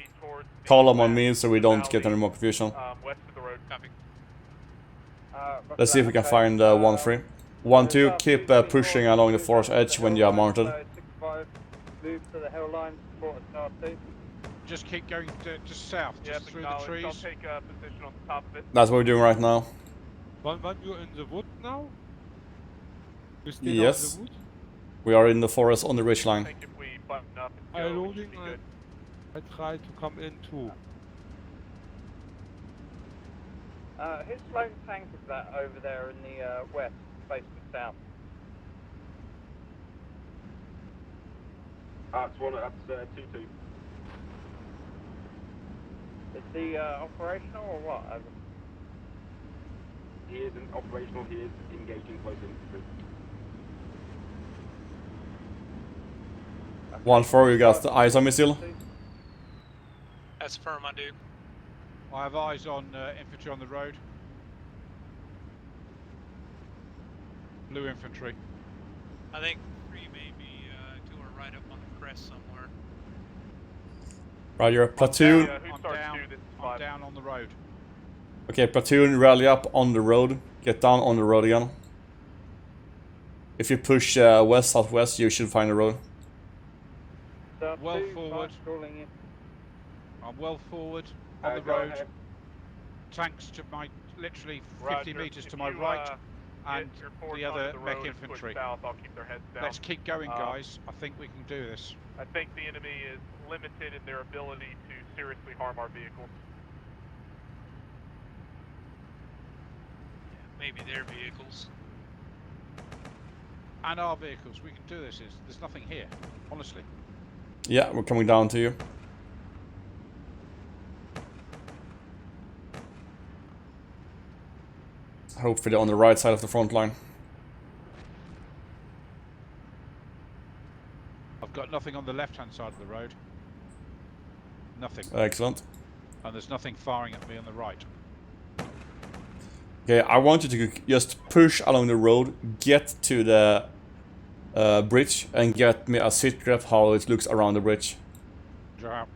Column on me so we don't get any more confusion. West of the road. Copy. Let's see if we can find 1-3. 1-2, keep pushing along the forest edge when you are mounted. 65, move to the hill line, support at Star 2. Just keep going just south, just through the trees. I'll take a position on the top of it. That's what we're doing right now. When you're in the wood now? You still Yes. in the wood? We are in the forest on the ridge I line. think if we button up and I go, we loading. should be good. I try to come in too. Whose lone tank is that over there in the west, facing south? That's 2-2. Is he operational or what? Over? He isn't operational, he is engaging close infantry. 1-4, you got the eyes on me still? That's firm, I do. I have eyes on infantry on the road. Blue infantry. I think 3 may be to our right up on the crest somewhere. Roger, platoon. I'm down on the road. Okay, platoon, rally up on the road. Get down on the road again. If you push west-southwest, you should find the road. Well forward. I'm well forward on the road. Tanks to my literally 50 meters to my right, and the other mech infantry. South, I'll keep their heads down. Let's keep going, guys. I think we can do this. I think the enemy is limited in their ability to seriously harm our vehicles. Maybe their vehicles. And our vehicles. We can do this. There's nothing here, honestly. Yeah, we're coming down to you. Hopefully on the right side of the front line. I've got nothing on the left-hand side of the road. Nothing. Excellent. And there's nothing firing at me on the right. Okay, I want you to just push along the road, get to the bridge, and get me a sit graph how it looks around the bridge. Drop.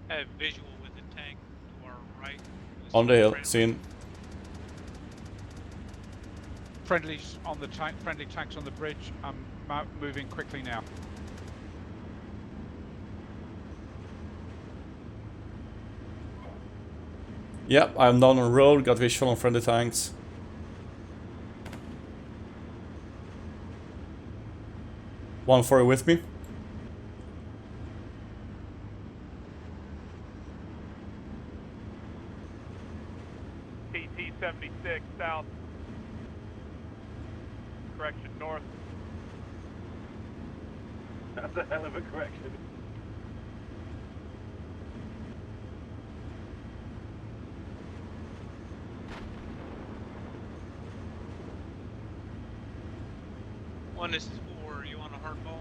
I have visual with the tank to our right. On the hill, seen. Friendlies on the tank. Friendly tanks on the bridge. I'm moving quickly now. Yep, I'm down on the road, got visual on friendly tanks. One for you with me. TT 76 south. Correction north. That's a hell of a correction. One, this is 4. Are you on a hardball?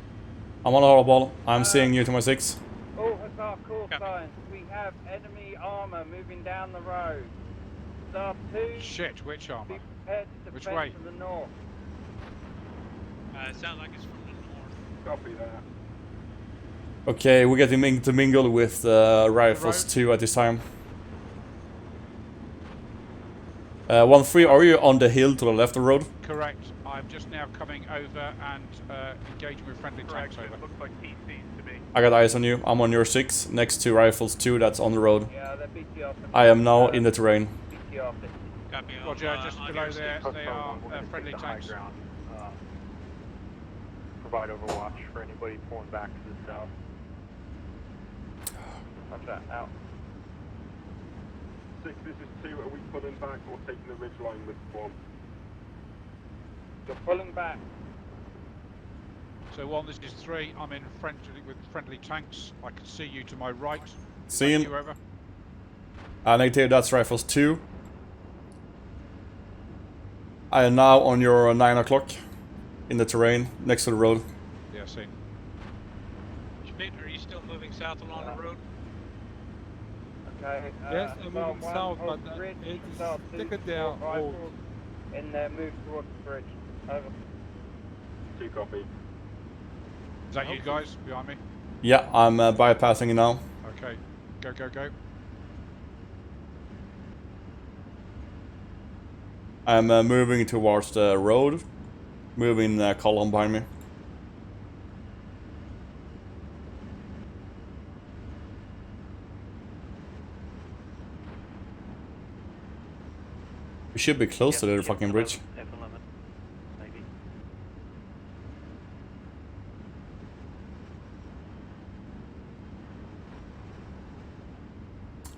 I'm on a hardball. I'm seeing you to my 6. All HUSSAR call signs. We have enemy armor moving down the road. Star 2. Shit, which armor? Be prepared to Which defend way? to the north. It sounds like it's from the north. Copy that. Okay, we're getting to mingle with rifles too at this time. 1-3, are you on the hill to the left of the road? Correct. I'm just now coming over and engaging with friendly tanks over. Looks like TCs to me. I got eyes on you. I'm on your 6, next to rifles 2 that's on the road. Yeah, they're BTR. I am now in the terrain. BTR 50. Copy. Roger, just below there, they are friendly tanks. Provide overwatch for anybody pulling back to the south. Roger, out. 6, this is 2. Are we pulling back or taking the ridge line with 1? You're pulling back. So 1, this is 3. I'm in friendly with friendly tanks. I can see you to my right. Is that Seen. you, over? Negative, that's Rifles 2. I am now on your 9 o'clock in the terrain next to the road. Yeah, seen. Schmidt, are you still moving south along the road? Okay. Yes, I'm moving Hussar south, one, hold but bridge. it is Hussar 2, secondary support road. rifles in their move towards the bridge. Over. 2 copy. Is that you guys behind me? Yeah, I'm bypassing it now. Okay. Go, go, go. I'm moving towards the road. Moving column behind me. We should be close to the fucking bridge. F11, maybe.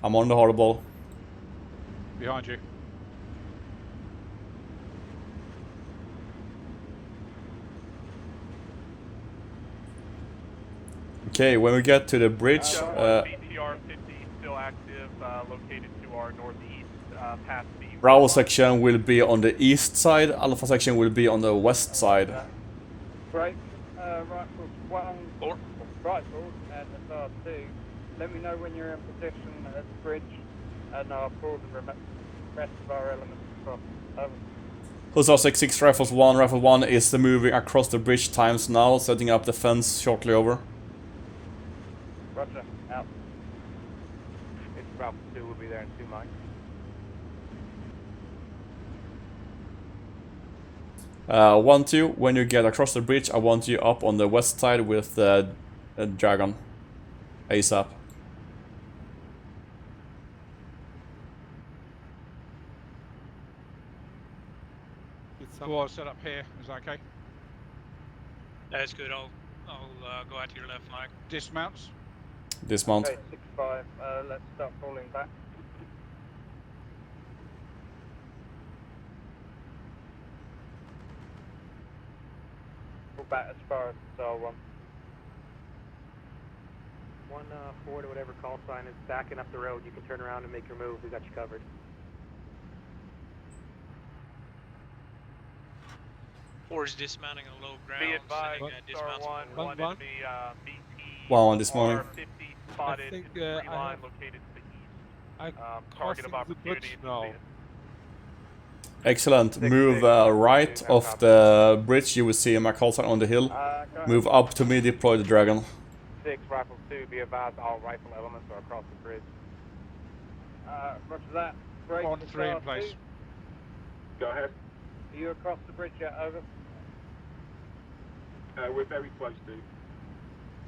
I'm on the hardball. Behind you. Okay, when we get to the bridge, BTR 50 still active, located to our northeast, past the Bravo section will be on the east side, Alpha section will be on the west side. Break, rifles 1, rifles, and Hussar 2. Let me know when you're in position at the bridge, and I'll pull the rest of our elements across. Over. Hussar 66 Rifles 1, Rifle 1 is moving across the bridge times now, setting up the fence shortly over. Roger, out. It's Bravo 2, we'll be there in 2 miles. 1-2, when you get across the bridge, I want you up on the west side with a Dragon. ASAP. Well, I'll set up here. Is that okay? That's good. I'll go out to your left flank. Dismounts. Dismount. Okay, 6-5, let's start falling back. Pull back as far as Hussar 1. 1 forward or whatever call sign is backing up the road. You can turn around and make your move. We got you covered. Or is dismounting on low ground. Be advised, sending, Star dismounts 1, on one the road. enemy BT Wow, on this morning. R50 spotted think, in the tree I line have- located to the east. I'm Target crossing of the opportunity bridge is now. Excellent. Move right off the bridge, you will see my call sign on the hill. Move up to me, deploy the Dragon. 6, Rifle 2, be advised all rifle elements are across the bridge. Roger that. Break On 3 in Hussar place. 2. Go ahead. Are you across the bridge yet? Over. We're very close to.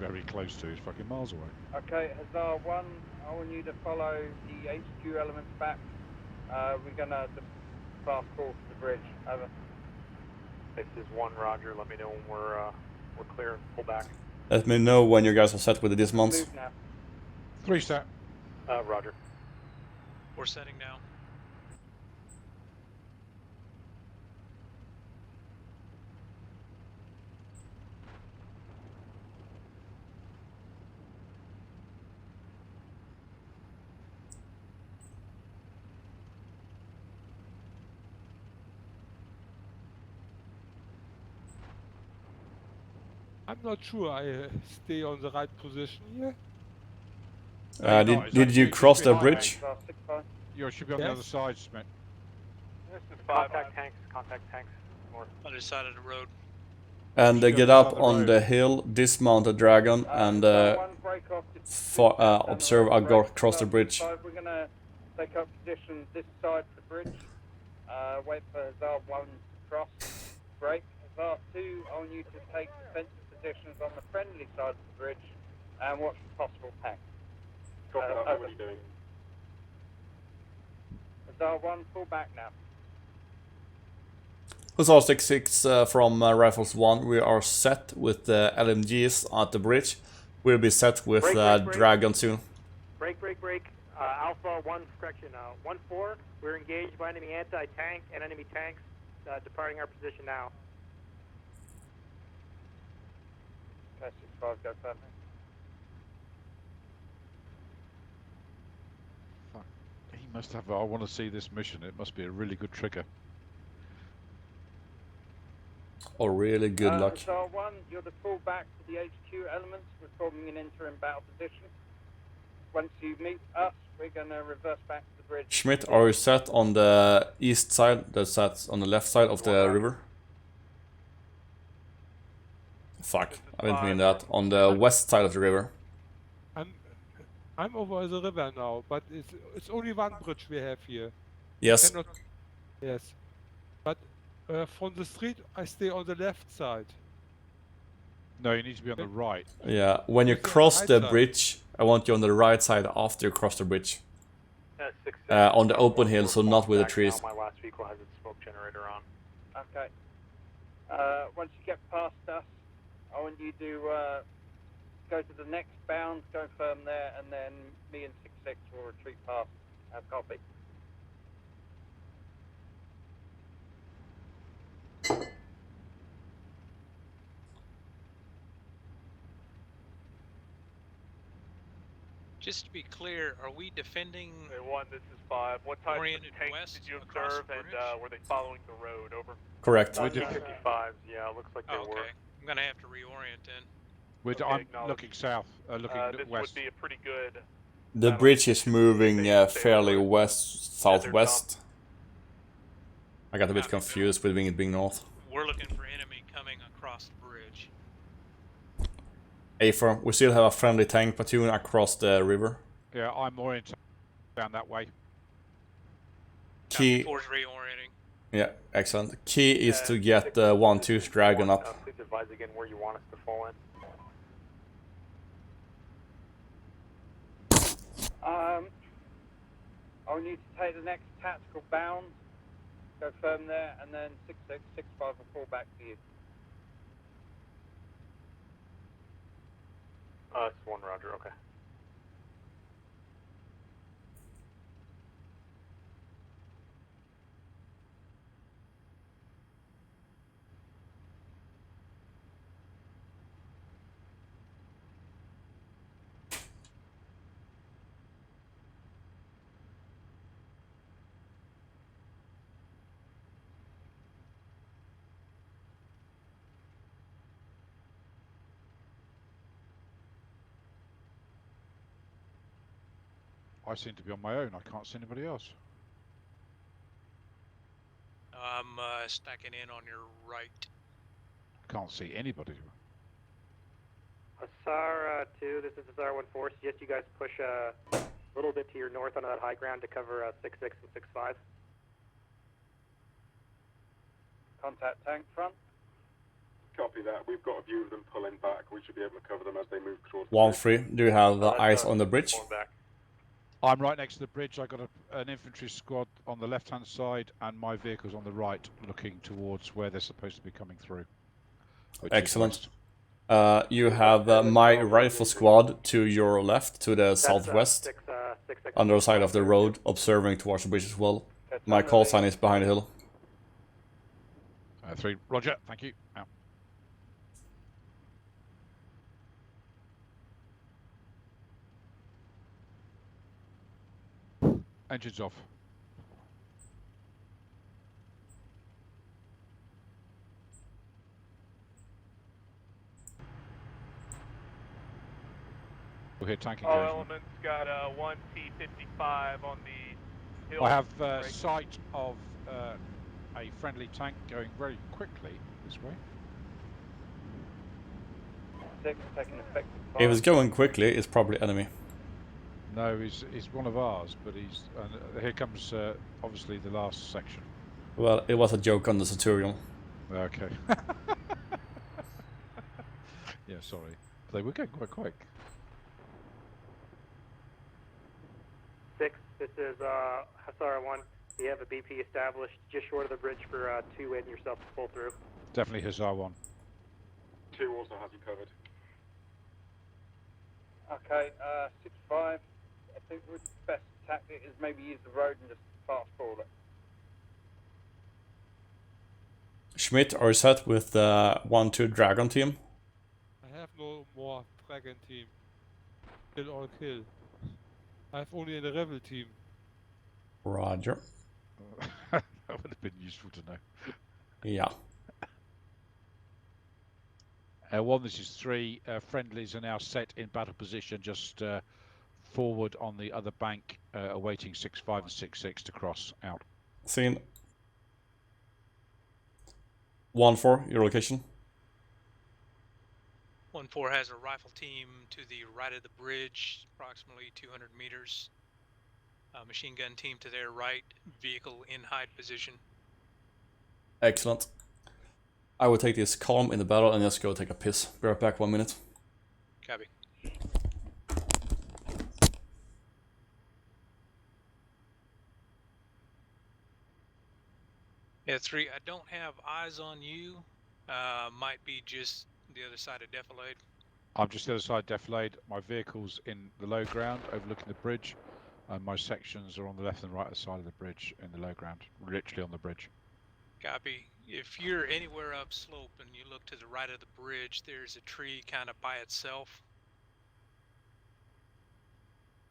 Very close to. He's fucking miles away. Okay, Hussar 1, I want you to follow the HQ elements back. We're gonna fast call to the bridge. Over. This is 1, Roger. Let me know when we're clear and pull back. Let me know when you guys are set with the dismounts. Move now. 3 set. Roger. We're setting now. I'm not sure I stay on the right position here. Did you cross the bridge? You should be on the other side, Smith. This is 5. Contact tanks. North. Other side of the road. And get up on the hill, dismount the Dragon, and observe I go across the bridge. We're gonna take up position this side of the bridge. Wait for Hussar 1 to cross. Break. Hussar 2, I want you to take defensive positions on the friendly side of the bridge and watch for possible tanks. Copy that. What are you doing? Hussar 1, pull back now. Hussar 66 from Rifles 1, we are set with the LMGs at the bridge. We'll be set with Dragon soon. break. Alpha 1, correction, 1-4. We're engaged by enemy anti-tank and enemy tanks departing our position now. Okay, 6-5, go firm. Fuck. He must have. I want to see this mission. It must be a really good trigger. Or really good luck. Hussar 1, you're the fullback to the HQ elements. We're forming an interim battle position. Once you meet us, we're going to reverse back to the bridge. Schmidt, are you set on the east side? That's set on the left side of the river? Fuck, I didn't mean that. On the west side of the river. I'm over the river now, but it's only one bridge we have here. Yes. Yes. But from the street, I stay on the left side. No, you need to be on the right. Yeah, when you cross the bridge, I want you on the right side after you cross the bridge. On the open hill, so not with the trees. My last vehicle has its smoke generator on. Okay. Once you get past us, I want you to go to the next bound, go firm there, and then me and 6-6 will retreat past. Copy. Just to be clear, are we defending? Okay, 1, this is 5. What type of Oriented tanks west did you across observe, the and bridge? were they following the road? Over. Correct. We did 55s, yeah, it looks like they Oh, okay. were. I'm gonna have to reorient then. I'm looking south, looking this west. would be a pretty good. The bridge is moving fairly west-southwest. I got a bit confused between it being north. We're looking for enemy coming across the bridge. A4, we still have a friendly tank platoon across the river. Yeah, I'm oriented down that way. Key. Force reorienting. Yeah, excellent. Key is to get the 1-2 dragon up. Please advise again where you want us to fall in. I'll need to take the next tactical bound, go firm there, and then 6-6, 6-5 will fall back to you. It's 1, Roger, okay. I seem to be on my own. I can't see anybody else. I'm stacking in on your right. I can't see anybody. Hussar 2, this is Hussar 1-4. Suggest you guys push a little bit to your north onto that high ground to cover 6-6 and 6-5. Contact tank front. Copy that. We've got a view of them pulling back. We should be able to cover them as they move towards. 1-3, do you have eyes on the bridge? I'm right next to the bridge. I've got an infantry squad on the left-hand side, and my vehicle's on the right, looking towards where they're supposed to be coming through. Excellent. You have my rifle squad to your left, to the southwest, on the other side of the road, observing towards the bridge as well. My call sign is behind the hill. 3, Roger, thank you. Out. Engines off. We'll hear tank All engagement. elements got 1 T-55 on the hill. I have sight of a friendly tank going very quickly this way. 6, taking effective fire. If it's going quickly, it's probably enemy. No, he's one of ours, but he's. Here comes obviously the last section. Well, it was a joke on the Centurion. Okay. Yeah, sorry. They were getting quite quick. 6, this is Hussar 1. We have a BP established just short of the bridge for 2 and yourself to pull through. Definitely Hussar 1. 2 also has you covered. Okay, 6-5, think the best tactic is maybe use the road and just fast forward it. Schmidt, are you set with the 1-2 Dragon team? I have no more Dragon team. Kill or kill. I have only a Rebel team. Roger. That would have been useful to know. Yeah. This is 3. Friendlies are now set in battle position just forward on the other bank, awaiting 6-5 and 6-6 to cross out. Seen. 1-4, your location. 1-4 has a rifle team to the right of the bridge, approximately 200 meters. Machine gun team to their right, vehicle in hide position. Excellent. I will take this column in the battle and just go take a piss. Be right back, 1 minute. Copy. Yeah, 3, I don't have eyes on you. Might be just the other side of Defilade. I'm just the other side defilade. My vehicle's in the low ground overlooking the bridge, and my sections are on the left and right side of the bridge in the low ground, literally on the bridge. Copy. If you're anywhere upslope and you look to the right of the bridge, there's a tree kind of by itself.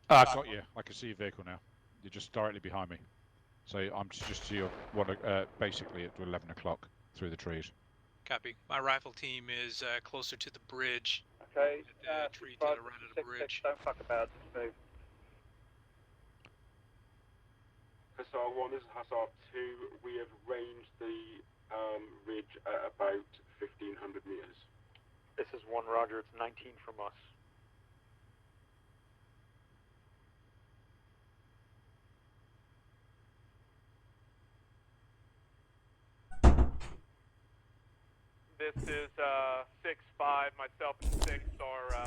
I've got you. I can see your vehicle now. You're just directly behind me. So I'm just to your basically at 11 o'clock through the trees. Copy. My rifle team is closer to the bridge. Okay, The tree to the right of the bridge. Don't fuck about, just move. Hussar 1, this is Hussar 2. We have ranged the ridge at about 1,500 meters. This is 1, Roger. It's 19 from us. This is 6-5. Myself and 6 are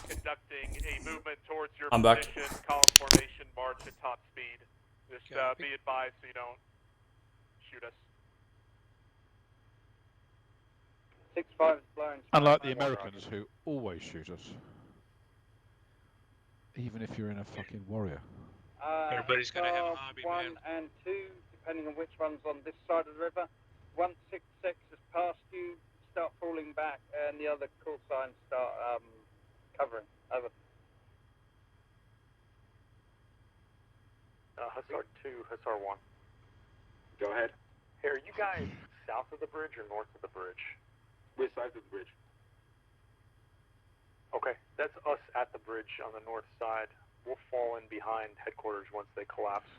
conducting a movement towards your I'm back. position. Column formation, march at top speed. Just be advised so you don't shoot us. 6-5 is blowing. Unlike the Americans who always shoot us. Even if you're in a fucking warrior. Everybody's got to have a hobby, 1 man. and 2, depending on which one's on this side of the river. Once 6-6 has passed you, start falling back, and the other call signs start covering. Over. Hussar 2, Hussar 1. Go ahead. Hey, are you guys south of the bridge or north of the bridge? We're south of the bridge. Okay, that's us at the bridge on the north side. We'll fall in behind headquarters once they collapse.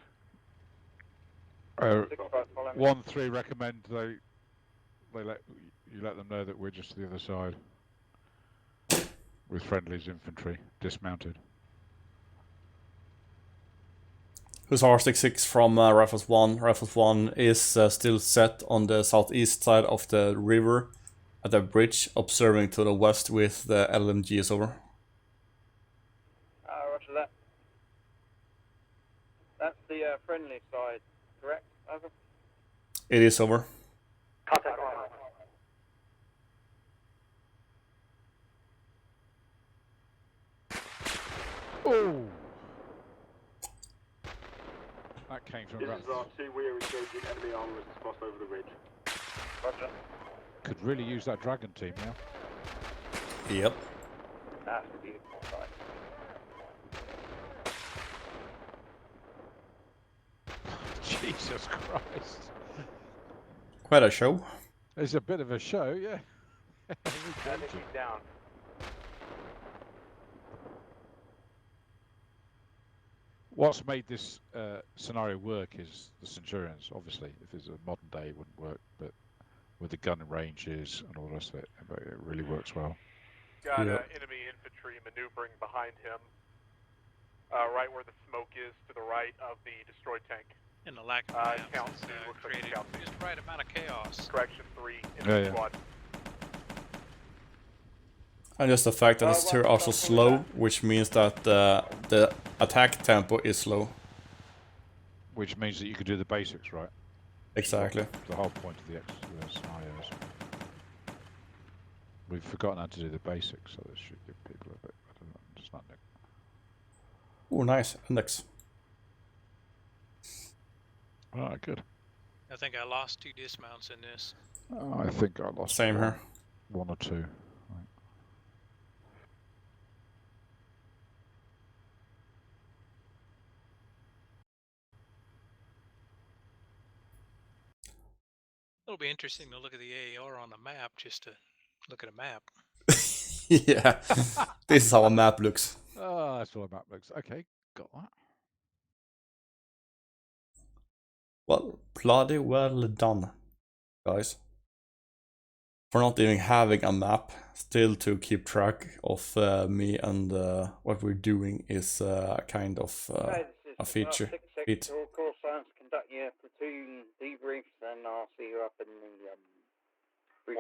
1-3 recommend they let them know that we're just to the other side with friendlies infantry dismounted. Hussar 6-6 from Rifles 1. Rifles 1 is still set on the southeast side of the river at the bridge, observing to the west with the LMGs over. Roger that. That's the friendly side, correct? Over. It is over. Contact. Oh! That came from This about... is R2. We are engaging enemy armor as it's crossed over the ridge. Roger. Could really use that dragon team now. Yep. That's a beautiful side. Jesus Christ. Quite a show. It's a bit of a show, yeah. I think he's down. What's made this scenario work is the Centurions, obviously. If it's a modern day, it wouldn't work, but with the gun ranges and all the rest of it, it really works well. Got enemy infantry maneuvering behind him, right where the smoke is to the right of the destroyed tank. And the lack of count maps looks like created count just the right amount of chaos. Correction 3 in Yeah, the yeah. squad. And just the fact that it's are also slow, which means that the attack tempo is slow. Which means that you could do the basics, right? Exactly. The whole point of the scenarios. We've forgotten how to do the basics, so this should give people a bit better understanding. Oh, nice. Index. Alright, good. I think I lost 2 dismounts in this. I think I lost Same here. one or two. Right. It'll be interesting to look at the AAR on the map, just to look at a map. Yeah. This is how a map looks. Oh, that's how a map looks. Okay, got that. Well, bloody well done, guys. For not even having a map, still to keep track of me and what we're doing is kind of a feature. Feat. All call signs, conduct your platoon debriefs, and I'll see you up in the brief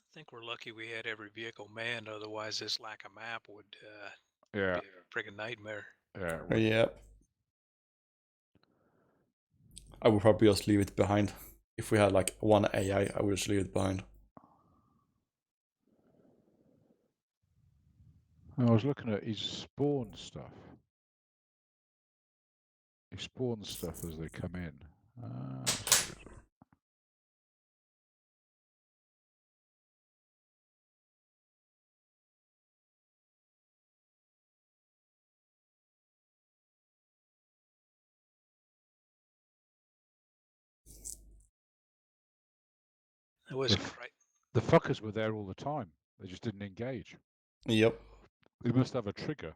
I think we're lucky we had every vehicle manned, otherwise this lack of map would Yeah. be a friggin' nightmare. Yeah. Yeah. I would probably just leave it behind. If we had like one AI, I would just leave it behind. I was looking at his spawn stuff. He spawns stuff as they come in. It wasn't right. The fuckers were there all the time. They just didn't engage. Yep. They must have a trigger.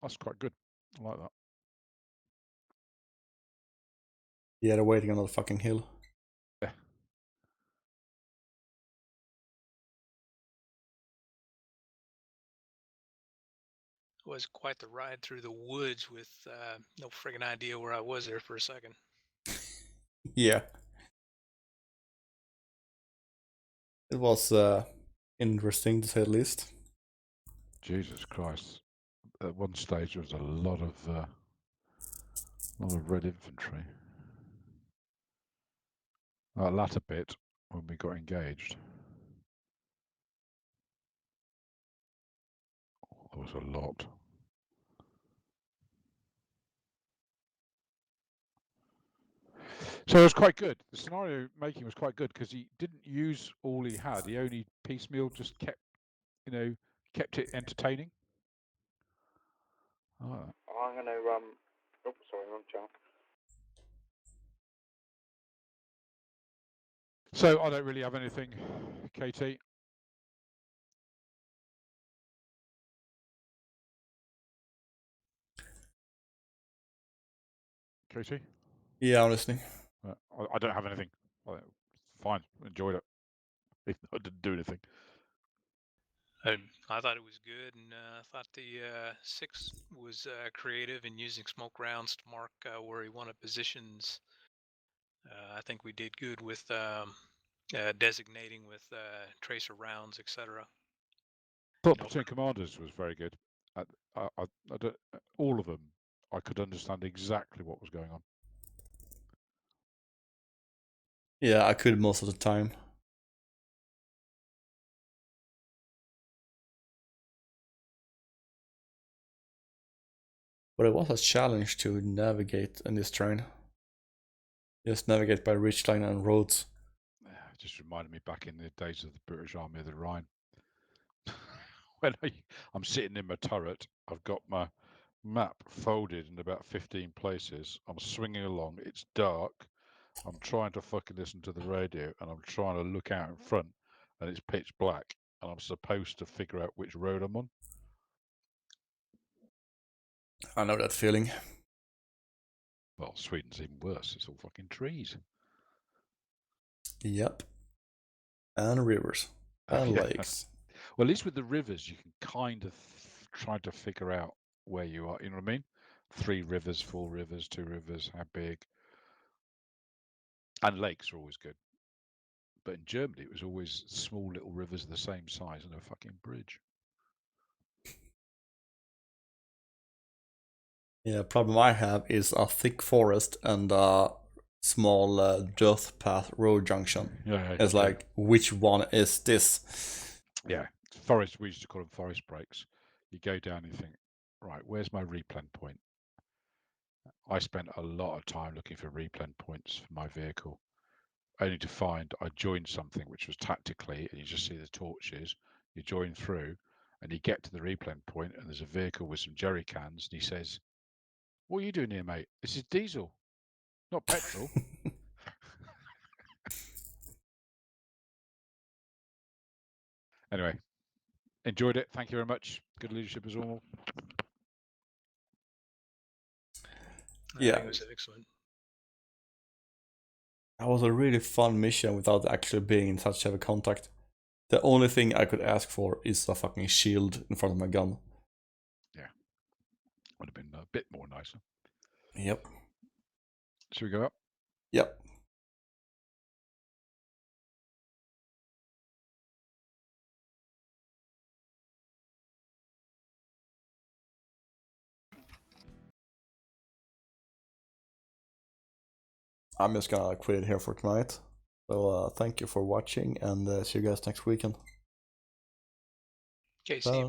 That's quite good. I like that. Yeah, they're waiting on the fucking hill. Yeah. It was quite the ride through the woods with no friggin' idea where I was there for a second. Yeah. It was interesting to say the least. Jesus Christ. At one stage there was a lot of red infantry. That latter bit when we got engaged. There was a lot. So it was quite good. The scenario making was quite good because he didn't use all he had. He only piecemeal just kept it entertaining. I'm going to oh, sorry, wrong channel. So I don't really have anything, KT. KT? Yeah, I'm listening. I don't have anything. Fine, enjoyed it. I didn't do anything. I thought it was good, and I thought the 6 was creative in using smoke rounds to mark where he wanted positions. I think we did good with designating with tracer rounds, etc. Thought Platoon Commanders was very good. All of them, I could understand exactly what was going on. Yeah, I could most of the time. But it was a challenge to navigate in this terrain. Just navigate by ridgeline and roads. It just reminded me back in the days of the British Army of the Rhine. When I'm sitting in my turret, I've got my map folded in about 15 places. I'm swinging along. It's dark. I'm trying to fucking listen to the radio, and I'm trying to look out in front, and it's pitch black, and I'm supposed to figure out which road I'm on. I know that feeling. Well, Sweden's even worse. It's all fucking trees. Yep. And rivers. And Yeah. lakes. Well, at least with the rivers, you can kind of try to figure out where you are. You know what I mean? 3 rivers, 4 rivers, 2 rivers, how big. And lakes are always good. But in Germany, it was always small little rivers the same size and a fucking bridge. Yeah, problem I have is a thick forest and small dirt path road junction. Yeah, It's like, which one is this? Yeah, forest. We used to call them forest breaks. You go down and you think, right, where's my replen point? I spent a lot of time looking for replen points for my vehicle, only to find I joined something which was tactically, and you just see the torches. You join through, and you get to the replen point, and there's a vehicle with some jerry cans, and he says, "What are you doing here, mate? This is diesel, not petrol." Anyway, enjoyed it. Thank you very much. Good leadership as normal. I think it was excellent. That was a really fun mission without actually being in such heavy contact. The only thing I could ask for is a fucking shield in front of my gun. Yeah, would have been a bit more nicer. Yep. Should we go up? Yep. I'm just gonna quit it here for tonight. So thank you for watching, and see you guys next weekend. Okay, see you, man.